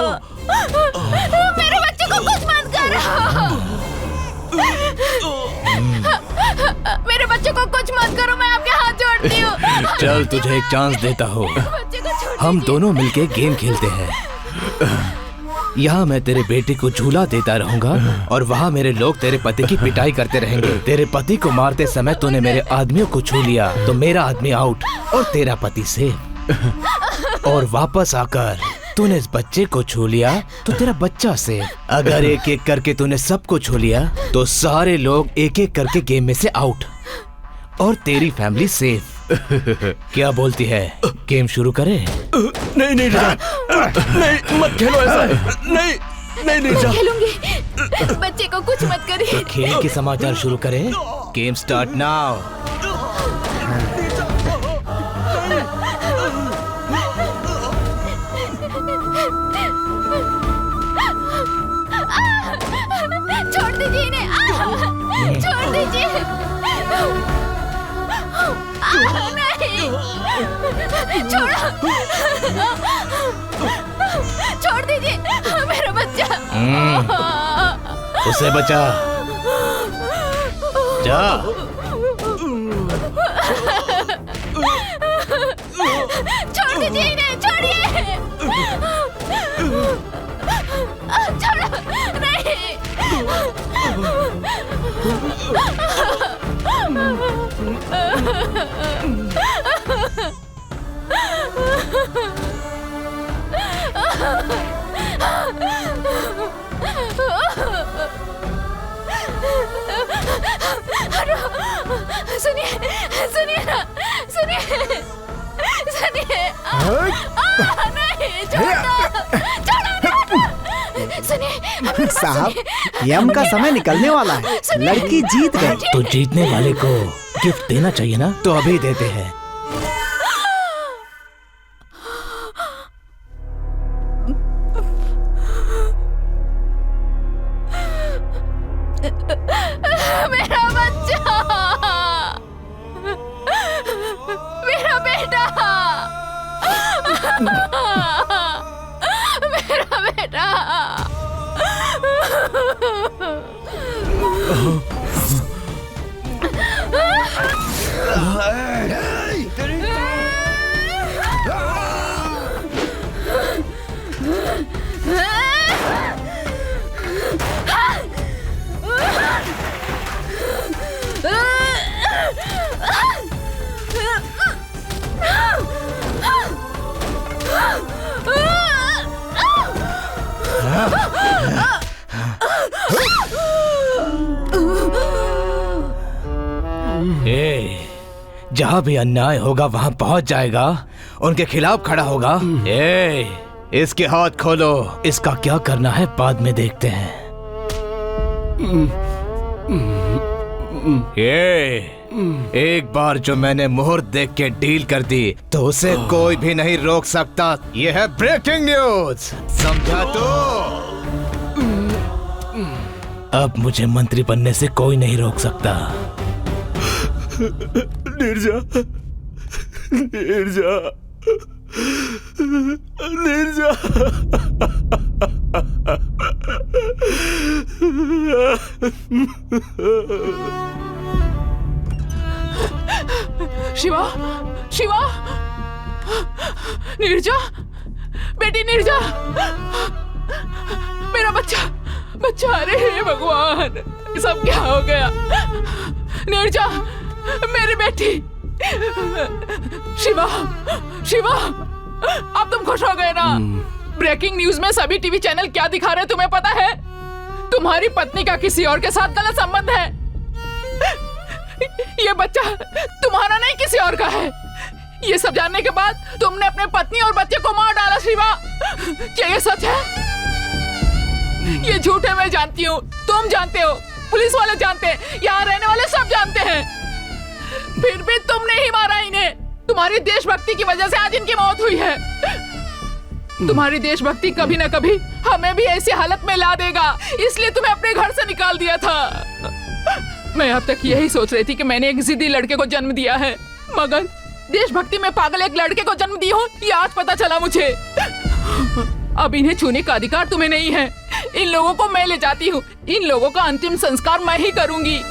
मेरे बच्चों को कुछ मत करो। मेरे बच्चों को कुछ मत करो, मैं आपके हाथ जोड़ती हूँ। चल तुझे एक चांस देता हूँ। हम दोनों मिलके गेम खेलते हैं। यहाँ मैं तेरे बेटे को झूला देता रहूंगा और वहाँ मेरे लोग तेरे पति की पिटाई करते रहेंगे। तेरे पति को मारते समय तूने मेरे आदमियों को छू लिया तो मेरा आदमी आउट और तेरा पति सेफ। और वापस आकर तूने इस बच्चे को छू लिया तो तेरा बच्चा सेफ। अगर एक एक करके तूने सबको छू लिया तो सारे लोग एक एक करके गेम में से आउट और तेरी फैमिली सेफ। क्या बोलती है, गेम शुरू करें? नहीं नहीं नहीं, मत खेलो ऐसा। नहीं मैं खेलूंगी। बच्चे को कुछ मत करिए। तो खेल के समाचार शुरू करें। Game start now. छोड़ दीजिए इन्हें। छोड़ दीजिए। नहीं, छोड़ो। छोड़ दीजिए मेरा बच्चा। उसे बचा। जा। छोड़ दीजिए इन्हें, छोड़िए। छोड़ो। नहीं। सुनिए सुनिए ना, सुनिए सुनिए। नहीं, छोड़ो, सुनिए साहब, यम का समय निकलने वाला है, लड़की जीत गई। तो जीतने वाले को गिफ्ट देना चाहिए ना, तो अभी देते हैं। मेरा बच्चा, मेरा बेटा, मेरा बेटा। जहाँ भी अन्याय होगा वहाँ पहुँच जाएगा, उनके खिलाफ खड़ा होगा। इसके हाथ खोलो, इसका क्या करना है बाद में देखते हैं। एक बार जो मैंने मुहूर्त देख के डील कर दी तो उसे कोई भी नहीं रोक सकता। ये है ब्रेकिंग न्यूज, समझा तो? अब मुझे मंत्री बनने से कोई नहीं रोक सकता। नीरजा, नीरजा, नीरजा। शिवा, शिवा, नीरजा, बेटी नीरजा, मेरा बच्चा, बच्चा। अरे हे भगवान, सब क्या हो गया? नीरजा, मेरी बेटी। शिवा, शिवा, अब तुम खुश हो गए ना? ब्रेकिंग न्यूज में सभी टीवी चैनल क्या दिखा रहे हैं तुम्हें पता है? तुम्हारी पत्नी का किसी और के साथ गलत संबंध है। ये बच्चा तुम्हारा नहीं किसी और का है। ये सब जानने के बाद तुमने अपने पत्नी और बच्चे को मार डाला। शिवा, क्या ये सच है? ये झूठ है, मैं जानती हूँ, तुम जानते हो, पुलिस वाले जानते हैं, यहाँ रहने वाले सब जानते हैं। फिर भी तुमने ही मारा इन्हें। तुम्हारी देशभक्ति की वजह से आज इनकी मौत हुई है। तुम्हारी देशभक्ति कभी ना कभी हमें भी ऐसी हालत में ला देगा, इसलिए तुम्हें अपने घर से निकाल दिया था। मैं अब तक यही सोच रही थी कि मैंने एक जिद्दी लड़के को जन्म दिया है, मगर देशभक्ति में पागल एक लड़के को जन्म दी हूँ, ये आज पता चला मुझे। अब इन्हें छूने का अधिकार तुम्हें नहीं है। इन लोगों को मैं ले जाती हूँ, इन लोगों का अंतिम संस्कार मैं ही करूंगी।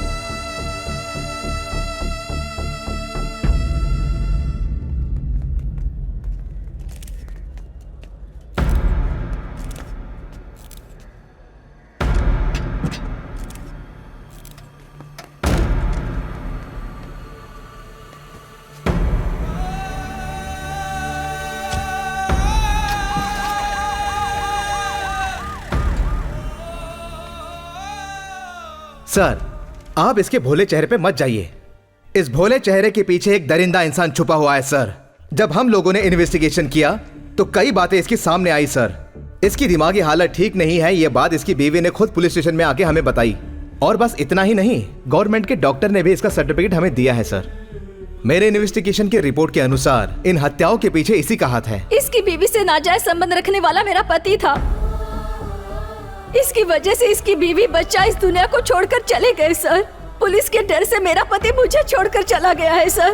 सर, आप इसके भोले चेहरे पे मत जाइए। इस भोले चेहरे के पीछे एक दरिंदा इंसान छुपा हुआ है सर। जब हम लोगों ने इन्वेस्टिगेशन किया तो कई बातें इसके सामने आई सर। इसकी दिमागी हालत ठीक नहीं है, ये बात इसकी बीवी ने खुद पुलिस स्टेशन में आके हमें बताई। और बस इतना ही नहीं, गवर्नमेंट के डॉक्टर ने भी इसका सर्टिफिकेट हमें दिया है सर। मेरे इन्वेस्टिगेशन की रिपोर्ट के अनुसार इन हत्याओं के पीछे इसी का हाथ है। इसकी बीवी से नाजायज संबंध रखने वाला मेरा पति था। इसकी वजह से इसकी बीवी बच्चा इस दुनिया को छोड़कर चले गए सर। पुलिस के डर से मेरा पति मुझे छोड़कर चला गया है सर।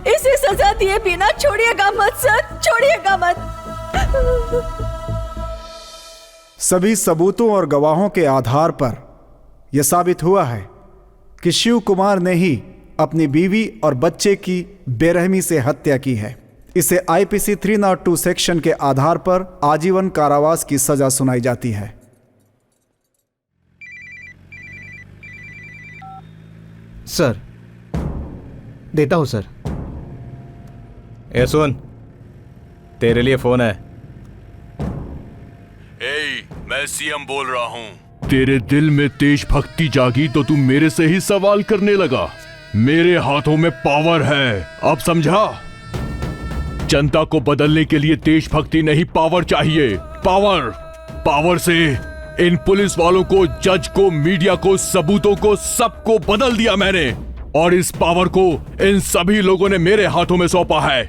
इसे सजा दिए बिना छोड़िएगा मत सर, छोड़िएगा मत। सभी सबूतों और गवाहों के आधार पर यह साबित हुआ है कि शिव कुमार ने ही अपनी बीवी और बच्चे की बेरहमी से हत्या की है। इसे आईपीसी 302 सेक्शन के आधार पर आजीवन कारावास की सजा सुनाई जाती है। सर, देता हूं सर। ए सुन, तेरे लिए फोन है। मैं सीएम बोल रहा हूँ। तेरे दिल में देशभक्ति जागी तो तू मेरे से ही सवाल करने लगा। मेरे हाथों में पावर है, अब समझा? जनता को बदलने के लिए देशभक्ति नहीं, पावर चाहिए। पावर से इन पुलिस वालों को, जज को, मीडिया को, सबूतों को, सबको बदल दिया मैंने। और इस पावर को इन सभी लोगों ने मेरे हाथों में सौंपा है।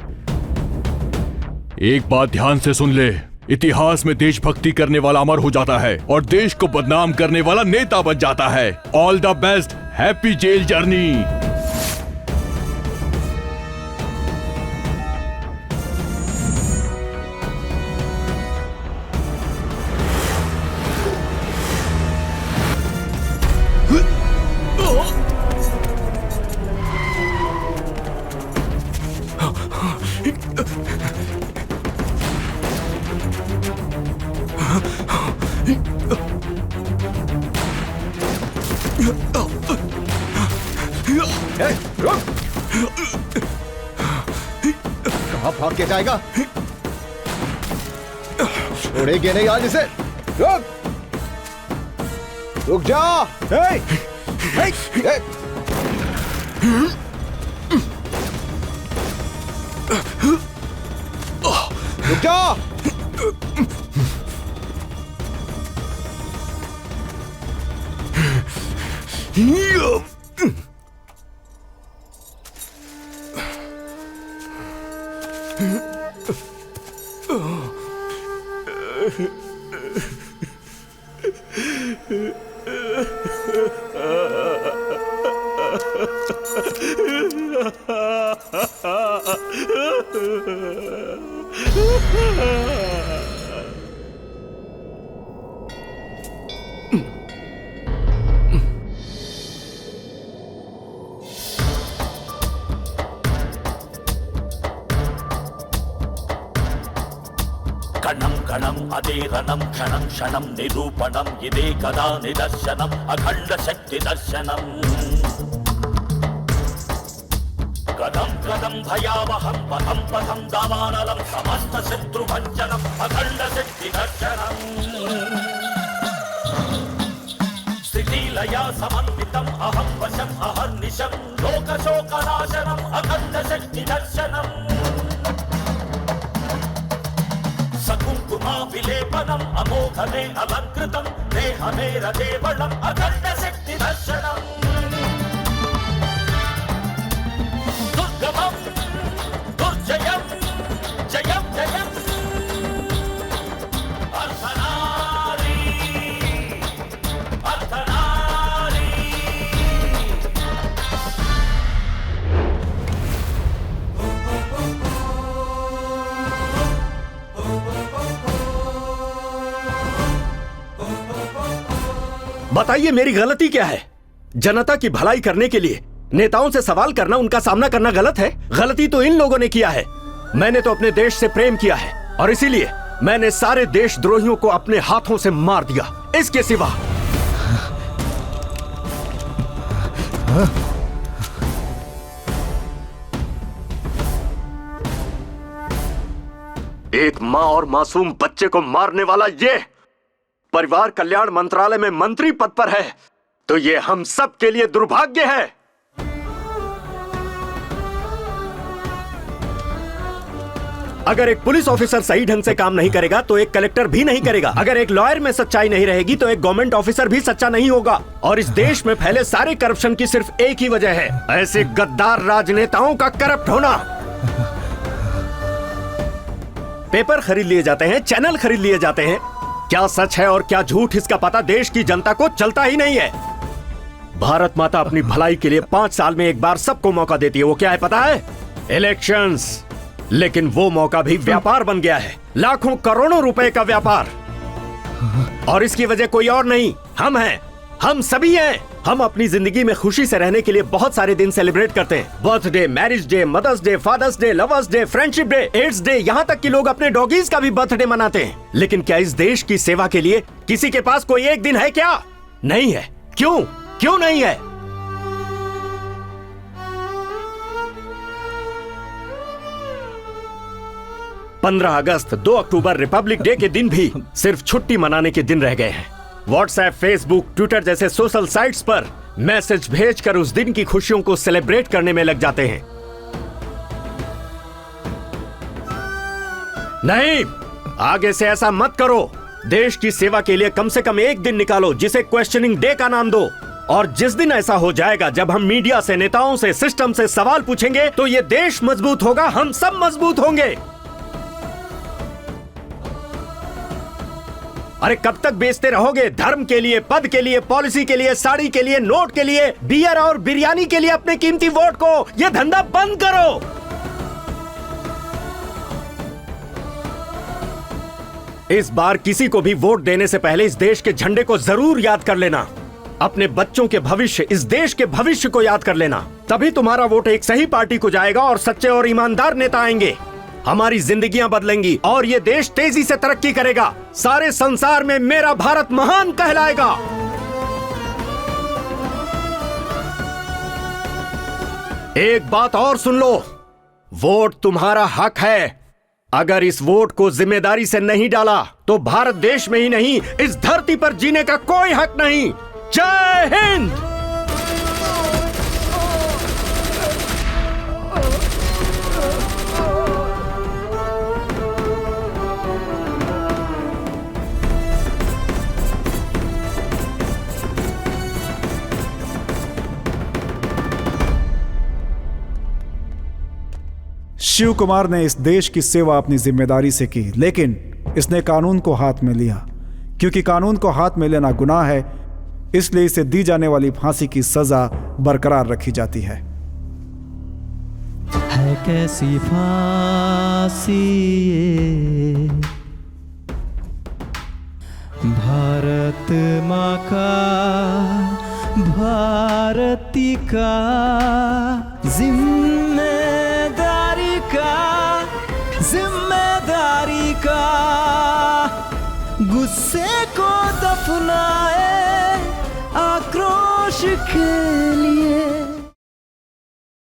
एक बात ध्यान से सुन ले, इतिहास में देशभक्ति करने वाला अमर हो जाता है और देश को बदनाम करने वाला नेता बन जाता है। All the best, happy jail journey. कहाँ भाग के जाएगा? छोड़ेंगे नहीं आज इसे। रुक जा। रुक जा। कणं कणं अदेरणं क्षणं क्षणं निरूपणं इदे कदा निदर्शनम् अखण्ड शक्ति दर्शनम् कदं कदं भयावहं पथं पथं दावानलं समस्त शत्रुभञ्जनम् अखण्ड शक्ति दर्शनम् स्थितिलया समन्वितम् अहं वशम् अहर्निशं लोकशोकनाशनम् अखण्ड शक्ति दर्शनम् विलेपनम् अमोघमे अलङ्कृतं देहमे रदेवलम् अखण्ड शक्ति दर्शनम् दुर्गमं दुर्जयं जयं जयम् अर्धनारी अर्धनारी बताइए मेरी गलती क्या है? जनता की भलाई करने के लिए नेताओं से सवाल करना, उनका सामना करना गलत है? गलती तो इन लोगों ने किया है। मैंने तो अपने देश से प्रेम किया है और इसीलिए मैंने सारे देशद्रोहियों को अपने हाथों से मार दिया। इसके सिवा एक माँ और मासूम बच्चे को मारने वाला ये परिवार कल्याण मंत्रालय में मंत्री पद पर है, तो ये हम सब के लिए दुर्भाग्य है। अगर एक पुलिस ऑफिसर सही ढंग से काम नहीं करेगा तो एक कलेक्टर भी नहीं करेगा। अगर एक लॉयर में सच्चाई नहीं रहेगी तो एक गवर्नमेंट ऑफिसर भी सच्चा नहीं होगा। और इस देश में फैले सारे करप्शन की सिर्फ एक ही वजह है, ऐसे गद्दार राजनेताओं का करप्ट होना। पेपर खरीद लिए जाते हैं, चैनल खरीद लिए जाते हैं, क्या सच है और क्या झूठ इसका पता देश की जनता को चलता ही नहीं है। भारत माता अपनी भलाई के लिए 5 साल में एक बार सबको मौका देती है। वो क्या है पता है? इलेक्शंस। लेकिन वो मौका भी व्यापार बन गया है, लाखों करोड़ों रुपए का व्यापार। और इसकी वजह कोई और नहीं, हम हैं, हम सभी हैं। हम अपनी जिंदगी में खुशी से रहने के लिए बहुत सारे दिन सेलिब्रेट करते हैं। Birthday, marriage day, mother's day, father's day, lovers day, friendship day, AIDS day, यहाँ तक कि लोग अपने डॉगीज का भी बर्थडे मनाते हैं। लेकिन क्या इस देश की सेवा के लिए किसी के पास कोई एक दिन है क्या? नहीं है। क्यों? क्यों नहीं है? पंद्रह अगस्त, 2 अक्टूबर रिपब्लिक डे के दिन भी सिर्फ छुट्टी मनाने के दिन रह गए हैं। व्हाट्सएप, फेसबुक, ट्विटर जैसे सोशल साइट्स पर मैसेज भेजकर उस दिन की खुशियों को सेलिब्रेट करने में लग जाते हैं। नहीं, आगे से ऐसा मत करो। देश की सेवा के लिए कम से कम एक दिन निकालो जिसे क्वेश्चनिंग डे का नाम दो। और जिस दिन ऐसा हो जाएगा जब हम मीडिया से, नेताओं से, सिस्टम से सवाल पूछेंगे तो ये देश मजबूत होगा, हम सब मजबूत होंगे। अरे कब तक बेचते रहोगे धर्म के लिए, पद के लिए, पॉलिसी के लिए, साड़ी के लिए, नोट के लिए, बियर और बिरयानी के लिए अपने कीमती वोट को? ये धंधा बंद करो। इस बार किसी को भी वोट देने से पहले इस देश के झंडे को जरूर याद कर लेना। अपने बच्चों के भविष्य, इस देश के भविष्य को याद कर लेना। तभी तुम्हारा वोट एक सही पार्टी को जाएगा और सच्चे और ईमानदार नेता आएंगे। हमारी जिंदगियां बदलेंगी और ये देश तेजी से तरक्की करेगा। सारे संसार में मेरा भारत महान कहलाएगा। एक बात और सुन लो, वोट तुम्हारा हक है। अगर इस वोट को जिम्मेदारी से नहीं डाला तो भारत देश में ही नहीं, इस धरती पर जीने का कोई हक नहीं। जय हिंद। शिव कुमार ने इस देश की सेवा अपनी जिम्मेदारी से की, लेकिन इसने कानून को हाथ में लिया। क्योंकि कानून को हाथ में लेना गुनाह है, इसलिए इसे दी जाने वाली फांसी की सजा बरकरार रखी जाती है। कैसी फांसी ये भारत माँ का, भारती का जिम्मेदारी का गुस्से को दफनाए आक्रोश के